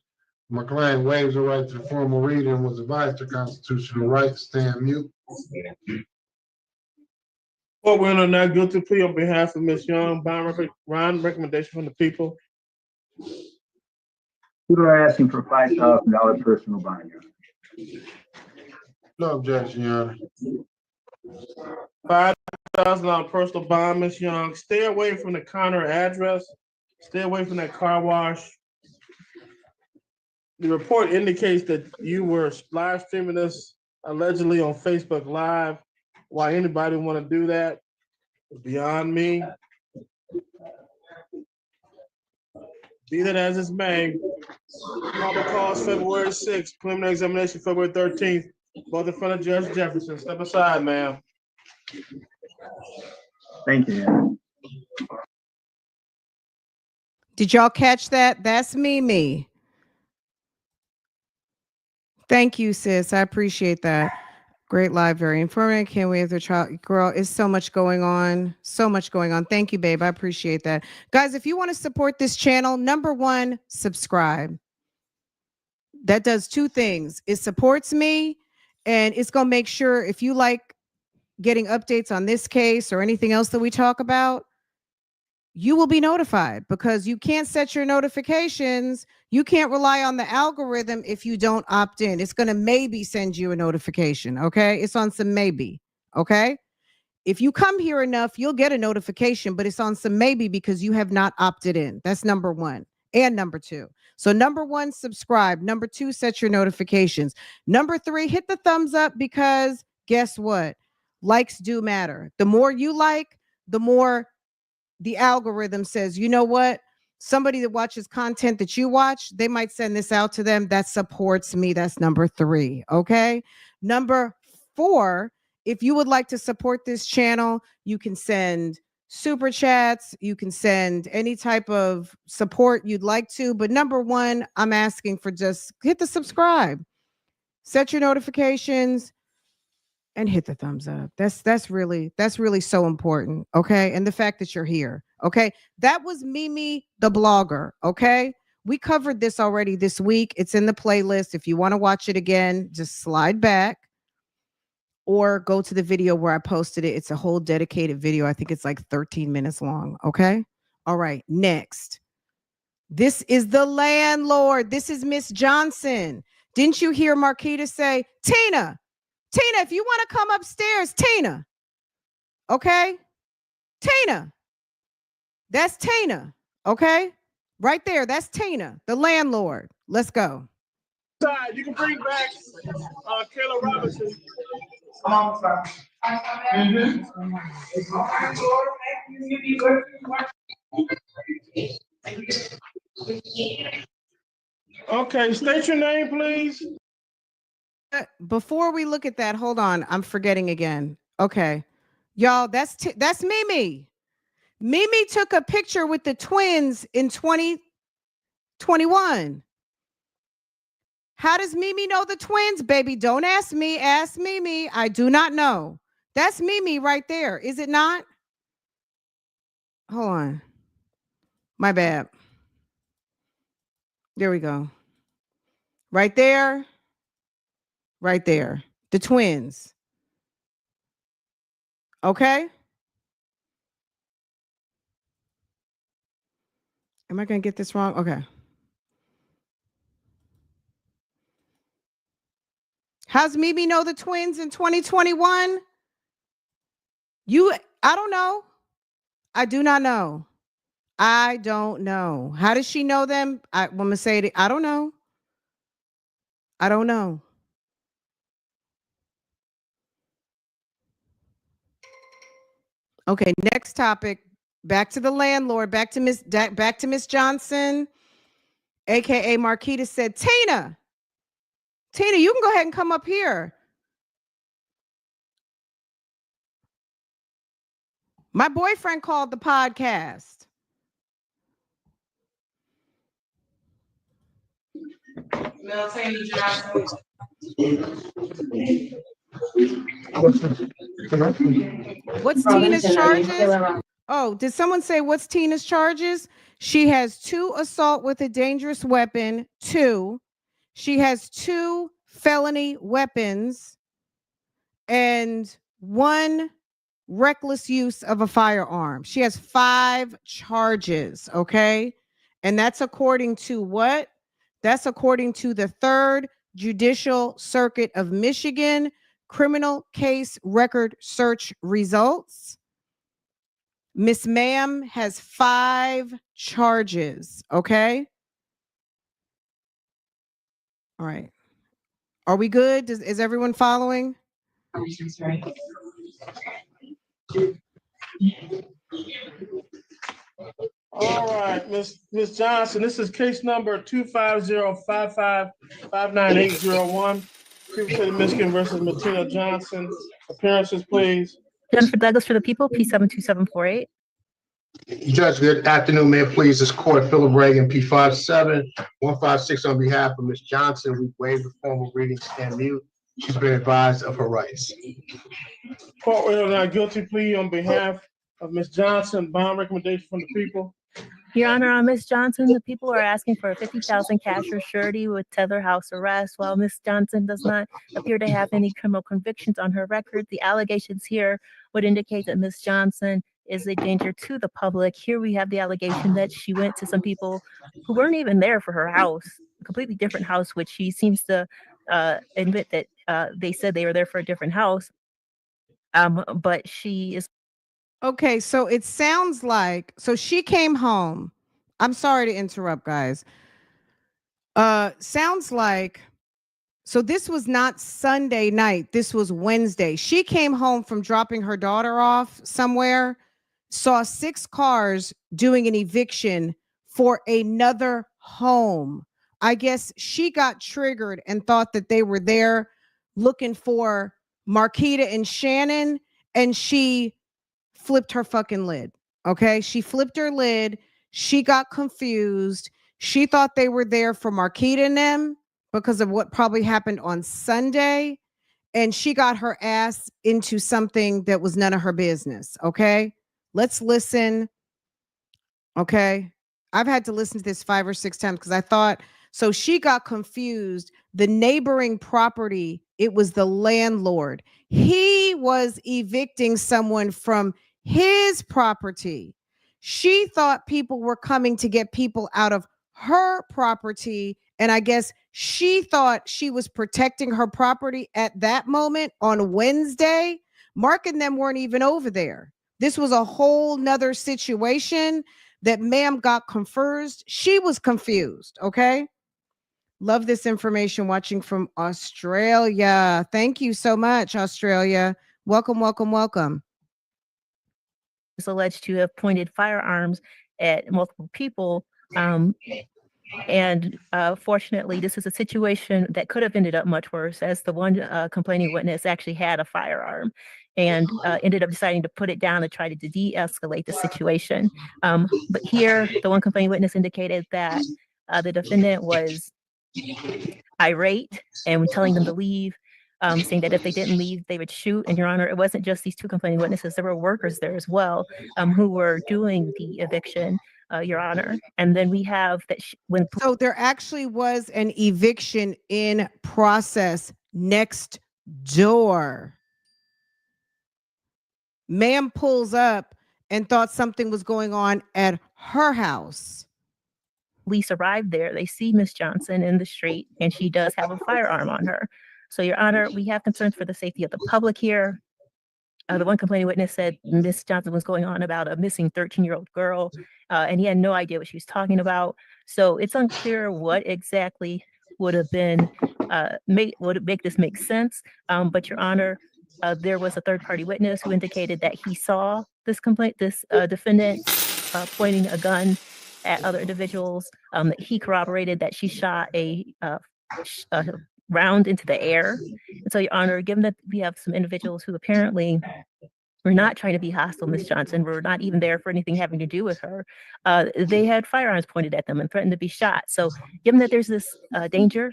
My client waives the right to the formal reading and was advised to constitutional rights. Stand mute. Court will enter not guilty plea on behalf of Ms. Young. Bond recommendation from the people. People are asking for $5,000 personal bond. No objection, Your Honor. $5,000 personal bond, Ms. Young. Stay away from the Connor address. Stay away from that car wash. The report indicates that you were live streaming this allegedly on Facebook Live. Why anybody want to do that is beyond me. Be that as it may, probable cause February 6th, preliminary examination February 13th, both in front of Judge Jefferson. Step aside, ma'am. Thank you. Did y'all catch that? That's Mimi. Thank you, sis. I appreciate that. Great live, very informative. Can't wait for child. Girl, it's so much going on. So much going on. Thank you, babe. I appreciate that. Guys, if you want to support this channel, number one, subscribe. That does two things. It supports me, and it's going to make sure if you like getting updates on this case or anything else that we talk about, you will be notified, because you can't set your notifications. You can't rely on the algorithm if you don't opt in. It's going to maybe send you a notification. Okay. It's on some maybe. Okay. If you come here enough, you'll get a notification, but it's on some maybe because you have not opted in. That's number one. And number two. So number one, subscribe. Number two, set your notifications. Number three, hit the thumbs up, because guess what? Likes do matter. The more you like, the more the algorithm says, you know what? Somebody that watches content that you watch, they might send this out to them. That supports me. That's number three. Okay. Number four, if you would like to support this channel, you can send super chats. You can send any type of support you'd like to. But number one, I'm asking for just hit the subscribe, set your notifications, and hit the thumbs up. That's really so important. Okay. And the fact that you're here. Okay. That was Mimi the blogger. Okay. We covered this already this week. It's in the playlist. If you want to watch it again, just slide back or go to the video where I posted it. It's a whole dedicated video. I think it's like 13 minutes long. Okay. All right. Next. This is the landlord. This is Miss Johnson. Didn't you hear Marquita say, Tina, if you want to come upstairs, Tina. Okay? Tina. That's Tina. Okay? Right there. That's Tina, the landlord. Let's go. You can bring back Kayla Robinson. Okay, state your name, please. Before we look at that, hold on. I'm forgetting again. Okay. Y'all, that's Mimi. Mimi took a picture with the twins in 2021. How does Mimi know the twins? Baby, don't ask me. Ask Mimi. I do not know. That's Mimi right there. Is it not? Hold on. My bad. There we go. Right there. Right there. The twins. Okay. Am I going to get this wrong? Okay. How's Mimi know the twins in 2021? I don't know. I do not know. I don't know. How does she know them? I'm going to say it. I don't know. I don't know. Okay, next topic. Back to the landlord. Back to Miss Johnson, aka Marquita said, Tina, you can go ahead and come up here. My boyfriend called the podcast. What's Tina's charges? Oh, did someone say what's Tina's charges? She has 2 assault with a dangerous weapon, 2. She has 2 felony weapons and 1 reckless use of a firearm. She has 5 charges, okay? And that's according to what? That's according to the 3rd Judicial Circuit of Michigan criminal case record search results. Miss Ma'am has 5 charges, okay? All right. Are we good? Is everyone following? All right, Miss Johnson, this is case number 25055598001. People City, Michigan versus Martina Johnson. Appearances, please. Jennifer Douglas for the people, P72748. Judge, good afternoon, Mayor. Please, this court, Philip Reagan, P57156 on behalf of Ms. Johnson. We waive the formal reading, stand mute. She's been advised of her rights. Court will not guilty plea on behalf of Ms. Johnson. Bond recommendation from the people. Your Honor, on Ms. Johnson, the people are asking for a $50,000 cash or surety with tether house arrest. While Ms. Johnson does not appear to have any criminal convictions on her record, the allegations here would indicate that Ms. Johnson is a danger to the public. Here we have the allegation that she went to some people who weren't even there for her house, a completely different house, which she seems to admit that they said they were there for a different house. But she is. Okay, so it sounds like, so she came home. I'm sorry to interrupt, guys. Sounds like, so this was not Sunday night. This was Wednesday. She came home from dropping her daughter off somewhere, saw 6 cars doing an eviction for another home. I guess she got triggered and thought that they were there looking for Marquita and Shannon, and she flipped her fucking lid. Okay. She flipped her lid. She got confused. She thought they were there for Marquita and them because of what probably happened on Sunday. And she got her ass into something that was none of her business. Okay. Let's listen. Okay. I've had to listen to this 5 or 6 times because I thought, so she got confused. The neighboring property, it was the landlord. He was evicting someone from his property. She thought people were coming to get people out of her property. And I guess she thought she was protecting her property at that moment on Wednesday. Mark and them weren't even over there. This was a whole nother situation that ma'am got confused. She was confused. Okay. Love this information watching from Australia. Thank you so much, Australia. Welcome, welcome, welcome. Is alleged to have pointed firearms at multiple people. And fortunately, this is a situation that could have ended up much worse, as the one complaining witness actually had a firearm and ended up deciding to put it down to try to de-escalate the situation. But here, the one complaining witness indicated that the defendant was irate and telling them to leave, saying that if they didn't leave, they would shoot. And Your Honor, it wasn't just these 2 complaining witnesses. There were workers there as well who were doing the eviction, Your Honor. And then we have that so there actually was an eviction in process next door. Ma'am pulls up and thought something was going on at her house. Police arrived there. They see Miss Johnson in the street, and she does have a firearm on her. So, Your Honor, we have concerns for the safety of the public here. The one complaining witness said Miss Johnson was going on about a missing 13-year-old girl, and he had no idea what she was talking about. So it's unclear what exactly would have been would make this make sense. But Your Honor, there was a third-party witness who indicated that he saw this defendant pointing a gun at other individuals. He corroborated that she shot a round into the air. And so, Your Honor, given that we have some individuals who apparently were not trying to be hostile, Miss Johnson, were not even there for anything having to do with her, they had firearms pointed at them and threatened to be shot. So given that there's this danger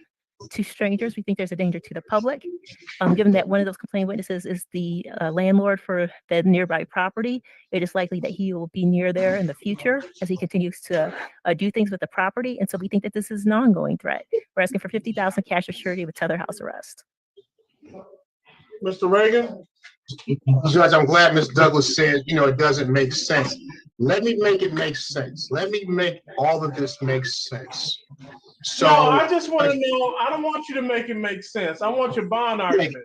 to strangers, we think there's a danger to the public. Given that one of those complaining witnesses is the landlord for the nearby property, it is likely that he will be near there in the future as he continues to do things with the property. And so we think that this is an ongoing threat. We're asking for $50,000 cash or surety with tether house arrest. Mr. Reagan? Judge, I'm glad Ms. Douglas said, it doesn't make sense. Let me make it make sense. Let me make all of this make sense. So no, I just want to know. I don't want you to make it make sense. I want your bond argument.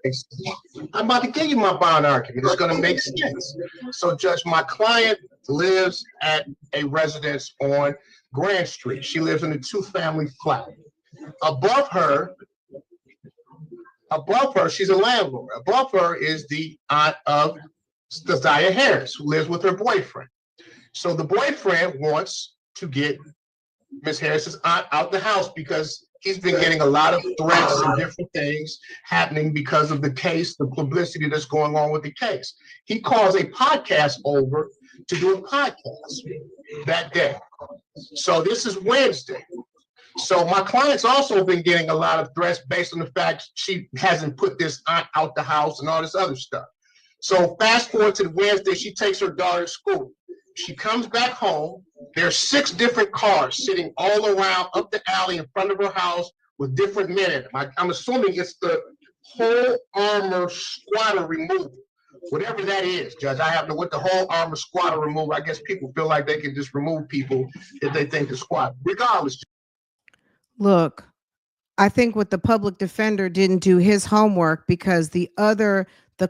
I'm about to give you my bond argument. It's going to make sense. So, Judge, my client lives at a residence on Grand Street. She lives in a 2-family flat. Above her, she's a landlord. Above her is the aunt of Desire Harris, who lives with her boyfriend. So the boyfriend wants to get Miss Harris's aunt out the house because he's been getting a lot of threats and different things happening because of the case, the publicity that's going on with the case. He calls a podcast over to do a podcast that day. So this is Wednesday. So my client's also been getting a lot of threats based on the fact she hasn't put this aunt out the house and all this other stuff. So fast forward to Wednesday, she takes her daughter to school. She comes back home. There's 6 different cars sitting all around up the alley in front of her house with different men in them. I'm assuming it's the whole armor squatter removal, whatever that is, Judge. I have to know what the whole armor squatter removal. I guess people feel like they can just remove people if they think they're squat. Regardless. Look, I think what the public defender didn't do his homework because the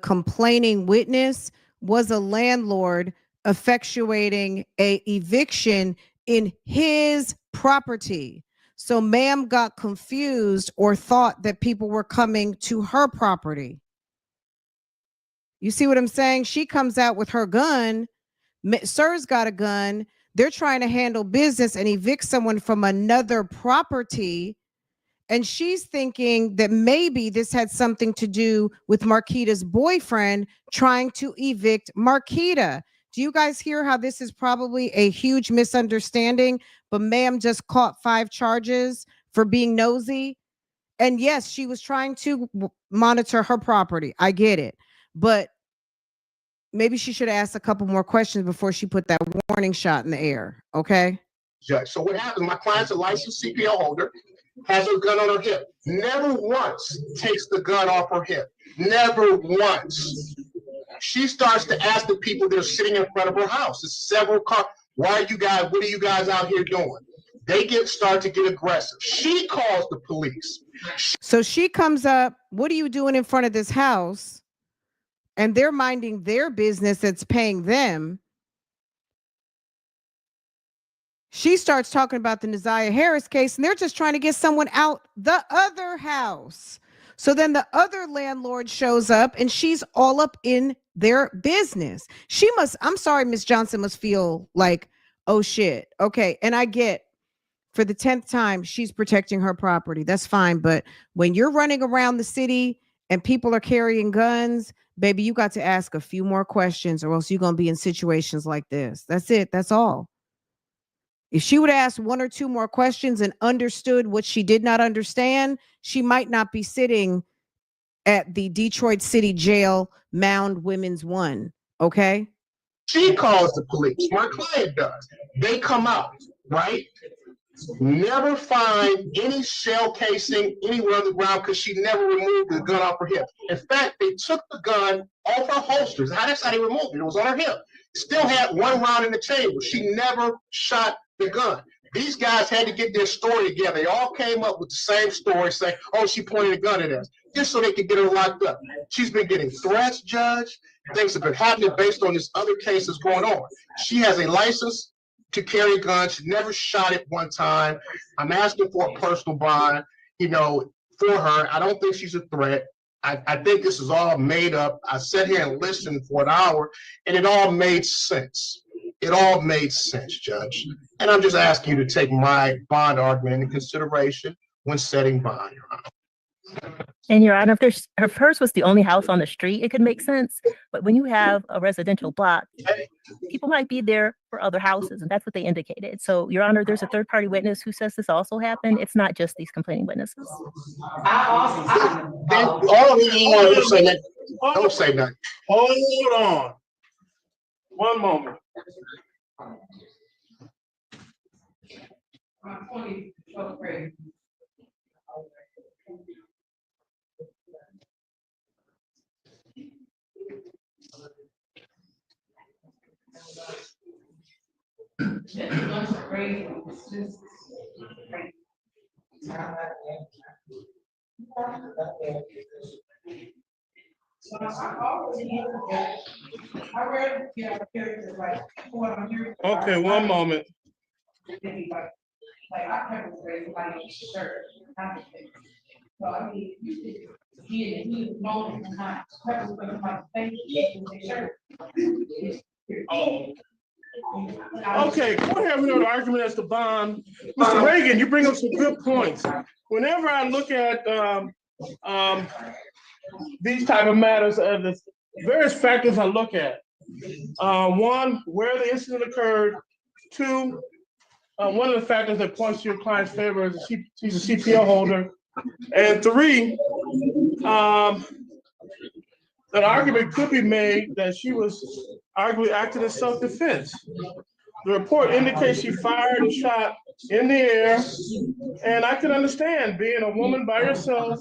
complaining witness was a landlord effectuating a eviction in his property. So ma'am got confused or thought that people were coming to her property. You see what I'm saying? She comes out with her gun. Sir's got a gun. They're trying to handle business and evict someone from another property. And she's thinking that maybe this had something to do with Marquita's boyfriend trying to evict Marquita. Do you guys hear how this is probably a huge misunderstanding? But ma'am just caught 5 charges for being nosy. And yes, she was trying to monitor her property. I get it. But maybe she should have asked a couple more questions before she put that warning shot in the air. Okay. Judge. So what happens? My client's a licensed CPO holder, has her gun on her hip. Never once takes the gun off her hip. Never once. She starts to ask the people that are sitting in front of her house. It's several cars. What are you guys out here doing? They start to get aggressive. She calls the police. So she comes up, what are you doing in front of this house? And they're minding their business that's paying them. She starts talking about the Desire Harris case, and they're just trying to get someone out the other house. So then the other landlord shows up, and she's all up in their business. I'm sorry, Miss Johnson must feel like, oh shit. Okay, and I get for the 10th time, she's protecting her property. That's fine. But when you're running around the city and people are carrying guns, baby, you got to ask a few more questions or else you're going to be in situations like this. That's it. That's all. If she would ask 1 or 2 more questions and understood what she did not understand, she might not be sitting at the Detroit City Jail Mound Women's 1. Okay? She calls the police. My client does. They come out, right? Never find any shell casing anywhere on the ground because she never removed the gun off her hip. In fact, they took the gun off her holsters. That's how they removed it. It was on her hip. Still had 1 round in the chamber. She never shot the gun. These guys had to get their story together. They all came up with the same story saying, oh, she pointed a gun at us, just so they could get her locked up. She's been getting threats, Judge. Things have been happening based on this other case that's going on. She has a license to carry guns. She never shot it one time. I'm asking for a personal bond, for her. I don't think she's a threat. I think this is all made up. I sat here and listened for an hour, and it all made sense. It all made sense, Judge. And I'm just asking you to take my bond argument into consideration when setting bond, Your Honor. And Your Honor, if hers was the only house on the street, it could make sense. But when you have a residential block, people might be there for other houses, and that's what they indicated. So, Your Honor, there's a third-party witness who says this also happened. It's not just these complaining witnesses. Don't say nothing. Hold on. One moment. Okay, one moment. So I mean, he knows it's not pepper spray, like, thank you. Okay, go ahead with the argument as to bond. Mr. Reagan, you bring up some good points. Whenever I look at these type of matters, the various factors I look at. One, where the incident occurred. Two, one of the factors that points to your client's favor is she's a CPL holder. And three, an argument could be made that she was arguably acting in self-defense. The report indicates she fired a shot in the air, and I can understand being a woman by yourself,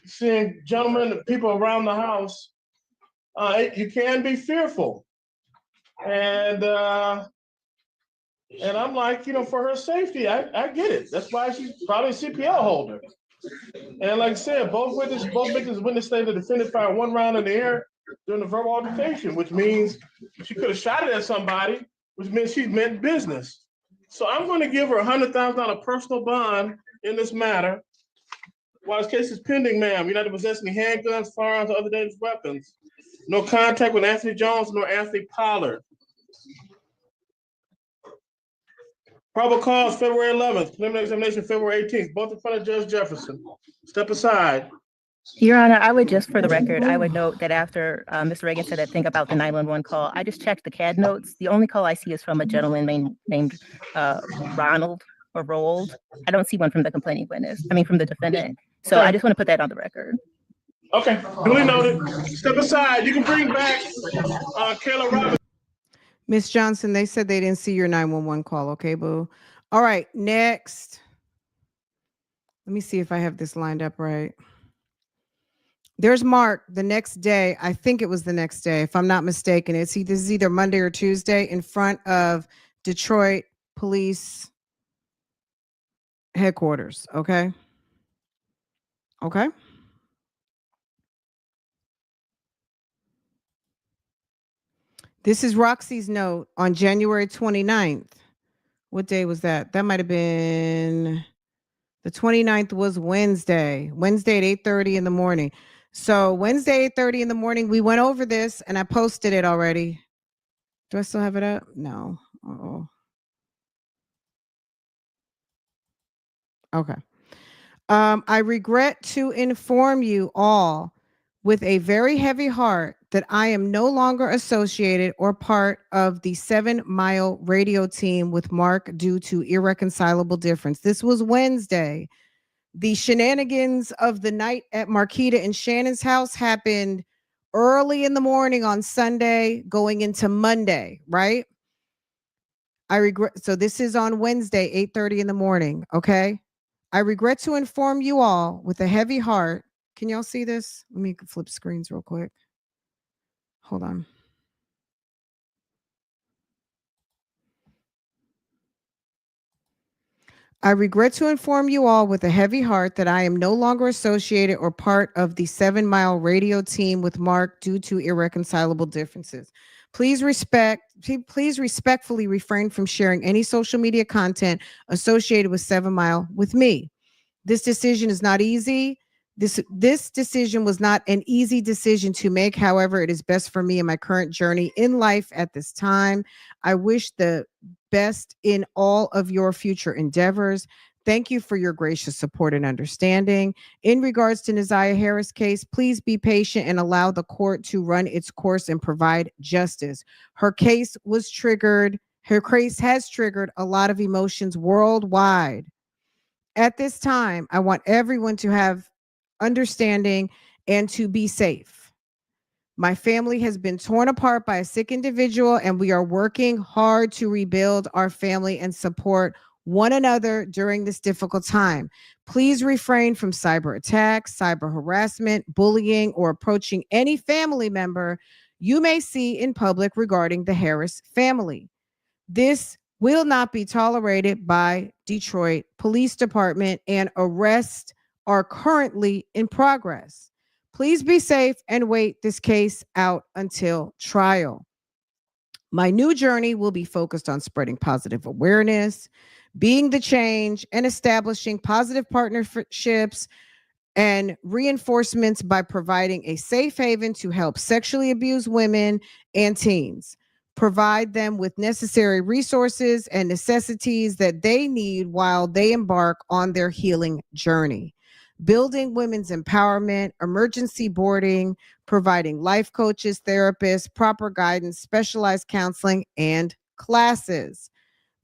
seeing gentlemen and people around the house, you can be fearful. And I'm like, for her safety, I get it. That's why she's probably a CPL holder. And like I said, both victims witnessed that the defendant fired one round in the air during the verbal altercation, which means she could have shot it at somebody, which means she meant business. So I'm going to give her $100,000 personal bond in this matter. While this case is pending, ma'am, you're not to possess any handguns, firearms, or other dangerous weapons. No contact with Anthony Jones nor Anthony Pollard. Probable cause February 11th, preliminary examination February 18th, both in front of Judge Jefferson. Step aside. Your Honor, I would just, for the record, I would note that after Mr. Reagan said that thing about the 911 call, I just checked the CAD notes. The only call I see is from a gentleman named Ronald or Rold. I don't see one from the complaining witness, from the defendant. So I just want to put that on the record. Okay, duly noted. Step aside. You can bring back Kayla Roberts. Miss Johnson, they said they didn't see your 911 call. Okay, boo. All right, next. Let me see if I have this lined up right. There's Mark the next day. I think it was the next day, if I'm not mistaken. This is either Monday or Tuesday in front of Detroit Police Headquarters. Okay. Okay. This is Roxy's note on January 29th. What day was that? That might have been the 29th was Wednesday. Wednesday at 8:30 in the morning. So Wednesday, 8:30 in the morning, we went over this and I posted it already. Do I still have it up? No. Uh-oh. Okay. I regret to inform you all with a very heavy heart that I am no longer associated or part of the 7 Mile radio team with Mark due to irreconcilable difference. This was Wednesday. The shenanigans of the night at Marquita and Shannon's house happened early in the morning on Sunday, going into Monday, right? I regret. So this is on Wednesday, 8:30 in the morning. Okay. I regret to inform you all with a heavy heart. Can y'all see this? Let me flip screens real quick. Hold on. I regret to inform you all with a heavy heart that I am no longer associated or part of the 7 Mile radio team with Mark due to irreconcilable differences. Please respectfully refrain from sharing any social media content associated with 7 Mile with me. This decision is not easy. This decision was not an easy decision to make. However, it is best for me in my current journey in life at this time. I wish the best in all of your future endeavors. Thank you for your gracious support and understanding. In regards to Neziah Harris' case, please be patient and allow the court to run its course and provide justice. Her case has triggered a lot of emotions worldwide. At this time, I want everyone to have understanding and to be safe. My family has been torn apart by a sick individual, and we are working hard to rebuild our family and support one another during this difficult time. Please refrain from cyber attacks, cyber harassment, bullying, or approaching any family member you may see in public regarding the Harris family. This will not be tolerated by Detroit Police Department, and arrests are currently in progress. Please be safe and wait this case out until trial. My new journey will be focused on spreading positive awareness, being the change, and establishing positive partnerships and reinforcements by providing a safe haven to help sexually abused women and teens. Provide them with necessary resources and necessities that they need while they embark on their healing journey. Building women's empowerment, emergency boarding, providing life coaches, therapists, proper guidance, specialized counseling, and classes.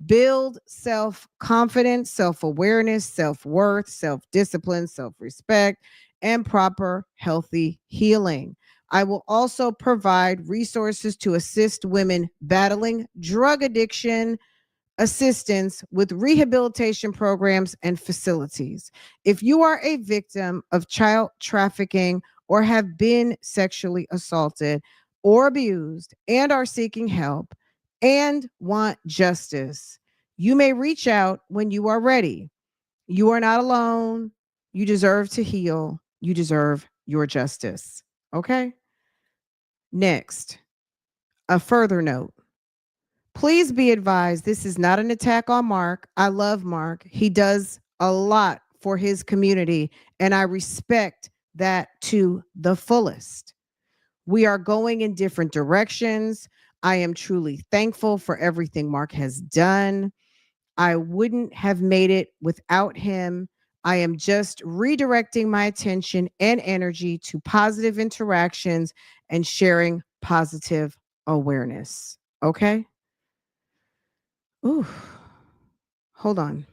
Build self-confidence, self-awareness, self-worth, self-discipline, self-respect, and proper healthy healing. I will also provide resources to assist women battling drug addiction, assistance with rehabilitation programs and facilities. If you are a victim of child trafficking or have been sexually assaulted or abused and are seeking help and want justice, you may reach out when you are ready. You are not alone. You deserve to heal. You deserve your justice. Okay? Next, a further note. Please be advised, this is not an attack on Mark. I love Mark. He does a lot for his community, and I respect that to the fullest. We are going in different directions. I am truly thankful for everything Mark has done. I wouldn't have made it without him. I am just redirecting my attention and energy to positive interactions and sharing positive awareness. Okay? Ooh, hold on.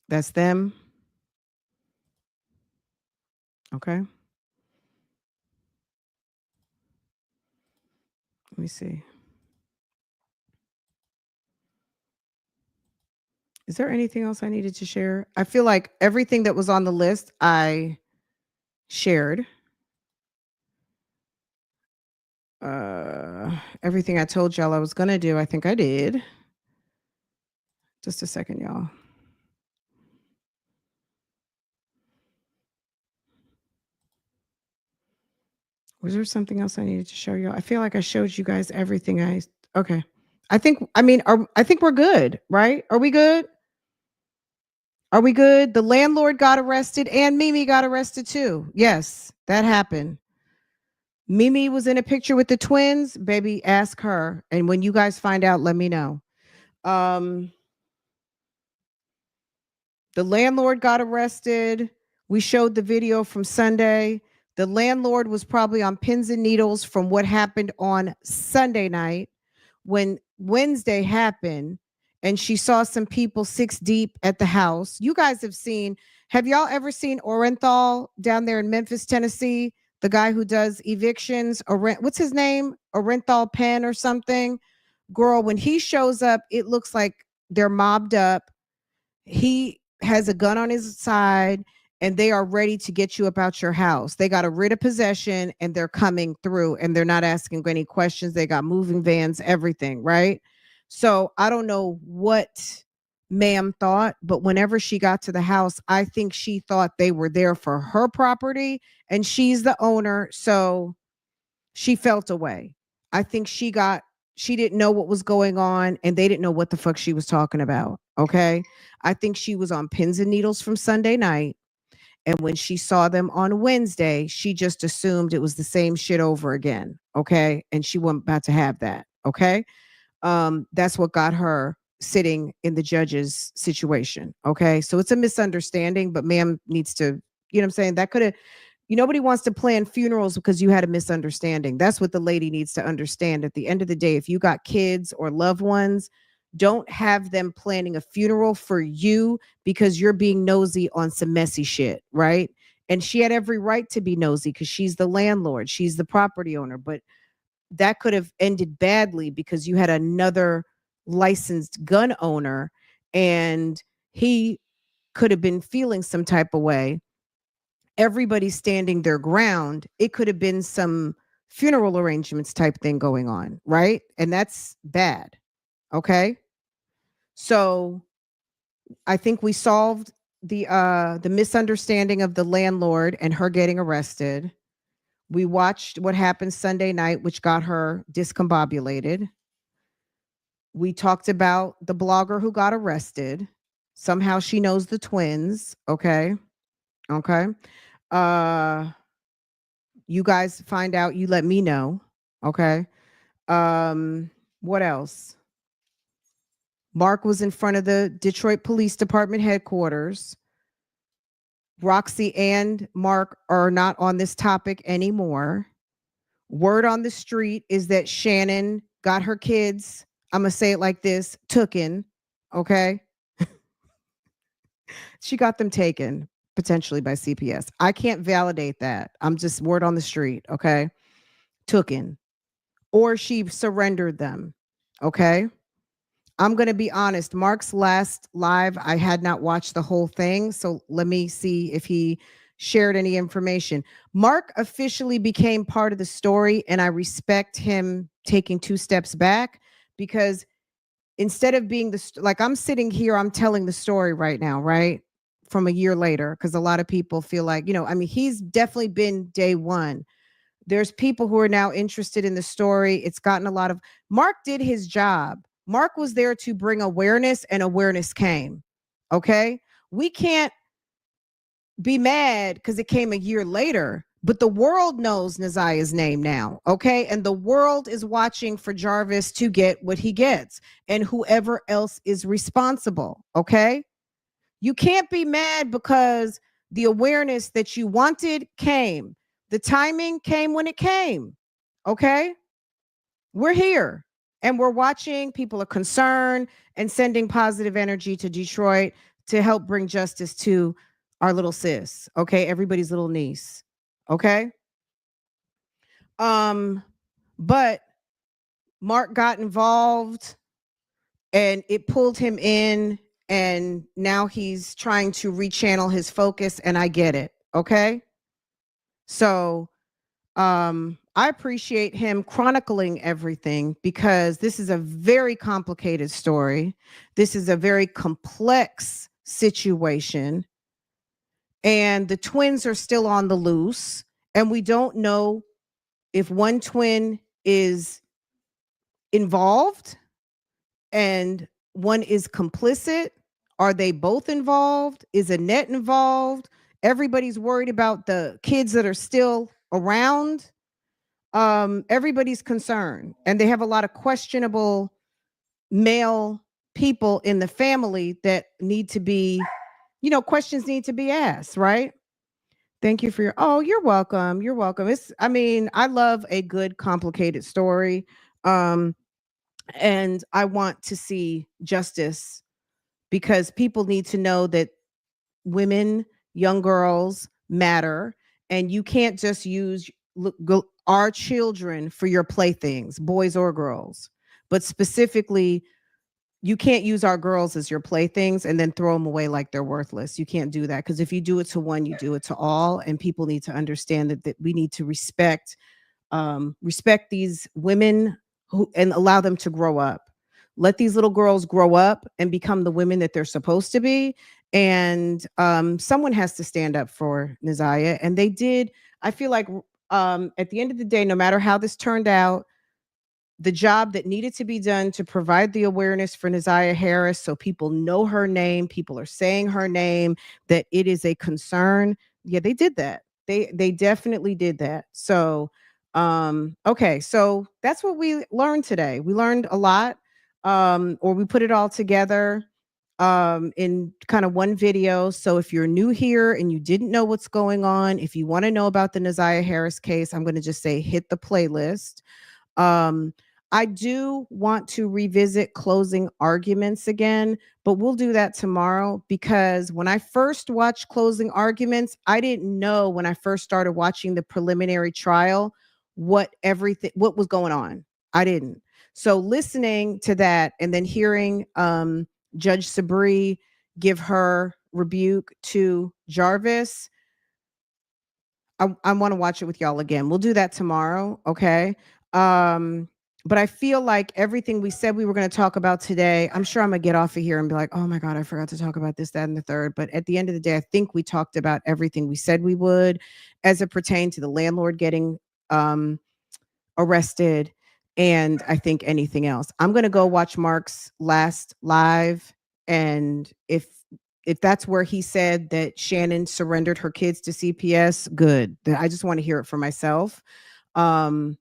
That's them. Okay. Let me see. Is there anything else I needed to share? I feel like everything that was on the list I shared. Everything I told y'all I was going to do, I think I did. Just a second, y'all. Was there something else I needed to show y'all? I feel like I showed you guys everything okay. I think we're good, right? Are we good? Are we good? The landlord got arrested and Mimi got arrested too. Yes, that happened. Mimi was in a picture with the twins. Baby, ask her. And when you guys find out, let me know. The landlord got arrested. We showed the video from Sunday. The landlord was probably on pins and needles from what happened on Sunday night. When Wednesday happened and she saw some people 6 deep at the house. You guys have y'all ever seen Orenthal down there in Memphis, Tennessee? The guy who does evictions, what's his name? Orenthal Penn or something. Girl, when he shows up, it looks like they're mobbed up. He has a gun on his side and they are ready to get you about your house. They got a writ of possession and they're coming through and they're not asking any questions. They got moving vans, everything, right? So I don't know what ma'am thought, but whenever she got to the house, I think she thought they were there for her property and she's the owner. So she felt away. I think she didn't know what was going on and they didn't know what the fuck she was talking about. Okay. I think she was on pins and needles from Sunday night. And when she saw them on Wednesday, she just assumed it was the same shit over again. Okay. And she wasn't about to have that. Okay. That's what got her sitting in the judge's situation. Okay. So it's a misunderstanding, but ma'am needs to, you know what I'm saying? That could have, nobody wants to plan funerals because you had a misunderstanding. That's what the lady needs to understand. At the end of the day, if you got kids or loved ones, don't have them planning a funeral for you because you're being nosy on some messy shit, right? And she had every right to be nosy because she's the landlord. She's the property owner. But that could have ended badly because you had another licensed gun owner and he could have been feeling some type of way. Everybody's standing their ground. It could have been some funeral arrangements type thing going on, right? And that's bad. Okay. So I think we solved the misunderstanding of the landlord and her getting arrested. We watched what happened Sunday night, which got her discombobulated. We talked about the blogger who got arrested. Somehow she knows the twins. Okay. Okay. Uh you guys find out, you let me know. Okay. What else? Mark was in front of the Detroit Police Department headquarters. Roxy and Mark are not on this topic anymore. Word on the street is that Shannon got her kids, I'm going to say it like this, tooken. Okay. She got them taken potentially by CPS. I can't validate that. I'm just word on the street. Okay. Tooken. Or she surrendered them. Okay. I'm going to be honest. Mark's last live, I had not watched the whole thing. So let me see if he shared any information. Mark officially became part of the story, and I respect him taking 2 steps back, because instead of being like I'm sitting here, I'm telling the story right now, right? From a year later, because a lot of people feel like, I mean, he's definitely been day one. There's people who are now interested in the story. It's gotten a lot of, Mark did his job. Mark was there to bring awareness, and awareness came. Okay. We can't be mad because it came a year later, but the world knows Naziah's name now. Okay. And the world is watching for Jarvis to get what he gets, and whoever else is responsible. Okay. You can't be mad because the awareness that you wanted came. The timing came when it came. Okay. We're here and we're watching. People are concerned and sending positive energy to Detroit to help bring justice to our little sis. Okay. Everybody's little niece. Okay. But Mark got involved and it pulled him in, and now he's trying to rechannel his focus, and I get it. Okay. So I appreciate him chronicling everything, because this is a very complicated story. This is a very complex situation, and the twins are still on the loose, and we don't know if one twin is involved and one is complicit. Are they both involved? Is Annette involved? Everybody's worried about the kids that are still around. Everybody's concerned, and they have a lot of questionable male people in the family that need to be, questions need to be asked, right? Thank you for you're welcome. You're welcome. I love a good, complicated story. And I want to see justice, because people need to know that women, young girls matter, and you can't just use our children for your playthings, boys or girls. But specifically, you can't use our girls as your playthings and then throw them away like they're worthless. You can't do that, because if you do it to one, you do it to all, and people need to understand that we need to respect these women and allow them to grow up. Let these little girls grow up and become the women that they're supposed to be. And someone has to stand up for Naziah. And they did. I feel like at the end of the day, no matter how this turned out, the job that needed to be done to provide the awareness for Naziah Harris, so people know her name, people are saying her name, that it is a concern. Yeah, they did that. They definitely did that. So okay, so that's what we learned today. We learned a lot, or we put it all together in kind of one video. So if you're new here and you didn't know what's going on, if you want to know about the Naziah Harris case, I'm going to just say hit the playlist. I do want to revisit closing arguments again, but we'll do that tomorrow, because when I first watched closing arguments, I didn't know when I first started watching the preliminary trial what was going on. I didn't. So listening to that and then hearing Judge Sabri give her rebuke to Jarvis. I want to watch it with y'all again. We'll do that tomorrow, okay? But I feel like everything we said we were going to talk about today, I'm sure I'm going to get off of here and be like, oh my God, I forgot to talk about this, that, and the third. But at the end of the day, I think we talked about everything we said we would as it pertained to the landlord getting arrested, and I think anything else. I'm going to go watch Mark's last live, and if that's where he said that Shannon surrendered her kids to CPS, good. I just want to hear it for myself. And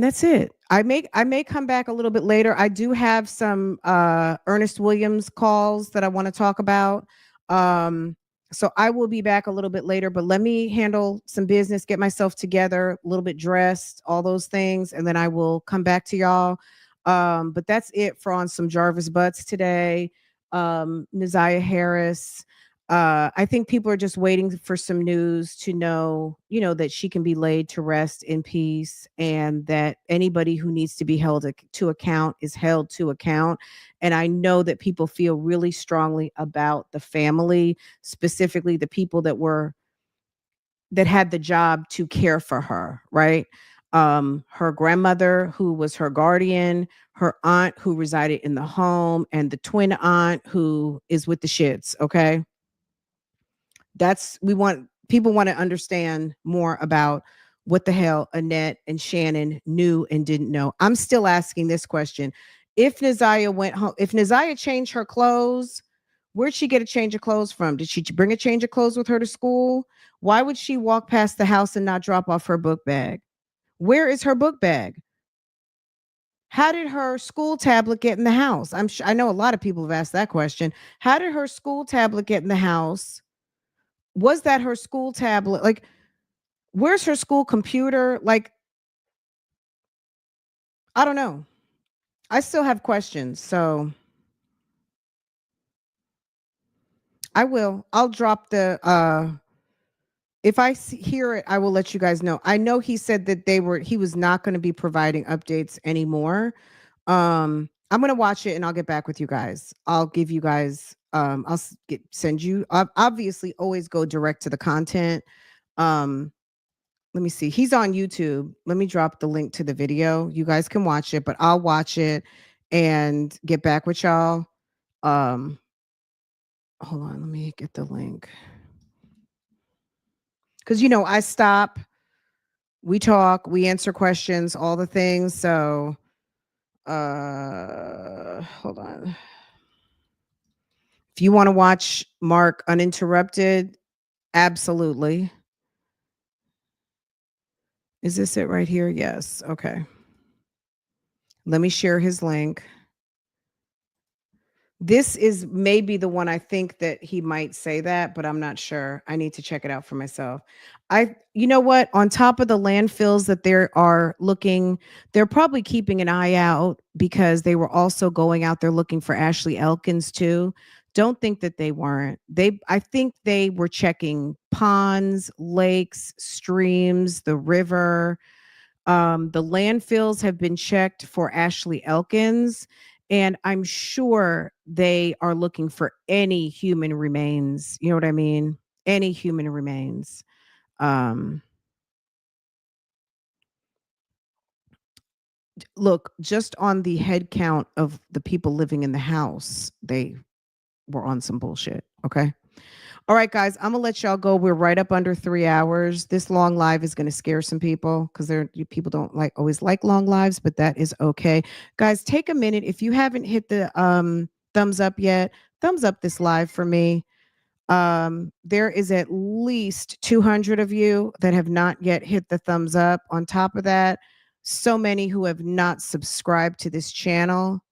that's it. I may come back a little bit later. I do have some Ernest Williams calls that I want to talk about. So I will be back a little bit later, but let me handle some business, get myself together, a little bit dressed, all those things, and then I will come back to y'all. But that's it for On Some Jarvis Butts today. Naziah Harris. I think people are just waiting for some news to know, that she can be laid to rest in peace, and that anybody who needs to be held to account is held to account. And I know that people feel really strongly about the family, specifically the people that had the job to care for her, right? Her grandmother, who was her guardian, her aunt who resided in the home, and the twin aunt who is with the shits, okay? People want to understand more about what the hell Annette and Shannon knew and didn't know. I'm still asking this question. If Naziah went home, if Naziah changed her clothes, where'd she get a change of clothes from? Did she bring a change of clothes with her to school? Why would she walk past the house and not drop off her book bag? Where is her book bag? How did her school tablet get in the house? I know a lot of people have asked that question. How did her school tablet get in the house? Was that her school tablet? Like, where's her school computer? Like, I don't know. I still have questions. So I'll drop the, if I hear it, I will let you guys know. I know he said that he was not going to be providing updates anymore. I'm going to watch it and I'll get back with you guys. I'll give you guys, send you, obviously always go direct to the content. Let me see. He's on YouTube. Let me drop the link to the video. You guys can watch it, but I'll watch it and get back with y'all. Hold on. Let me get the link. Because, I stop. We talk. We answer questions, all the things. So, hold on. If you want to watch Mark uninterrupted, absolutely. Is this it right here? Yes. Okay. Let me share his link. This is maybe the one I think that he might say that, but I'm not sure. I need to check it out for myself. You know what? On top of the landfills that they're probably keeping an eye out because they were also going out there looking for Ashley Elkins too. Don't think that they weren't. I think they were checking ponds, lakes, streams, the river. The landfills have been checked for Ashley Elkins, and I'm sure they are looking for any human remains. You know what I mean? Any human remains. Look, just on the head count of the people living in the house, they were on some bullshit. Okay. All right, guys, I'm gonna let y'all go. We're right up under 3 hours. This long live is gonna scare some people because people don't always like long lives, but that is okay. Guys, take a minute. If you haven't hit the thumbs up yet, thumbs up this live for me. There is at least 200 of you that have not yet hit the thumbs up. On top of that, so many who have not subscribed to this channel.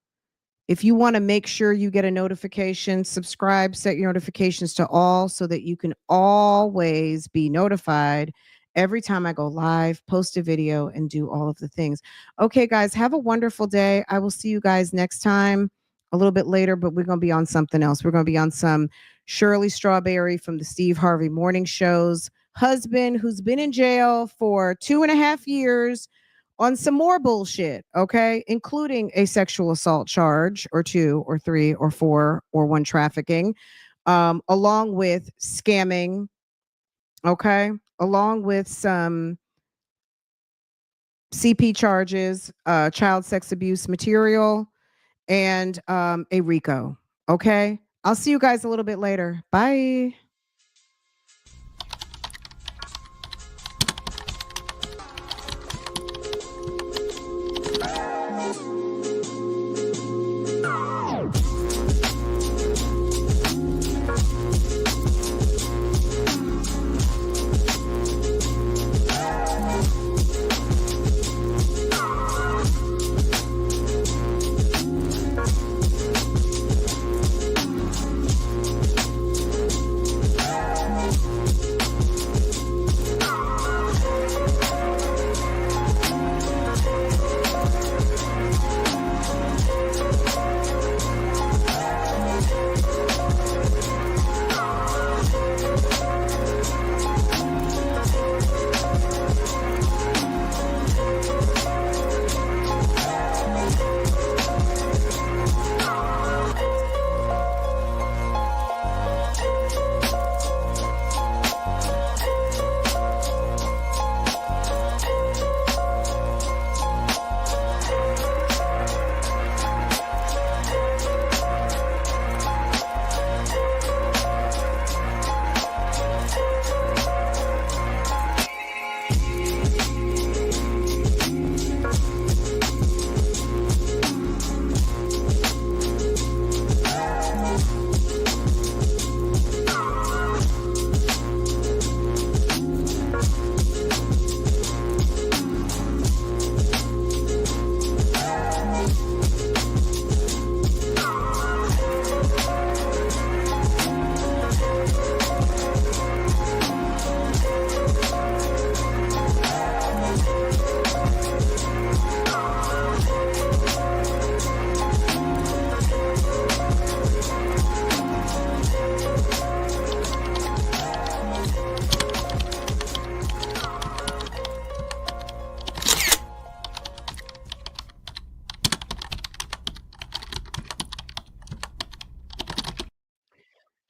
If you want to make sure you get a notification, subscribe, set your notifications to all so that you can always be notified every time I go live, post a video, and do all of the things. Okay, guys, have a wonderful day. I will see you guys next time a little bit later, but we're going to be on something else. We're going to be on some Shirley Strawberry from the Steve Harvey Morning Show's husband, who's been in jail for 2.5 years on some more bullshit, okay, including a sexual assault charge or 2 or 3 or 4 or 1 trafficking, along with scamming, okay, along with some CP charges, child sex abuse material, and a RICO. Okay. I'll see you guys a little bit later. Bye.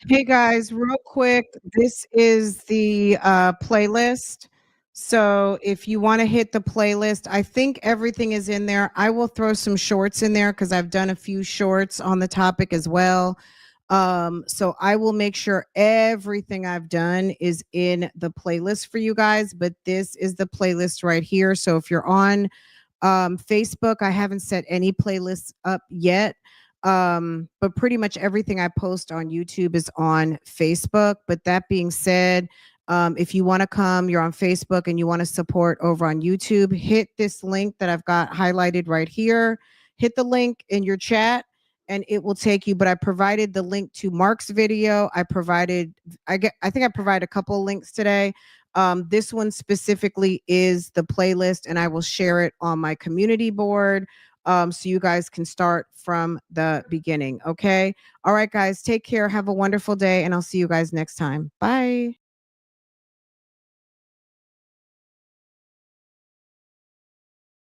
Hey guys, real quick, this is the playlist. So if you want to hit the playlist, I think everything is in there. I will throw some shorts in there because I've done a few shorts on the topic as well. So I will make sure everything I've done is in the playlist for you guys, but this is the playlist right here. So if you're on Facebook, I haven't set any playlists up yet. But pretty much everything I post on YouTube is on Facebook. But that being said, if you want to come, you're on Facebook and you want to support over on YouTube, hit this link that I've got highlighted right here. Hit the link in your chat and it will take you. But I provided the link to Mark's video. I think I provided a couple of links today. This one specifically is the playlist, and I will share it on my community board. So you guys can start from the beginning. Okay. All right, guys, take care. Have a wonderful day, and I'll see you guys next time. Bye.